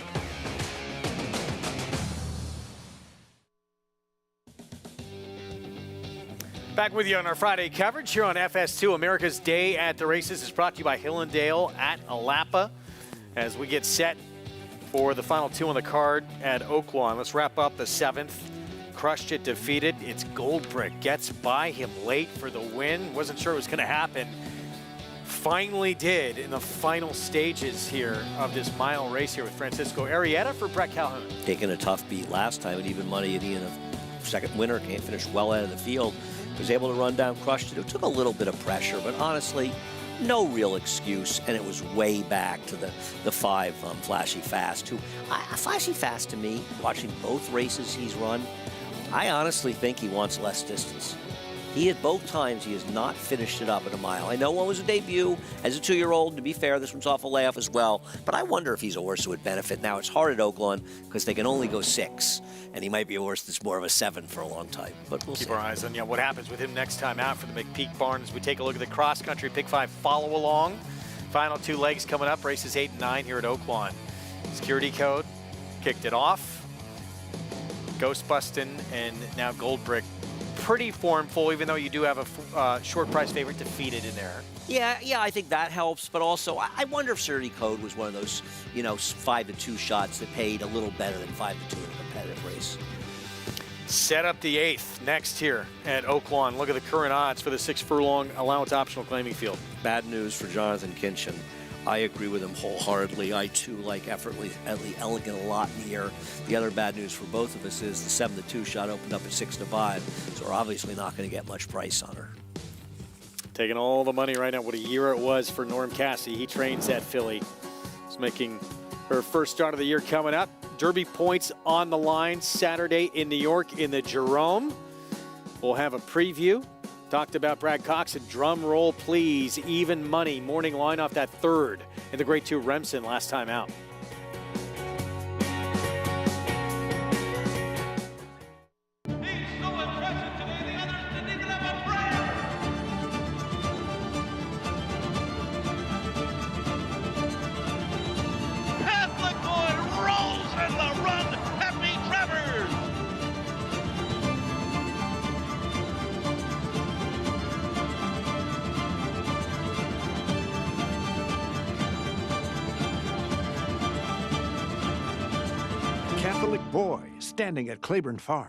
Back with you on our Friday coverage here on FS2. America's Day at the Races is brought to you by Hillendale at Alapa as we get set for the final two on the card at Oaklawn. Let's wrap up the 7th. Crushed It, defeated. It's Goldbrick. Gets by him late for the win. Wasn't sure it was going to happen. Finally did in the final stages here of this mile race here with Francisco Arrieta for Brett Calhoun. Taking a tough beat last time, and even money at the end of second winner can't finish well out of the field. Was able to run down, Crushed It. It took a little bit of pressure, but honestly, no real excuse, and it was way back to the 5 Flashy Fast. Flashy Fast, to me, watching both races he's run, I honestly think he wants less distance. At both times, he has not finished it up at a mile. I know one was a debut as a 2-year-old. To be fair, this one's off a layoff as well. But I wonder if he's a horse who would benefit. Now, it's hard at Oaklawn because they can only go 6. And he might be a horse that's more of a 7 for a long time. But we'll keep see. our eyes on what happens with him next time out for the McPeak Barn as we take a look at the cross-country Pick 5 follow-along. Final 2 legs coming up, races 8 and 9 here at Oaklawn. Security Code kicked it off. Ghostbustin' and now Goldbrick. Pretty formful, even though you do have a short price favorite defeated in there. Yeah, I think that helps. But also, I wonder if Security Code was one of those, 5-2 shots that paid a little better than 5-2 in a competitive race. Set up the 8th next here at Oaklawn. Look at the current odds for the 6 furlong allowance optional claiming field. Bad news for Jonathan Kinchin. I agree with him wholeheartedly. I, too, like Effortlessly Elegant a lot here. The other bad news for both of us is the 7-2 shot opened up at 6-5, so we're obviously not going to get much price on her. Taking all the money right now. What a year it was for Norm Cassie. He trains at Philly. He's making her first start of the year coming up. Derby points on the line Saturday in New York in the Jerome. We'll have a preview. Talked about Brad Cox, and drum roll, please. Even money, morning line off that 3rd in the Grade 2 Remsen last time out. idyllic boy standing at Claiborne Farm.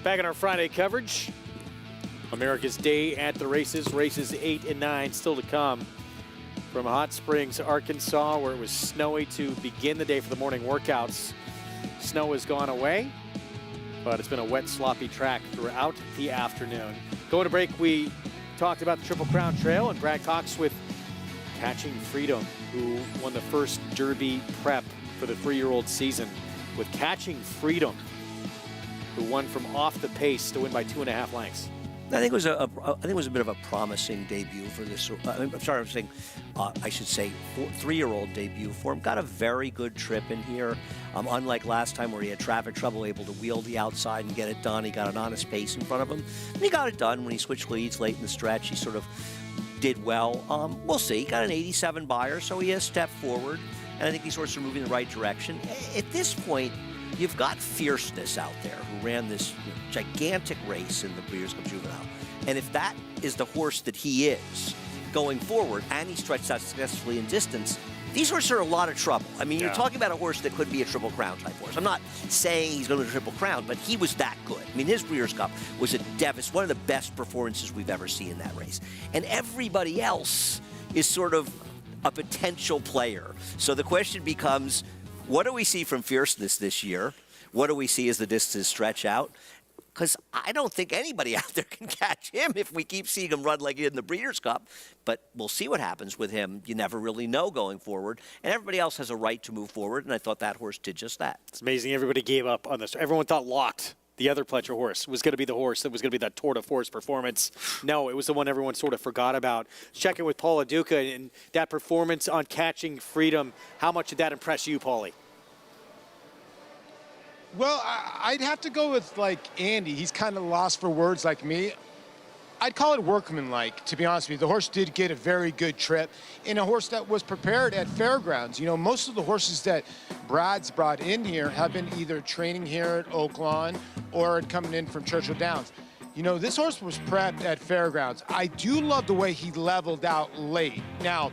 Back in our Friday coverage, America's Day at the Races, races 8 and 9 still to come. From Hot Springs, Arkansas, where it was snowy to begin the day for the morning workouts. Snow has gone away, but it's been a wet, sloppy track throughout the afternoon. Going to break, we talked about the Triple Crown Trail, and Brad talks with Catching Freedom, who won the first Derby prep for the 3-year-old season with Catching Freedom, who won from off the pace to win by 2.5 lengths. I think it was a bit of a promising debut for this. I should say 3-year-old debut for him. Got a very good trip in here. Unlike last time where he had traffic trouble, able to wheel the outside and get it done. He got an honest pace in front of him. And he got it done when he switched leads late in the stretch. He sort of did well. We'll see. He got an 87 buyer, so he has stepped forward. And I think he's sort of moving in the right direction. At this point, you've got Fierceness out there who ran this gigantic race in the Breeders' Cup Juvenile. And if that is the horse that he is going forward, and he stretched out successfully in distance, these horses are in a lot of trouble. I mean, you're talking about a horse that could be a Triple Crown type horse. I'm not saying he's going to Triple Crown, but he was that good. I mean, his Breeders' Cup was one of the best performances we've ever seen in that race. And everybody else is sort of a potential player. So the question becomes, what do we see from Fierceness this year? What do we see as the distances stretch out? Because I don't think anybody out there can catch him if we keep seeing him run like he did in the Breeders' Cup. But we'll see what happens with him. You never really know going forward. And everybody else has a right to move forward, and I thought that horse did just that. It's amazing everybody gave up on this. Everyone thought Locked, the other Pletcher horse, was going to be the horse that was going to be that Tour de Force performance. No, it was the one everyone sort of forgot about. Checking with Paula Duca and that performance on Catching Freedom. How much did that impress you, Paulie? Well, I'd have to go with, like, Andy. He's kind of lost for words like me. I'd call it workmanlike, to be honest with you. The horse did get a very good trip in a horse that was prepared at fairgrounds. You know, most of the horses that Brad's brought in here have been either training here at Oaklawn or coming in from Churchill Downs. You know, this horse was prepped at fairgrounds. I do love the way he leveled out late. Now,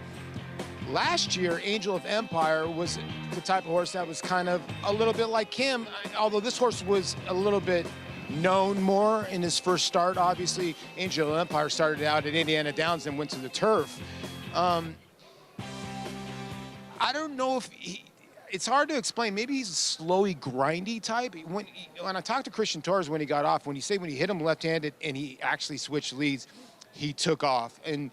last year, Angel of Empire was the type of horse that was kind of a little bit like him, although this horse was a little bit known more in his first start. Obviously, Angel of Empire started out at Indiana Downs and went to the turf. I don't know if it's hard to explain. Maybe he's a slowy, grindy type. When I talked to Christian Torres when he got off, when he hit him left-handed and he actually switched leads, he took off. And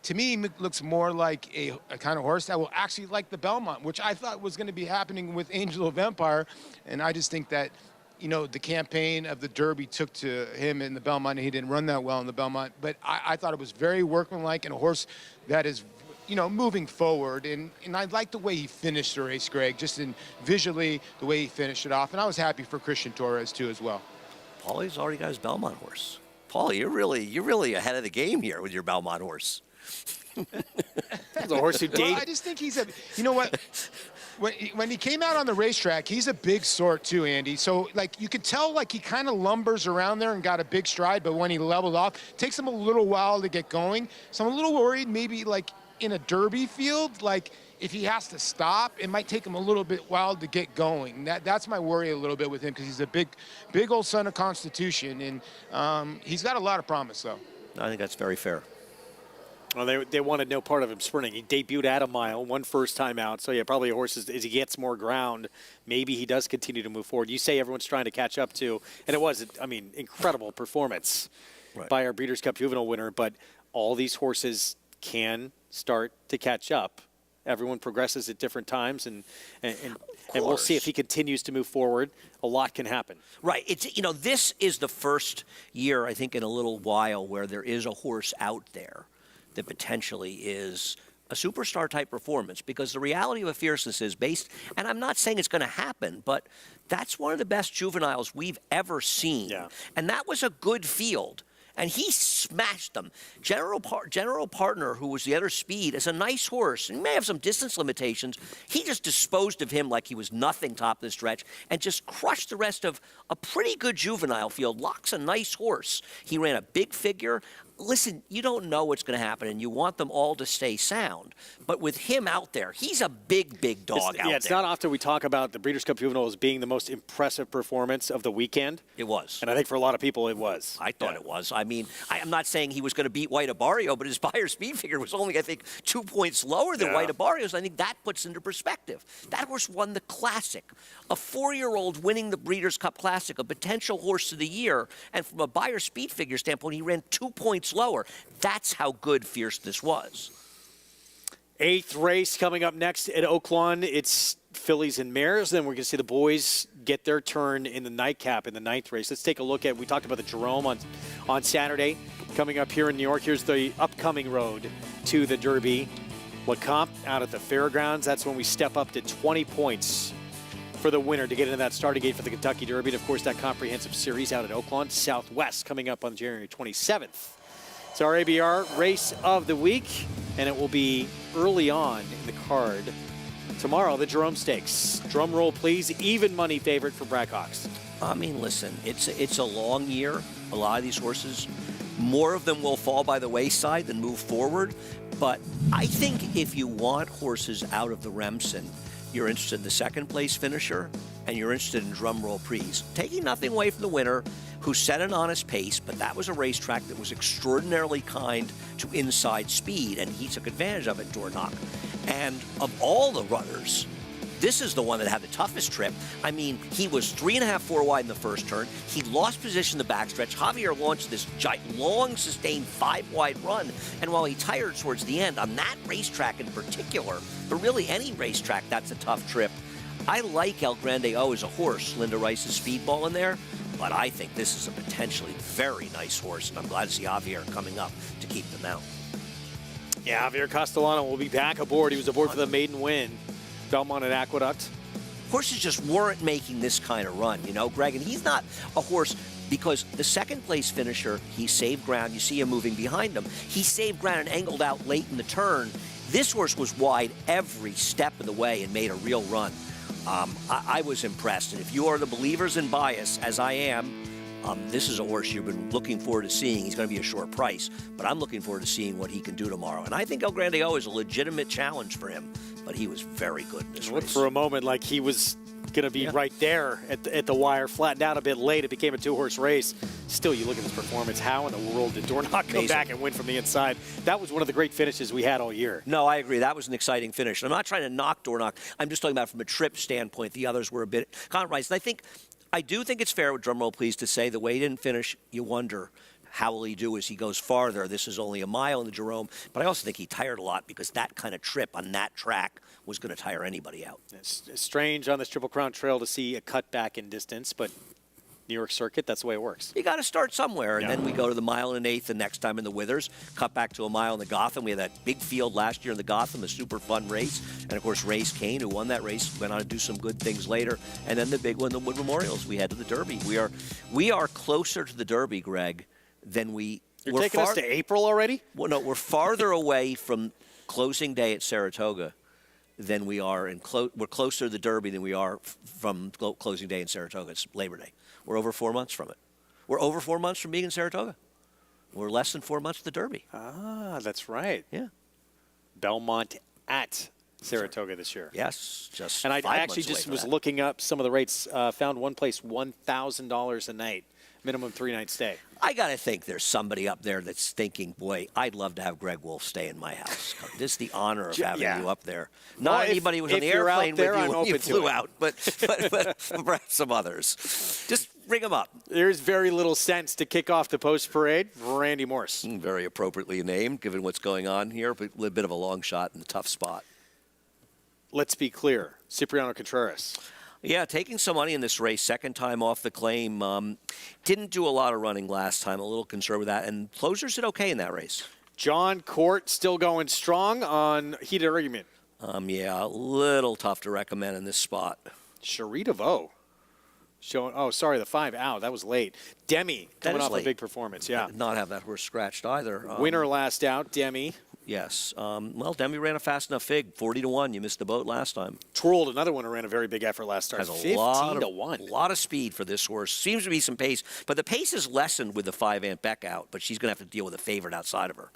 to me, he looks more like a kind of horse that will actually like the Belmont, which I thought was going to be happening with Angel of Empire. And I just think that, the campaign of the Derby took to him in the Belmont, and he didn't run that well in the Belmont. But I thought it was very workmanlike and a horse that is, moving forward. And I like the way he finished the race, Greg, just visually the way he finished it off. And I was happy for Christian Torres, too, as well. Paulie's already got his Belmont horse. Paulie, you're really ahead of the game here with your Belmont horse. The horse who I just think he's what? When he came out on the racetrack, he's a big sort too, Andy. So, you could tell, he kind of lumbers around there and got a big stride, but when he leveled off, it takes him a little while to get going. So I'm a little worried maybe, in a Derby field, if he has to stop, it might take him a little bit while to get going. That's my worry a little bit with him, because he's a big old son of Constitution, and he's got a lot of promise, though. I think that's very fair. Well, they wanted no part of him sprinting. He debuted at a mile, won first time out. So, yeah, probably a horse, as he gets more ground, maybe he does continue to move forward. You say everyone's trying to catch up to, and it was, incredible performance by our Breeders' Cup Juvenile winner. But all these horses can start to catch up. Everyone progresses at different times, and we'll see if he continues to move forward. A lot can happen. Right. It's this is the first year, I think, in a little while where there is a horse out there that potentially is a superstar type performance, because the reality of a Fierceness is based, and I'm not saying it's going to happen, but that's one of the best juveniles we've ever seen. Yeah. And that was a good field. And he smashed them. General Partner, who was the other speed, is a nice horse. He may have some distance limitations. He just disposed of him like he was nothing top of the stretch and just crushed the rest of a pretty good juvenile field. Locke's a nice horse. He ran a big figure. Listen, you don't know what's going to happen, and you want them all to stay sound. But with him out there, he's a big dog out there. Yeah, it's not often we talk about the Breeders' Cup Juvenile as being the most impressive performance of the weekend. It was. And I think for a lot of people it was. I thought it was. I'm not saying he was going to beat White Abarrio, but his buyer speed figure was only, I think, 2 points lower than White Abarrio's. I think that puts into perspective. That horse won the Classic. A 4-year-old winning the Breeders' Cup Classic, a potential horse of the year, and from a buyer speed figure standpoint, he ran 2 points lower. That's how good Fierceness was. 8th race coming up next at Oaklawn. It's fillies and mares. Then we're going to see the boys get their turn in the nightcap in the 9th race. Let's take a look at, we talked about the Jerome on Saturday. Coming up here in New York, here's the upcoming road to the Derby. LeCompte out at the fairgrounds. That's when we step up to 20 points for the winner to get into that starting gate for the Kentucky Derby. And, of course, that comprehensive series out at Oaklawn Southwest coming up on January 27th. It's our ABR race of the week, and it will be early on in the card. Tomorrow, the Jerome Stakes. Drum roll, please. Even money favorite for Blackhawks. Listen, it's a long year. A lot of these horses, more of them will fall by the wayside than move forward. But I think if you want horses out of the Remsen, you're interested in the second place finisher, and you're interested in Drum Roll Please. Taking nothing away from the winner, who set an honest pace, but that was a racetrack that was extraordinarily kind to inside speed, and he took advantage of it, Dornoch. And of all the runners, this is the one that had the toughest trip. He was 3.5, 4 wide in the first turn. He lost position in the backstretch. Javier launched this long, sustained 5 wide run. And while he tired towards the end, on that racetrack in particular, but really any racetrack, that's a tough trip. I like El Grande O as a horse. Linda Rice's speedball in there. But I think this is a potentially very nice horse, and I'm glad to see Javier coming up to keep them out. Yeah, Javier Castellano will be back aboard. He was aboard for the maiden win. Belmont and Aqueduct. Horses just weren't making this kind of run, Greg. And he's not a horse because the second place finisher, he saved ground. You see him moving behind him. He saved ground and angled out late in the turn. This horse was wide every step of the way and made a real run. I was impressed. And if you are the believers in bias, as I am, this is a horse you've been looking forward to seeing. He's going to be a short price, but I'm looking forward to seeing what he can do tomorrow. And I think El Grande O is a legitimate challenge for him, but he was very good in this race. Looked for a moment like he was going to be right there at the wire, flattened out a bit late. It became a 2-horse race. Still, you look at this performance. How in the world did Dornoch go back and win from the inside? That was one of the great finishes we had all year. No, I agree. That was an exciting finish. I'm not trying to knock Dornoch. I'm just talking about from a trip standpoint. The others were a bit compromised. And I do think it's fair, with drumroll please, to say the way he didn't finish, you wonder how will he do as he goes farther. This is only a mile in the Jerome, but I also think he tired a lot because that kind of trip on that track was going to tire anybody out. It's strange on this Triple Crown Trail to see a cutback in distance, but New York Circuit, that's the way it works. You got to start somewhere, and then we go to the 1 1/8 the next time in the Withers, cut back to a mile in the Gotham. We had that big field last year in the Gotham, a super fun race, and of course Race Kane, who won that race, went on to do some good things later, and then the big one, the Wood Memorials. We head to the Derby. We are closer to the Derby, Greg, than we. You're taking us to April already? Well, no, we're farther away from closing day at Saratoga than we are we're closer to the Derby than we are from closing day in Saratoga. It's Labor Day. We're over 4 months from it. We're over 4 months from being in Saratoga. We're less than 4 months to the Derby. Ah, that's right. Yeah. Belmont at Saratoga this year. Yes, just and I 5 actually months just away was from that. looking up some of the rates. Found one place $1,000 a night, minimum 3-night stay. I got to think there's somebody up there that's thinking, boy, I'd love to have Greg Wolf stay in my house. This is the honor of having you up there. Not Well, anybody who was on if the you're out airplane there, with you I'm when you open to flew it. out, but perhaps some others. Just bring them up. There's very little sense to kick off the post parade. Randy Morse. Very appropriately named, given what's going on here, but a bit of a long shot in a tough spot. Let's be clear. Cipriano Contreras. Yeah, taking some money in this race, second time off the claim. Didn't do a lot of running last time, a little concerned with that, and closers did okay in that race. John Court still going strong on heated argument. Yeah, a little tough to recommend in this spot. Cherie DeVoe. Showing, sorry, the 5 out. That was late. Demi coming off a big performance, yeah. I did not have that horse scratched either. Winner last out, Demi. Yes. Well, Demi ran a fast enough fig, 40-1. You missed the boat last time. Twirled, another one who ran a very big effort last start. Has a 15-1. A lot of speed for this horse. Seems to be some pace, but the pace is lessened with the 5 Aunt Beck out, but she's going to have to deal with a favorite outside of her.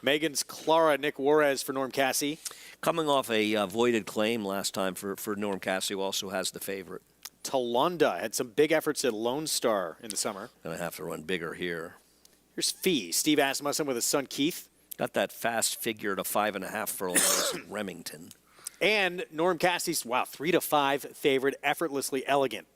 Megan's Clara, Nick Juarez for Norm Cassie. Coming off a voided claim last time for Norm Cassie, who also has the favorite. Talonda had some big efforts at Lone Star in the summer. Going to have to run bigger here. Here's Fee, Steve Asmussen with his son Keith. Got that fast figure to 5.5 furlong race at Remington. And Norm Cassie's, 3-5 favorite, Effortlessly Elegant.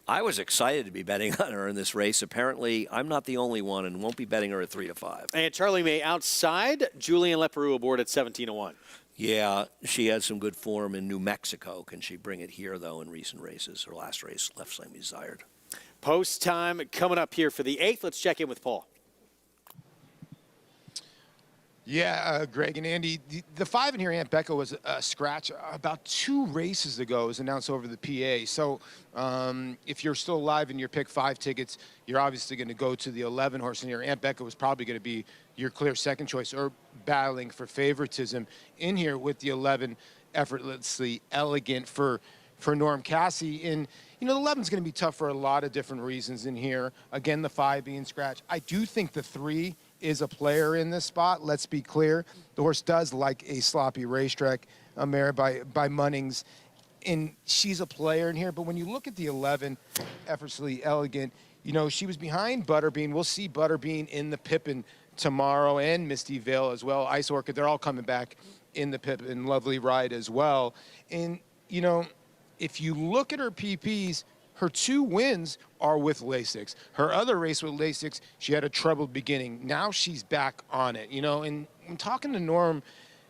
I was excited to be betting on her in this race. Apparently, I'm not the only one and won't be betting her at 3-5. And Charlie May outside, Julian Leperoux aboard at 17-1. Yeah, she had some good form in New Mexico. Can she bring it here, though, in recent races? Her last race left something desired. Post time coming up here for the 8th. Let's check in with Paul. Yeah, Greg and Andy, the 5 in here, Aunt Becca, was a scratch about 2 races ago. It was announced over the PA. So if you're still alive and your pick 5 tickets, you're obviously going to go to the 11 horse in here. Aunt Becca was probably going to be your clear second choice, or battling for favoritism in here with the 11, Effortlessly Elegant for Norm Cassie. And, the 11 is going to be tough for a lot of different reasons in here. Again, the 5 being scratched. I do think the 3 is a player in this spot. Let's be clear. The horse does like a sloppy racetrack, mare by Munnings, and she's a player in here. But when you look at the 11, Effortlessly Elegant, she was behind Butterbean. We'll see Butterbean in the Pippin tomorrow, and Misty Vale as well. Ice Orchid, they're all coming back in the Pippin. Lovely ride as well. And, if you look at her PPs, her 2 wins are with Lasix. Her other race with Lasix, she had a troubled beginning. Now she's back on it, and I'm talking to Norm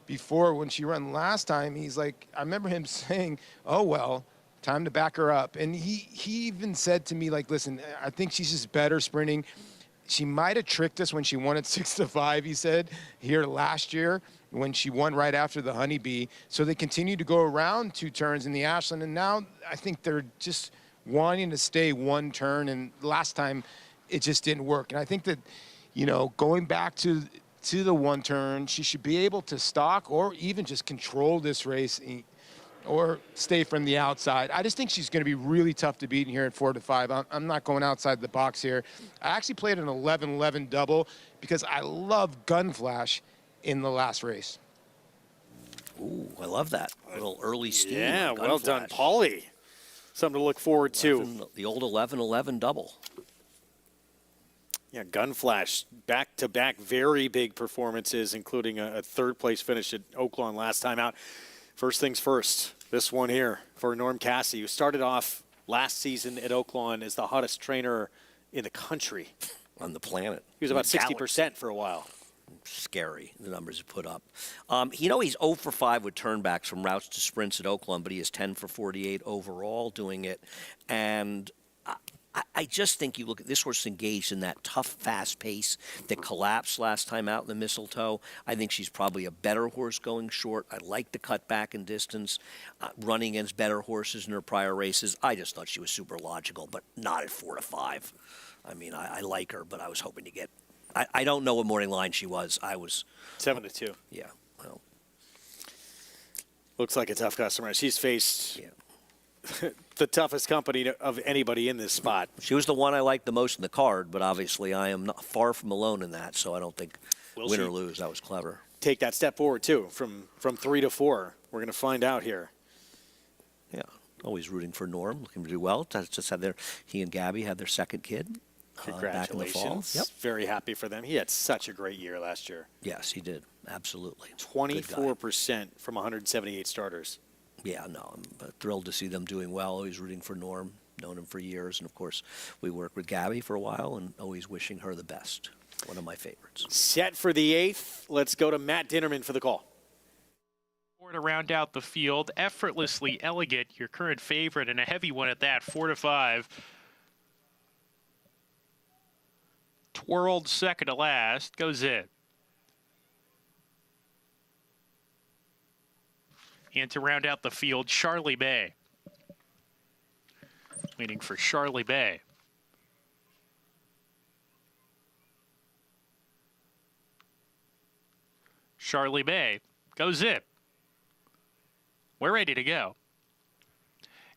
before when she ran last time. He's like, I remember him saying, oh, well, time to back her up. And he even said to me, like, listen, I think she's just better sprinting. She might have tricked us when she won at 6-5, he said, here last year when she won right after the Honeybee. So they continued to go around 2 turns in the Ashland, and now I think they're just wanting to stay 1 turn, and last time it just didn't work. And I think that, going back to the 1 turn, she should be able to stalk or even just control this race or stay from the outside. I just think she's going to be really tough to beat in here at 4-5. I'm not going outside the box here. I actually played an 11-11 double because I love Gun Flash in the last race. Ooh, I love that. A little early steam. Yeah, Gun well Flash. done, Paulie. Something to look forward to. The old 11-11 double. Yeah, Gunflash, back-to-back very big performances, including a third-place finish at Oaklawn last time out. First things first, this one here for Norm Cassie, who started off last season at Oaklawn as the hottest trainer in the country. On the planet. He was about 60% for a while. Scary, the numbers he put up. He's 0 for 5 with turnbacks from routes to sprints at Oaklawn, but he is 10 for 48 overall doing it. And I just think you look at this horse engaged in that tough, fast pace that collapsed last time out in the Mistletoe. I think she's probably a better horse going short. I like the cut back in distance, running against better horses in her prior races. I just thought she was super logical, but not at 4 to 5. I mean, I like her, but I was hoping to get. I don't know what morning line she was. I was 7 to 2. Yeah. Well, looks like a tough customer. She's faced the toughest company of anybody in this spot. She was the one I liked the most in the card, but obviously I am not far from alone in that, so I don't think win or lose. That was clever. Take that step forward too, from 3 to 4. We're going to find out here. Yeah, always rooting for Norm, looking to do well. Just had he and Gabby had their second kid. Back in the fall. Congratulations. Yep. Very happy for them. He had such a great year last year. Yes, he did. Absolutely. 24% from 178 starters. Yeah, no, I'm thrilled to see them doing well. Always rooting for Norm, known him for years. And, of course, we worked with Gabby for a while and always wishing her the best. One of my favorites. Set for the 8th. Let's go to Matt Dinnerman for the call. To round out the field, Effortlessly Elegant, your current favorite, and a heavy one at that, 4 to 5. Twirled second to last, goes in. And to round out the field, Charlie Bay. Waiting for Charlie Bay. Charlie Bay goes in. We're ready to go.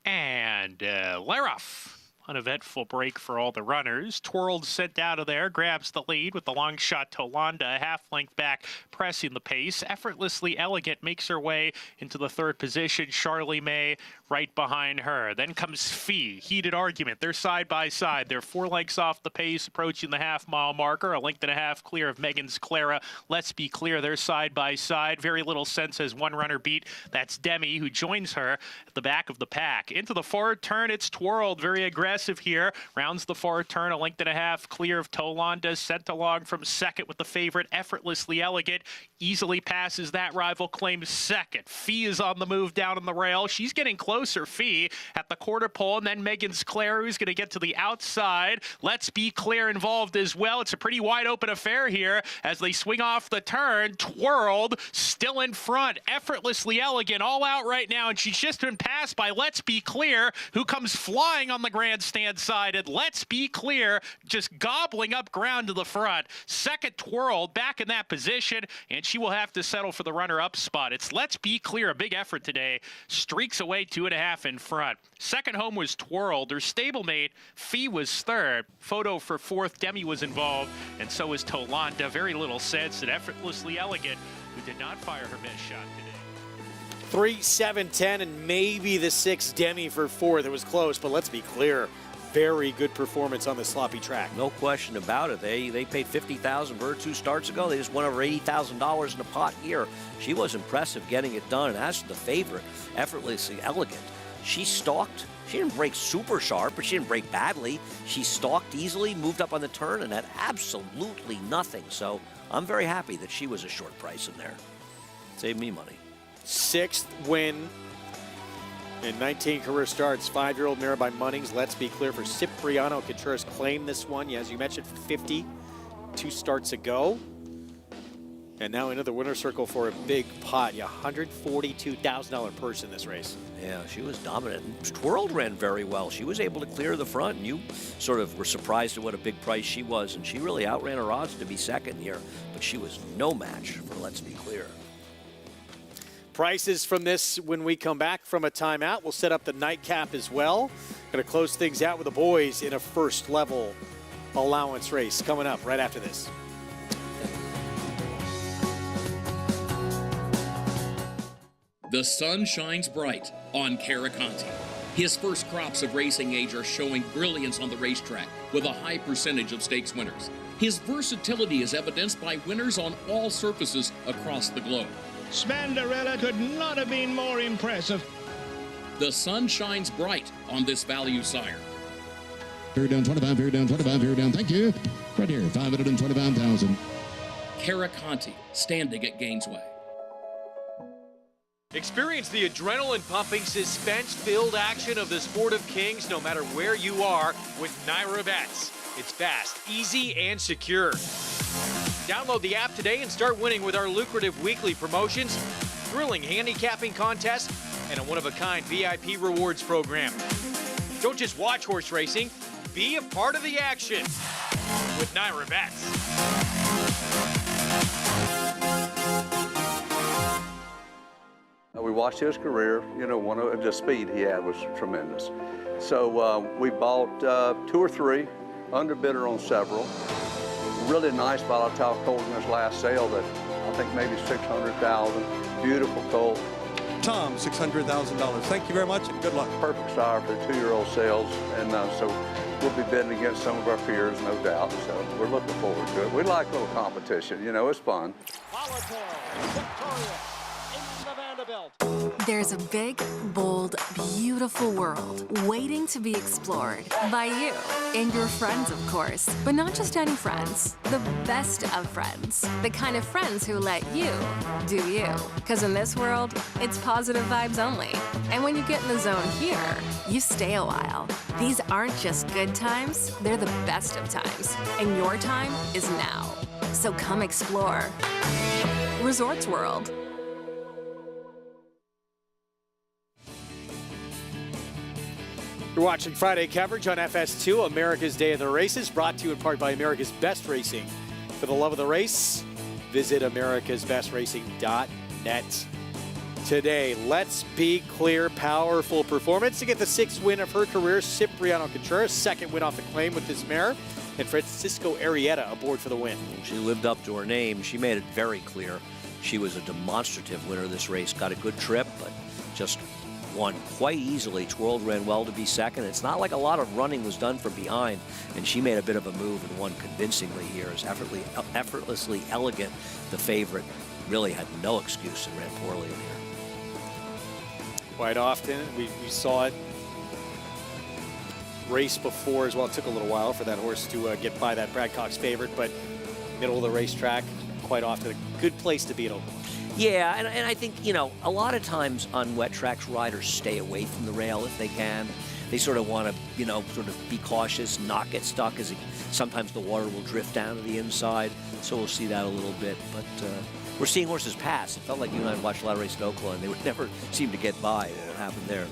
And Laroff. Uneventful break for all the runners. Twirled sent out of there, grabs the lead with the long shot Tolanda, a half-length back, pressing the pace. Effortlessly Elegant makes her way into the third position. Charlie May right behind her. Then comes Fee. Heated argument. They're side by side. They're 4 lengths off the pace, approaching the half-mile marker. A length and a half clear of Megan's Clara. Let's be clear, they're side by side. Very little sense as one runner beat. That's Demi, who joins her at the back of the pack. Into the forward turn, it's Twirled. Very aggressive here. Rounds the forward turn, a length and a half clear of Tolanda. Sent along from second with the favorite, Effortlessly Elegant. Easily passes that rival, claims second. Fee is on the move down on the rail. She's getting closer, Fee, at the quarter pole. And then Megan's Claire, who's going to get to the outside. Let's Be Clear involved as well. It's a pretty wide open affair here as they swing off the turn. Twirled, still in front. Effortlessly Elegant, all out right now. And she's just been passed by Let's Be Clear, who comes flying on the grandstand side. And Let's Be Clear just gobbling up ground to the front. Second Twirled back in that position, and she will have to settle for the runner-up spot. It's Let's Be Clear, a big effort today. Streaks away 2.5 in front. Second home was Twirled. Her stablemate, Fee, was third. Photo for fourth. Demi was involved, and so was Tolanda. Very little sense that Effortlessly Elegant, who did not fire her best shot today. 3, 7, 10, and maybe the 6 Demi for 4th. It was close, but let's be clear. Very good performance on the sloppy track. No question about it. They paid $50,000 for her 2 starts ago. They just won over $80,000 in a pot here. She was impressive getting it done. And as for the favorite, Effortlessly Elegant, she stalked. She didn't break super sharp, but she didn't break badly. She stalked easily, moved up on the turn, and had absolutely nothing. So I'm very happy that she was a short price in there. Saved me money. 6th win in 19 career starts. 5-year-old mare by Munnings. Let's Be Clear for Cipriano Contreras. Claimed this one, as you mentioned, 50 2 starts ago. And now into the winner's circle for a big pot. $142,000 purse in this race. Yeah, she was dominant. Twirled ran very well. She was able to clear the front, and you sort of were surprised at what a big price she was. And she really outran her odds to be second here. But she was no match for Let's Be Clear. Prices from this when we come back from a timeout. We'll set up the nightcap as well. Going to close things out with the boys in a first level allowance race coming up right after this. The sun shines bright on Caraconte. His first crops of racing age are showing brilliance on the racetrack with a high percentage of stakes winners. His versatility is evidenced by winners on all surfaces across the globe. Spandarella could not have been more impressive. The sun shines bright on this value sire. Here down 25, here down 25, here down. Thank you. Right here, 525,000. Caraconti, standing at Gainesway. Experience the adrenaline-pumping, suspense-filled action of the Sport of Kings no matter where you are with Naira Bets. It's fast, easy, and secure. Download the app today and start winning with our lucrative weekly promotions, thrilling handicapping contests, and a one-of-a-kind VIP rewards program. Don't just watch horse racing, be a part of the action with Naira Bets. We watched his career. You know, the speed he had was tremendous. So we bought 2 or 3, underbidder on several. Really nice volatile colt in his last sale that I think maybe $600,000. Beautiful colt. Tom, $600,000. Thank you very much and good luck. Perfect sire for 2-year-old sales, and so we'll be bidding against some of our peers, no doubt. So we're looking forward to it. We like a little competition. You know, it's fun. There's a big, bold, beautiful world waiting to be explored by you and your friends, of course. But not just any friends, the best of friends. The kind of friends who let you do you. Because in this world, it's positive vibes only. And when you get in the zone here, you stay a while. These aren't just good times, they're the best of times. And your time is now. So come explore. Resorts World. You're watching Friday coverage on FS2, America's Day of the Races, brought to you in part by America's Best Racing. For the love of the race, visit americasbestracing.net. Today, let's be clear, powerful performance to get the 6th win of her career. Cipriano Contreras, 2nd win off the claim with this mare, and Francisco Arrieta aboard for the win. She lived up to her name. She made it very clear she was a demonstrative winner of this race. Got a good trip, but just won quite easily. Twirled, ran well to be 2nd. It's not like a lot of running was done from behind, and she made a bit of a move and won convincingly here. As effortlessly elegant, the favorite really had no excuse and ran poorly in here. Quite often, we saw it race before as well. It took a little while for that horse to get by that Brad Cox favorite, but middle of the racetrack, quite often a good place to beat them. Yeah, and I think, you know, a lot of times on wet tracks, riders stay away from the rail if they can. They sort of want to, you know, sort of be cautious, not get stuck, as sometimes the water will drift down to the inside. So we'll see that a little bit. But we're seeing horses pass. It felt like you and I watched a lot of races at Oaklawn, and they would never seem to get by. What happened there?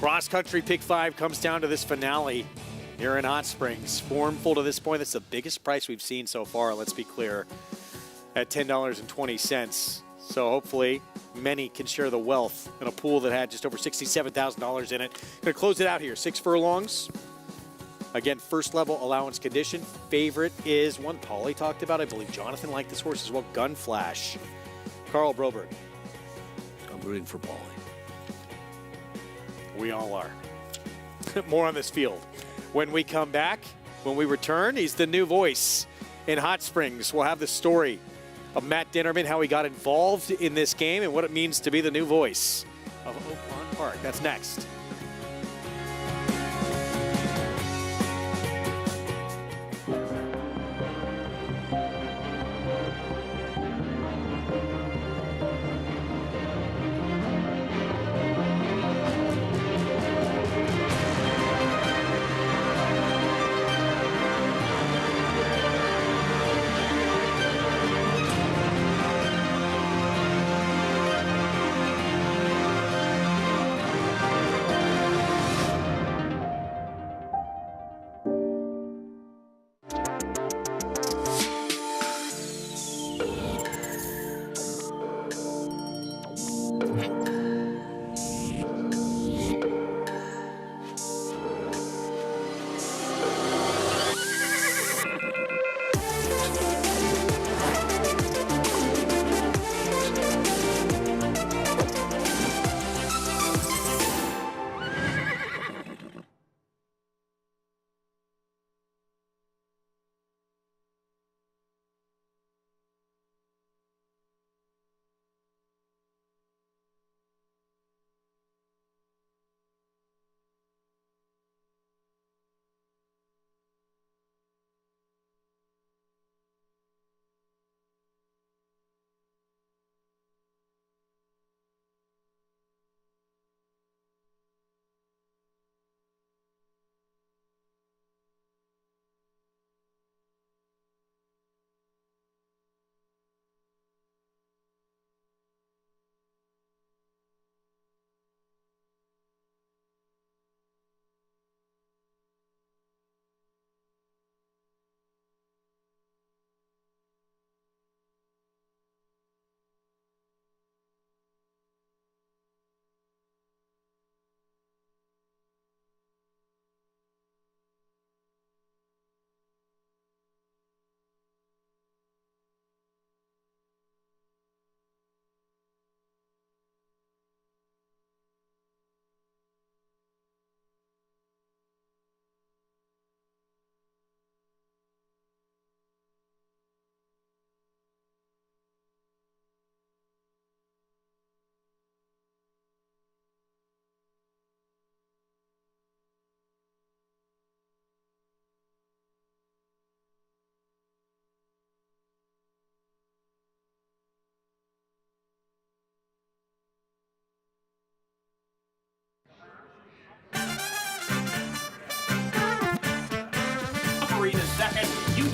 Cross Country Pick 5 comes down to this finale here in Hot Springs. Formful to this point. That's the biggest price we've seen so far, let's be clear, at $10.20. So hopefully many can share the wealth in a pool that had just over $67,000 in it. Going to close it out here. 6 furlongs. Again, first level allowance condition. Favorite is one Paulie talked about. I believe Jonathan liked this horse as well. Gun Flash. Carl Broberg. I'm rooting for Paulie. We all are. More on this field. When we come back, when we return, he's the new voice in Hot Springs. We'll have the story of Matt Dinnerman, how he got involved in this game and what it means to be the new voice of Oaklawn Park. That's next.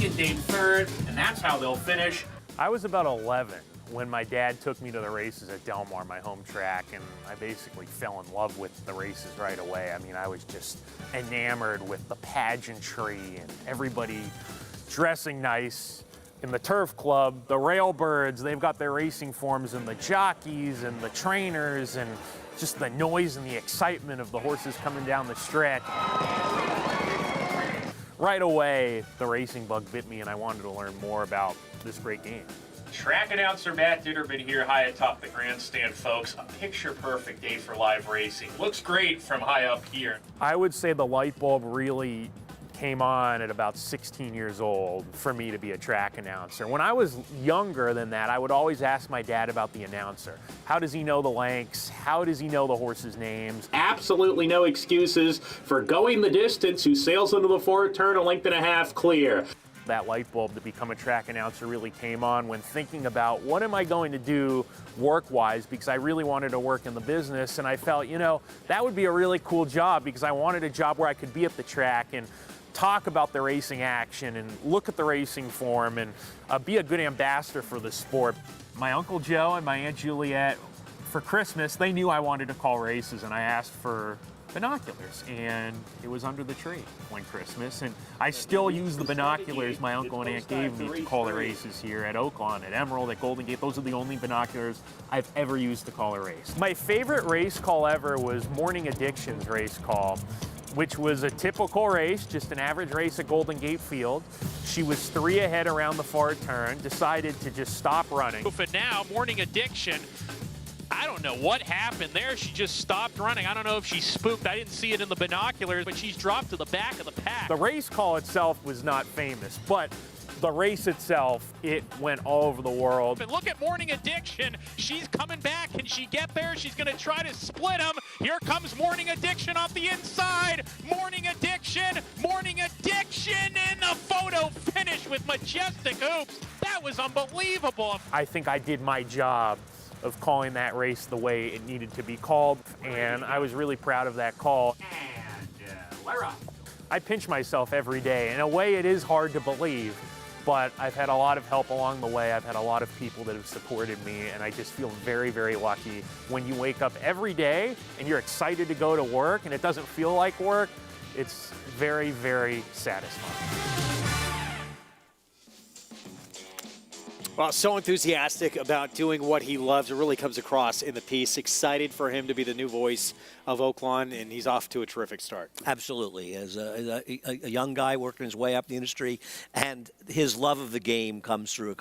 Stallion named third, and that's how they'll finish. I was about 11 when my dad took me to the races at Del Mar, my home track, and I basically fell in love with the races right away. I mean, I was just enamored with the pageantry and everybody dressing nice. In the turf club, the railbirds, they've got their racing forms, and the jockeys and the trainers, and just the noise and the excitement of the horses coming down the stretch. Right away, the racing bug bit me, and I wanted to learn more about this great game. Track announcer Matt Ditterbin here high atop the grandstand, folks. A picture-perfect day for live racing. Looks great from high up here. I would say the light bulb really came on at about 16 years old for me to be a track announcer. When I was younger than that, I would always ask my dad about the announcer. How does he know the lengths? How does he know the horses' names? Absolutely no excuses for going the distance. Who sails into the fourth turn, a length and a half clear. That light bulb to become a track announcer really came on when thinking about what am I going to do work-wise, because I really wanted to work in the business, and I felt, you know, that would be a really cool job because I wanted a job where I could be at the track and talk about the racing action and look at the racing form and be a good ambassador for the sport. My Uncle Joe and my Aunt Juliet, for Christmas, they knew I wanted to call races, and I asked for binoculars, and it was under the tree one Christmas, and I still use the binoculars my uncle and aunt gave me to call the races here at Oaklawn, at Emerald, at Golden Gate. Those are the only binoculars I've ever used to call a race. My favorite race call ever was Morning Addiction's race call, which was a typical race, just an average race at Golden Gate Field. She was 3 ahead around the far turn, decided to just stop running. For now, Morning Addiction, I don't know what happened there. She just stopped running. I don't know if she's spooked. I didn't see it in the binoculars, but she's dropped to the back of the pack. The race call itself was not famous, but the race itself, it went all over the world. But look at Morning Addiction. She's coming back. Can she get there? She's going to try to split them. Here comes Morning Addiction off the inside. Morning Addiction, and a photo finish with majestic hoops. That was unbelievable. I think I did my job of calling that race the way it needed to be called, and I was really proud of that call. And we're up. I pinch myself every day. In a way, it is hard to believe, but I've had a lot of help along the way. I've had a lot of people that have supported me, and I just feel very, very lucky. When you wake up every day and you're excited to go to work and it doesn't feel like work, it's very, very satisfying. Well, so enthusiastic about doing what he loves. It really comes across in the piece. Excited for him to be the new voice of Oaklawn, and he's off to a terrific start. Absolutely. As a young guy working his way up the industry, and his love of the game comes through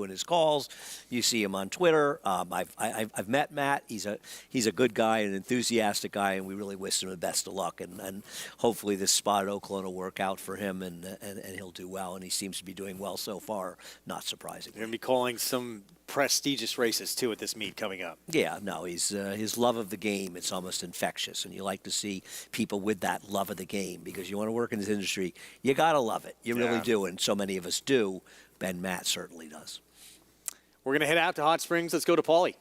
in his calls. You see him on Twitter. I've met Matt. He's a good guy, an enthusiastic guy, and we really wish him the best of luck. And hopefully this spot at Oaklawn will work out for him, and he'll do well. And he seems to be doing well so far, not surprising. You're going to be calling some prestigious races, too, at this meet coming up. Yeah, no, he's his love of the game, it's almost infectious, and you like to see people with that love of the game, because you want to work in this industry, you got to love it. You really do, and so many of us do, and Matt certainly does. We're going to head out to Hot Springs. Let's go to Paulie.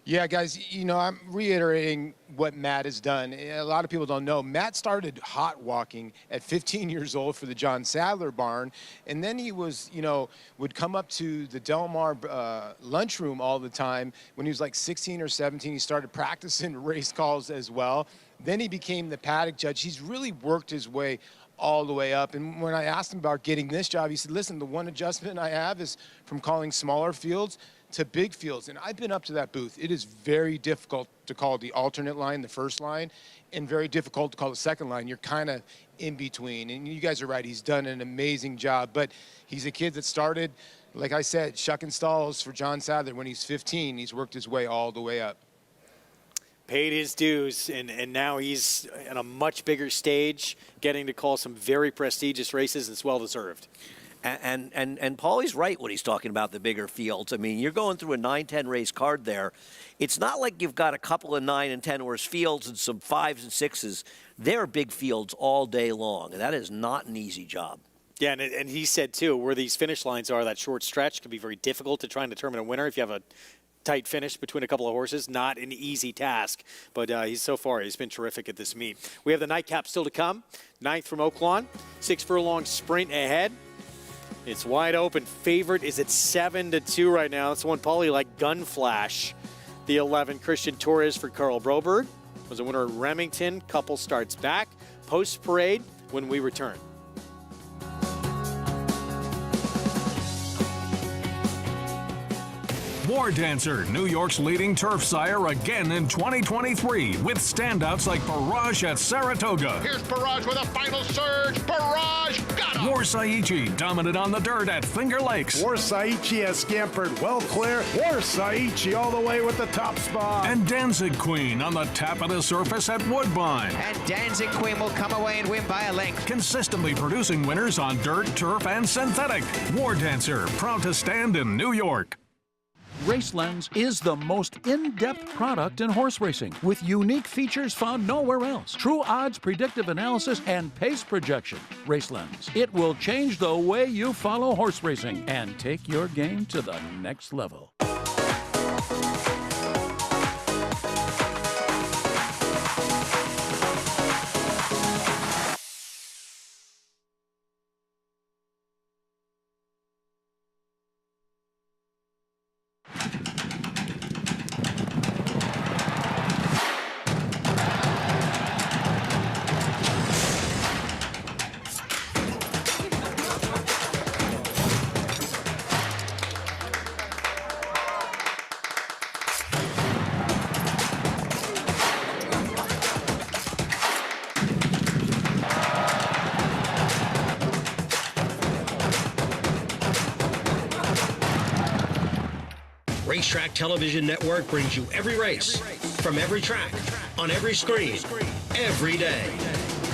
Yeah, guys, you know, I'm reiterating what Matt has done. A lot of people don't know. Matt started hot walking at 15 years old for the John Sadler barn, and then he was, you know, would come up to the Del Mar lunchroom all the time. When he was like 16 or 17, he started practicing race calls as well. Then he became the paddock judge. He's really worked his way all the way up. And when I asked him about getting this job, he said, listen, the one adjustment I have is from calling smaller fields to big fields. And I've been up to that booth. It is very difficult to call the alternate line, the first line, and very difficult to call the second line. You're kind of in between. And you guys are right. He's done an amazing job. But he's a kid that started, like I said, shucking stalls for John Sadler when he's 15. He's worked his way all the way up. Paid his dues, and now he's on a much bigger stage, getting to call some very prestigious races, and it's well-deserved. And Paulie's right when he's talking about the bigger fields. I mean, you're going through a 9-10 race card there. It's not like you've got a couple of 9 and 10 horse fields and some 5s and 6s. They're big fields all day long, and that is not an easy job. Yeah, and he said, too, where these finish lines are, that short stretch can be very difficult to try and determine a winner if you have a tight finish between a couple of horses. Not an easy task, but he's been terrific at this meet. We have the nightcap still to come. 9th from Oaklawn, 6 furlong sprint ahead. It's wide open. Favorite is at 7-2 right now. That's the one Paulie like Gun Flash. The 11, Christian Torres for Carl Broberg. Was a winner at Remington. Couple starts back. Post parade when we return. War Dancer, New York's leading turf sire again in 2023 with standouts like Barrage at Saratoga. Here's Barrage with a final surge. Barrage got him. War Saichi dominant on the dirt at Finger Lakes. War Saichi has scampered well clear. War Saichi all the way with the top spot. And Danzig Queen on the tap of the surface at Woodbine. And Danzig Queen will come away and win by a length. Consistently producing winners on dirt, turf, and synthetic. War Dancer, proud to stand in New York. RaceLens is the most in-depth product in horse racing with unique features found nowhere else. True odds, predictive analysis, and pace projection. RaceLens. It will change the way you follow horse racing and take your game to the next level. Racetrack Television Network brings you every race, from every track, on every screen, every day.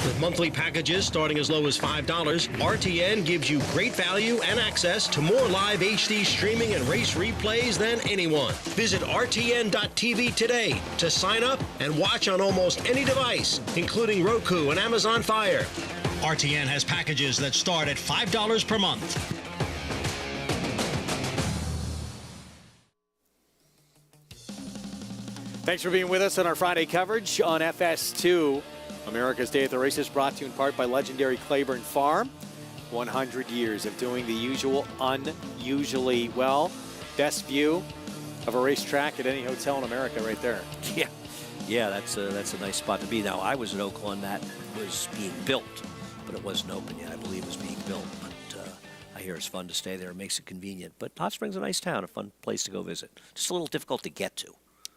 With monthly packages starting as low as $5, RTN gives you great value and access to more live HD streaming and race replays than anyone. Visit RTN.tv today to sign up and watch on almost any device, including Roku and Amazon Fire. RTN has packages that start at $5 per month. Thanks for being with us on our Friday coverage on FS2. America's Day at the Races, brought to you in part by legendary Claiborne Farm. 100 years of doing the usual unusually well. Best view of a racetrack at any hotel in America right there. Yeah, that's a nice spot to be. Now, I was at Oaklawn that was being built, but it wasn't open yet. I believe it was being built, but I hear it's fun to stay there. It makes it convenient. But Hot Springs is a nice town, a fun place to go visit. Just a little difficult to get to.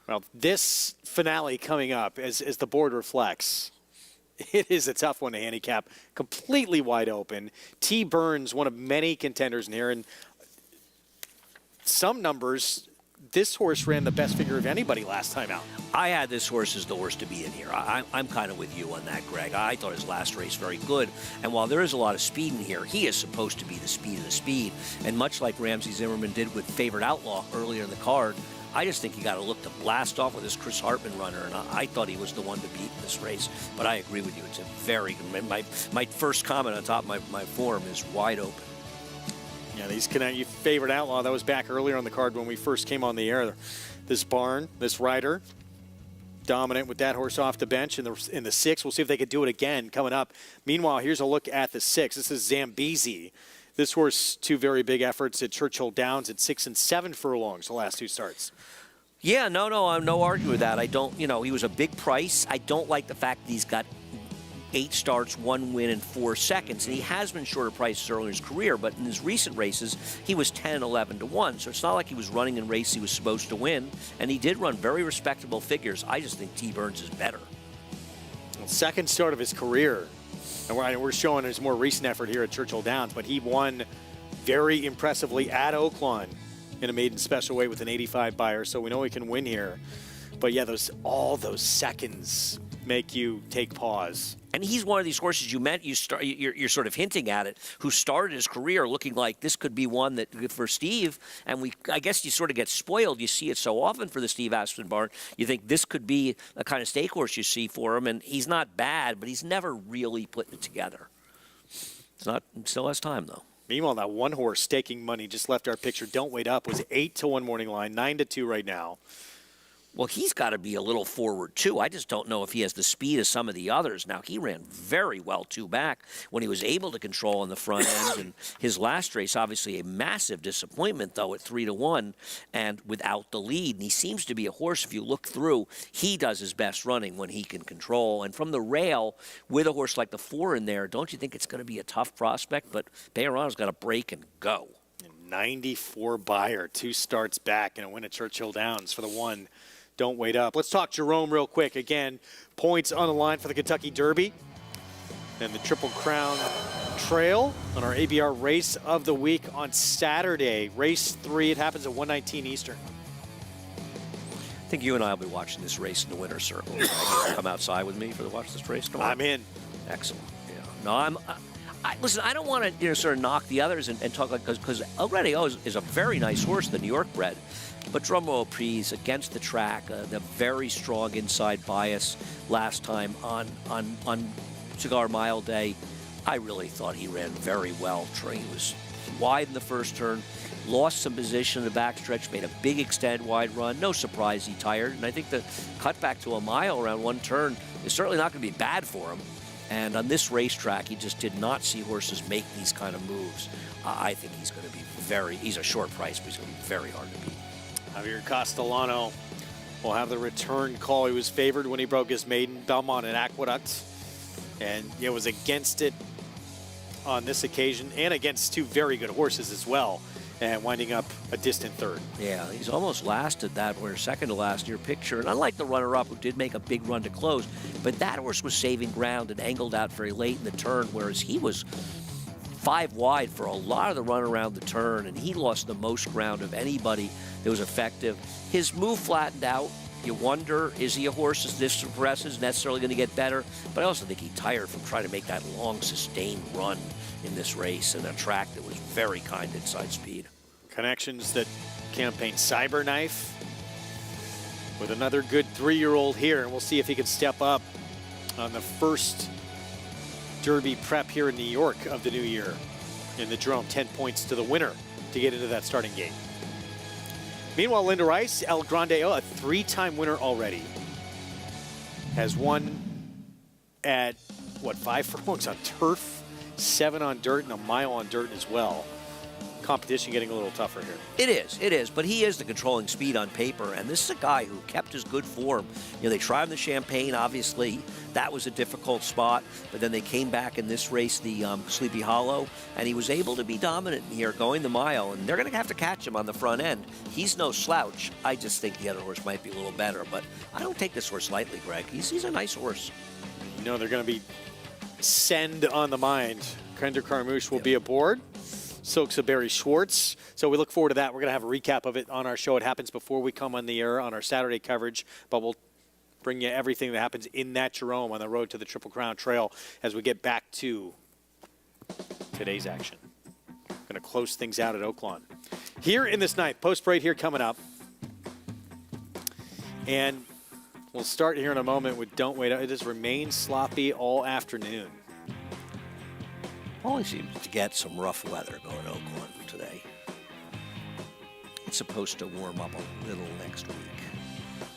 Well, this finale coming up, as the board reflects, it is a tough one to handicap. Completely wide open. T. Burns, one of many contenders in here, and some numbers, this horse ran the best figure of anybody last time out. I had this horse as the horse to be in here. I'm kind of with you on that, Greg. I thought his last race very good. And while there is a lot of speed in here, he is supposed to be the speed of the speed. And much like Ramsey Zimmerman did with Favorite Outlaw earlier in the card, I just think you got to look to blast off with this Chris Hartman runner, and I thought he was the one to beat in this race. But I agree with you. It's a very good. My first comment on top of my form is wide open. Yeah, these you Favorite Outlaw, that was back earlier on the card when we first came on the air. This barn, this rider, dominant with that horse off the bench in the 6. We'll see if they could do it again coming up. Meanwhile, here's a look at the 6. This is Zambezi. This horse, 2 very big efforts at Churchill Downs at 6 and 7 furlongs the last 2 starts. Yeah, no, I'm no arguing with that. I don't, he was a big price. I don't like the fact that he's got 8 starts, 1 win, and 4 seconds. And he has been shorter prices earlier in his career, but in his recent races, he was 10, 11 to 1. So it's not like he was running in races he was supposed to win. And he did run very respectable figures. I just think T. Burns is better. Well, second start of his career. And we're showing his more recent effort here at Churchill Downs, but he won very impressively at Oaklawn in a maiden special weight with an 85 buyer, so we know he can win here. But yeah, all those seconds make you take pause. And he's one of these horses you're sort of hinting at it, who started his career looking like this could be one that for Steve. And I guess you sort of get spoiled. You see it so often for the Steve Aspen barn. You think this could be a kind of stake horse you see for him. And he's not bad, but he's never really putting it together. Still has time though. Meanwhile, that one horse staking money just left our picture. Don't Wait Up was 8-1 morning line, 9-2 right now. Well, he's got to be a little forward, too. I just don't know if he has the speed of some of the others. Now, he ran very well, two back, when he was able to control on the front end. And his last race, obviously a massive disappointment, though, at 3-1 and without the lead. And he seems to be a horse, if you look through, he does his best running when he can control. And from the rail, with a horse like the 4 in there, don't you think it's going to be a tough prospect? But Bayerano's got to break and go. 94 buyer, 2 starts back, and a win at Churchill Downs for the 1. Don't Wait Up. Let's talk Jerome real quick. Again, points on the line for the Kentucky Derby and the Triple Crown Trail on our ABR Race of the Week on Saturday. Race 3, it happens at 1:19 Eastern. I think you and I will be watching this race in the winner's circle. Come outside with me for the watch this race tomorrow. I'm in. Excellent. Yeah. No, listen, I don't want to sort of knock the others and talk like because already is a very nice horse, the New York bred. But Drumroll Please against the track, the very strong inside bias last time on Cigar Mile Day. I really thought he ran very well. He was wide in the first turn, lost some position in the backstretch, made a big extend wide run. No surprise he tired. And I think the cut back to a mile around one turn is certainly not going to be bad for him. And on this racetrack, he just did not see horses make these kind of moves. I think he's going to be he's a short price, but he's going to be very hard to beat. Javier Castellano will have the return call. He was favored when he broke his maiden, Belmont and Aqueduct. And it was against it on this occasion and against 2 very good horses as well. And winding up a distant third. Yeah, he's almost lasted that, where second to last in your picture. And unlike the runner-up, who did make a big run to close, but that horse was saving ground and angled out very late in the turn, whereas he was 5 wide for a lot of the run around the turn, and he lost the most ground of anybody that was effective. His move flattened out. You wonder, is he a horse as this progresses necessarily going to get better? But I also think he tired from trying to make that long, sustained run in this race and a track that was very kind inside speed. Connections that campaign Cyberknife with another good 3-year-old here, and we'll see if he can step up on the first Derby prep here in New York of the new year in the Jerome. 10 points to the winner to get into that starting gate. Meanwhile, Linda Rice, El Grande, a 3-time winner already, has won at, 5 furlongs on turf, 7 on dirt, and a mile on dirt as well. Competition getting a little tougher here. It is, but he is the controlling speed on paper, and this is a guy who kept his good form. They tried him the Champagne, obviously. That was a difficult spot, but then they came back in this race, the Sleepy Hollow, and he was able to be dominant here going the mile, and they're going to have to catch him on the front end. He's no slouch. I just think the other horse might be a little better, but I don't take this horse lightly, Greg. He's a nice horse. They're going to be send on the mind. Kender Carmouche will be aboard. Soxa Barry Schwartz. So we look forward to that. We're going to have a recap of it on our show. It happens before we come on the air on our Saturday coverage, but we'll bring you everything that happens in that Jerome on the road to the Triple Crown Trail as we get back to today's action. Going to close things out at Oaklawn. Here in this ninth, post-parade here coming up. And we'll start here in a moment with Don't Wait Up. It has remained sloppy all afternoon. Paulie seems to get some rough weather going to Oaklawn today. It's supposed to warm up a little next week.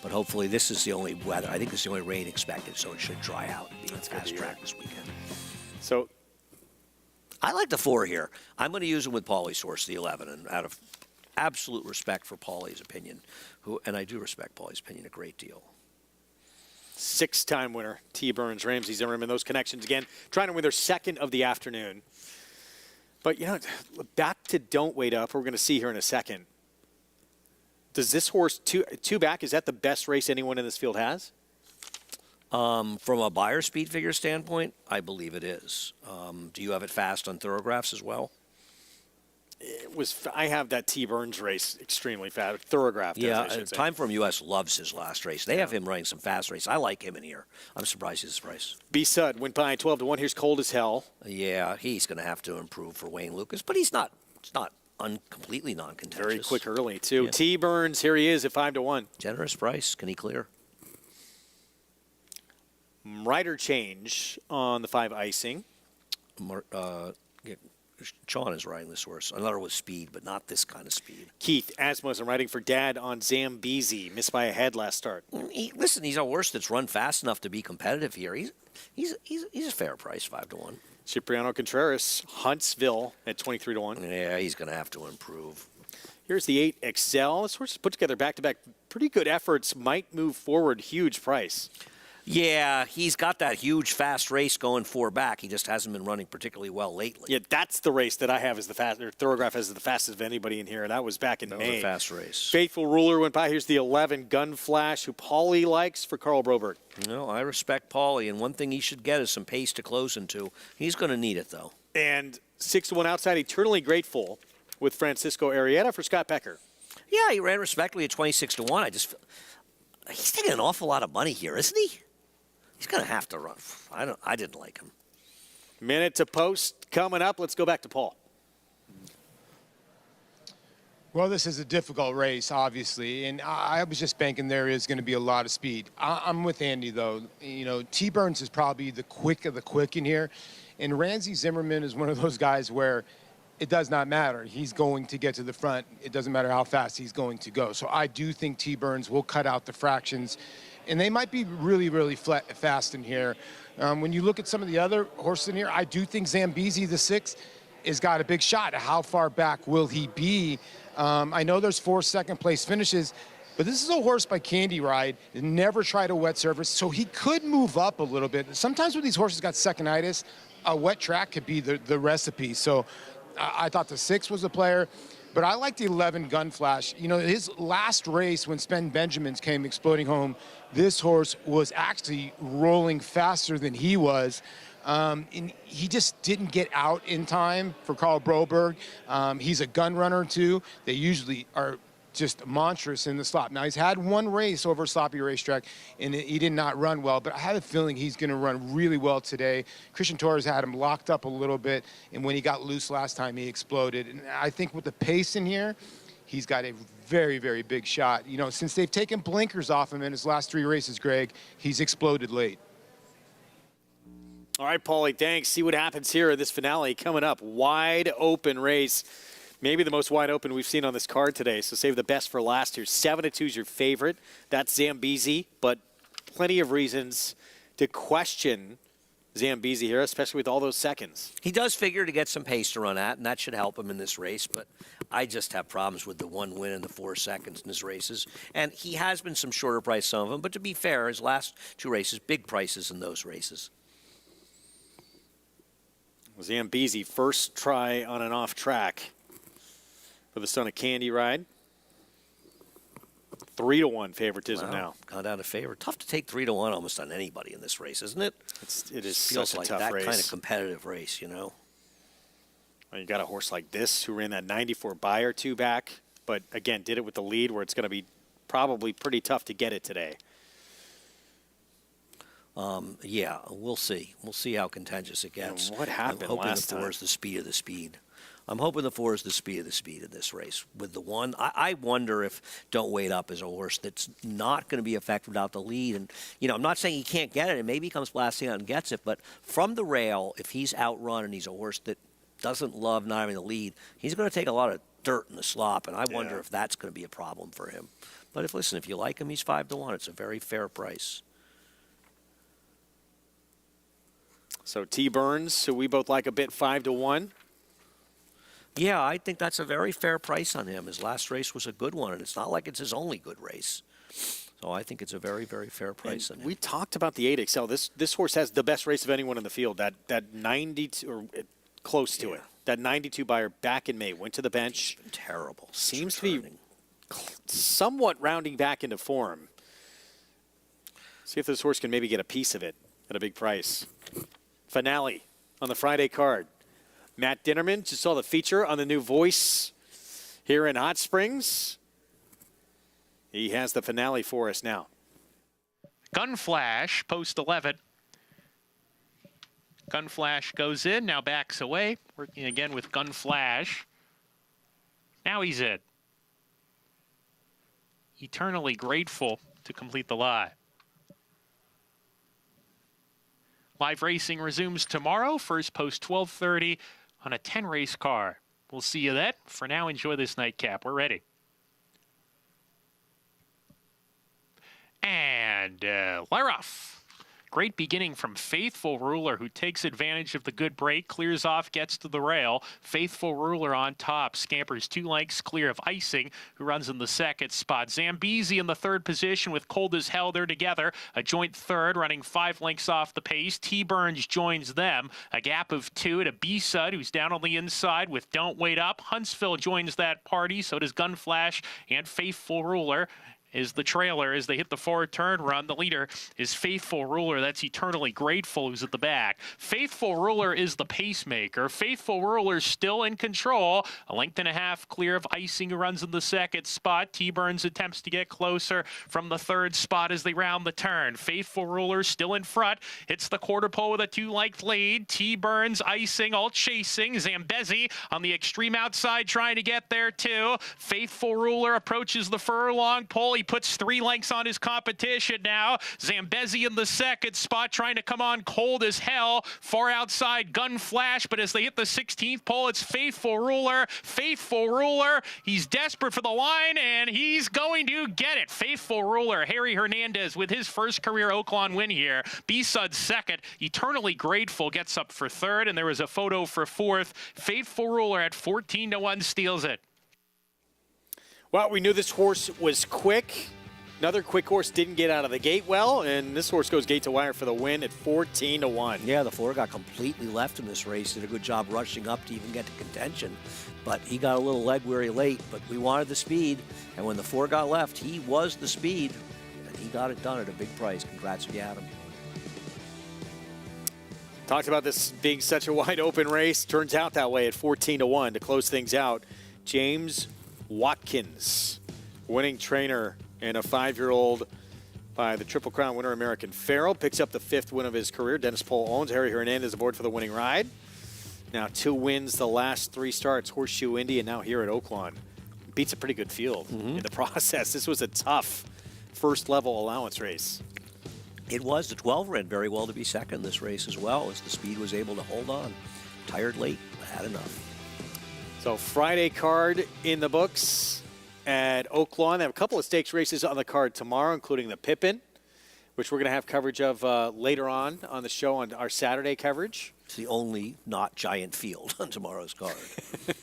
But hopefully this is the only weather. I think this is the only rain expected, so it should dry out and be a fast track this weekend. So I like the 4 here. I'm going to use him with Paulie's horse, the 11, and out of absolute respect for Paulie's opinion, and I do respect Paulie's opinion a great deal. 6-time winner, T. Burns, Ramsey Zimmerman, those connections again, trying to win their second of the afternoon. But, back to Don't Wait Up, we're going to see here in a second. Does this horse, two back, is that the best race anyone in this field has? From a buyer speed figure standpoint, I believe it is. Do you have it fast on thoroughgraphs as well? I have that T. Burns race extremely fast, thoroughgraphed. Yeah, Time From US loves his last race. They have him running some fast race. I like him in here. I'm surprised he's price. B. Sud went by 12-1. Here's Cold as Hell. Yeah, he's going to have to improve for Wayne Lucas, but he's not. It's not completely non-contentious. Very quick early too. Yeah. T. Burns, here he is at 5-1. Generous price. Can he clear? Rider change on the 5 icing. Sean is riding this horse. Another with speed, but not this kind of speed. Keith Asmussen riding for Dad on Zambezi. Missed by a head last start. Listen, he's a horse that's run fast enough to be competitive here. He's a fair price, 5-1. Cipriano Contreras, Huntsville at 23-1. Yeah, he's going to have to improve. Here's the 8 Excel. This horse has put together back-to-back pretty good efforts. Might move forward. Huge price. Yeah, he's got that huge fast race going 4 back. He just hasn't been running particularly well lately. Yeah, that's the race that I have as the fast, or Thoroughgraph has the fastest of anybody in here. That was back in May. That was a fast race. Faithful Ruler went by. Here's the 11 Gun Flash, who Paulie likes for Carl Broberg. No, I respect Paulie, and one thing he should get is some pace to close into. He's going to need it, though. And 6-1 outside, Eternally Grateful with Francisco Arrieta for Scott Becker. Yeah, he ran respectfully at 26-1. He's taking an awful lot of money here, isn't he? He's going to have to run. I didn't like him. Minute to post coming up. Let's go back to Paul. Well, this is a difficult race, obviously, and I was just banking there is going to be a lot of speed. I'm with Andy, though. You know, T-Burns is probably the quick of the quick in here, and Ramsey Zimmerman is one of those guys where it does not matter. He's going to get to the front. It doesn't matter how fast he's going to go. So I do think T-Burns will cut out the fractions, and they might be really, really fast in here. When you look at some of the other horses in here, I do think Zambezi, the 6, has got a big shot. How far back will he be? I know there's 4 second-place finishes, but this is a horse by Candy Ride. Never tried a wet surface, so he could move up a little bit. Sometimes when these horses got second-itis, a wet track could be the recipe. So I thought the 6 was a player. But I like the 11 Gun Flash. You know, his last race when Spen Benjamins came exploding home, this horse was actually rolling faster than he was. And he just didn't get out in time for Carl Broberg. He's a gun runner, too. They usually are just monstrous in the slop. Now, he's had one race over a sloppy racetrack, and he did not run well, but I have a feeling he's going to run really well today. Christian Torres had him locked up a little bit, and when he got loose last time, he exploded. And I think with the pace in here, he's got a very, very big shot. You know, since they've taken blinkers off him in his last 3 races, Greg, he's exploded late. All right, Paulie, thanks. See what happens here in this finale coming up. Wide open race. Maybe the most wide open we've seen on this card today, so save the best for last here. 7-2 is your favorite. That's Zambezi, but plenty of reasons to question Zambezi here, especially with all those seconds. He does figure to get some pace to run at, and that should help him in this race, but I just have problems with the 1 win and the 4 seconds in his races. And he has been some shorter price, some of them, but to be fair, his last 2 races, big prices in those races. Zambezi, first try on an off track for the son of Candy Ride. 3-1 favoritism now. Gone down to favor. Tough to take 3-1 almost on anybody in this race, isn't it? It is feels such a like tough that race. kind of competitive race, you know. Well, you got a horse like this who ran that 94 by or 2 back, but again did it with the lead where it's going to be probably pretty tough to get it today. Yeah, we'll see. We'll see how contentious it gets. What happened I'm hoping last the 4 time? is the speed of the speed. I'm hoping the 4 is the speed of the speed in this race. With the 1, I wonder if Don't Wait Up is a horse that's not going to be effective without the lead. And, you know, I'm not saying he can't get it, and maybe he comes blasting out and gets it, but from the rail, if he's outrun and he's a horse that doesn't love not having the lead, he's going to take a lot of dirt in the slop, and I wonder if that's going to be a problem for him. But if you like him, he's 5-1. It's a very fair price. So T. Burns, who we both like a bit, 5-1. Yeah, I think that's a very fair price on him. His last race was a good one, and it's not like it's his only good race. So I think it's a very, very fair price on him. We talked about the 8 XL. This horse has the best race of anyone in the field. That 92 or close to it. That 92 buyer back in May went to the bench. Terrible. Seems to be somewhat rounding back into form. See if this horse can maybe get a piece of it at a big price. Finale on the Friday card. Matt Dinnerman just saw the feature on the new Voice here in Hot Springs. He has the finale for us now. Gun Flash, post 11. Gun Flash goes in, now backs away. Working again with Gun Flash. Now he's in. Eternally Grateful to complete the lie. Live racing resumes tomorrow. First post 12:30. on a 10-race car. We'll see you then. For now, enjoy this nightcap. We're ready. And we're off. Great beginning from Faithful Ruler, who takes advantage of the good break, clears off, gets to the rail. Faithful Ruler on top, scampers 2 lengths clear of Icing, who runs in the second spot. Zambezi in the third position with Cold as Hell there together. A joint third, running 5 lengths off the pace. T-Burns joins them. A gap of 2 to B-Sud, who's down on the inside with Don't Wait Up. Huntsville joins that party, so does Gunflash and Faithful Ruler. Is the trailer as they hit the forward turn run. The leader is Faithful Ruler. That's Eternally Grateful, who's at the back. Faithful Ruler is the pacemaker. Faithful Ruler still in control. A length and a half clear of Icing, who runs in the second spot. T-Burns attempts to get closer from the third spot as they round the turn. Faithful Ruler still in front. Hits the quarter pole with a 2-length lead. T-Burns, Icing, all chasing. Zambezi on the extreme outside trying to get there too. Faithful Ruler approaches the furlong pole. He puts 3 lengths on his competition now. Zambezi in the second spot trying to come on Cold as Hell. Far outside Gunflash, but as they hit the 16th pole, it's Faithful Ruler. Faithful Ruler, he's desperate for the line, and he's going to get it. Faithful Ruler, Harry Hernandez with his first career Oaklawn win here. B-Sud second. Eternally Grateful gets up for third, and there was a photo for fourth. Faithful Ruler at 14-1 steals it. Well, we knew this horse was quick. Another quick horse didn't get out of the gate well, and this horse goes gate to wire for the win at 14-1. Yeah, the 4 got completely left in this race. Did a good job rushing up to even get to contention. But he got a little leg weary late, but we wanted the speed. And when the 4 got left, he was the speed. And he got it done at a big price. Congrats to Adam. Talked about this being such a wide open race. Turns out that way at 14-1 to close things out. James Watkins, winning trainer and a 5-year-old by the Triple Crown winner American Pharoah, picks up the 5th win of his career. Dennis Pohl owns. Harry Hernandez aboard for the winning ride. Now 2 wins the last 3 starts, Horseshoe Indy, and now here at Oaklawn. Beats a pretty good field in the process. This was a tough first-level allowance race. It was. The 12 ran very well to be second in this race as well, as the speed was able to hold on. Tired late, but had enough. So Friday card in the books at Oaklawn. They have a couple of stakes races on the card tomorrow, including the Pippin, which we're going to have coverage of later on the show on our Saturday coverage. It's the only not giant field on tomorrow's card.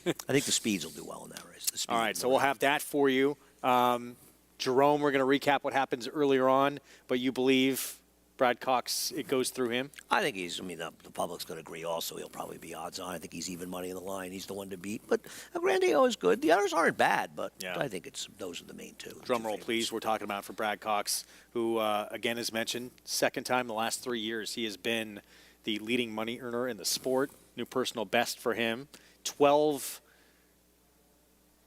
I think the speeds will do well in that race. All right, so we'll have that for you. Jerome, we're going to recap what happens earlier on, but you believe Brad Cox, it goes through him? I think the public's going to agree also. He'll probably be odds on. I think he's even money in the line. He's the one to beat. But Grandeo is good. The others aren't bad, but I think those are the main 2. Drum roll, please. We're talking about for Brad Cox, who, again, as mentioned, second time in the last 3 years, he has been the leading money earner in the sport. New personal best for him. 12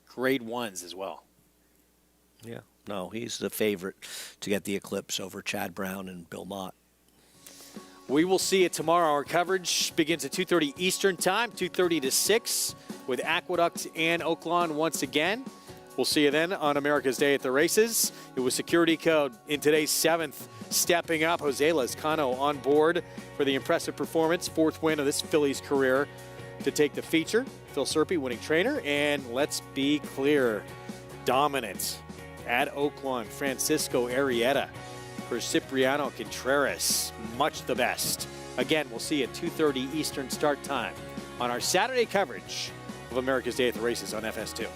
grade 1s as well. Yeah. No, he's the favorite to get the Eclipse over Chad Brown and Bill Mott. We will see it tomorrow. Our coverage begins at 2:30 Eastern Time, 2:30 to 6, with Aqueduct and Oaklawn once again. We'll see you then on America's Day at the Races. It was Security Code in today's 7th, stepping up. Jose Lezcano on board for the impressive performance, 4th win of this Phillies career to take the feature. Phil Serpe, winning trainer, and let's be clear, dominant at Oaklawn, Francisco Arrieta for Cipriano Contreras. Much the best. Again, we'll see you at 2:30 Eastern start time on our Saturday coverage of America's Day at the Races on FS2.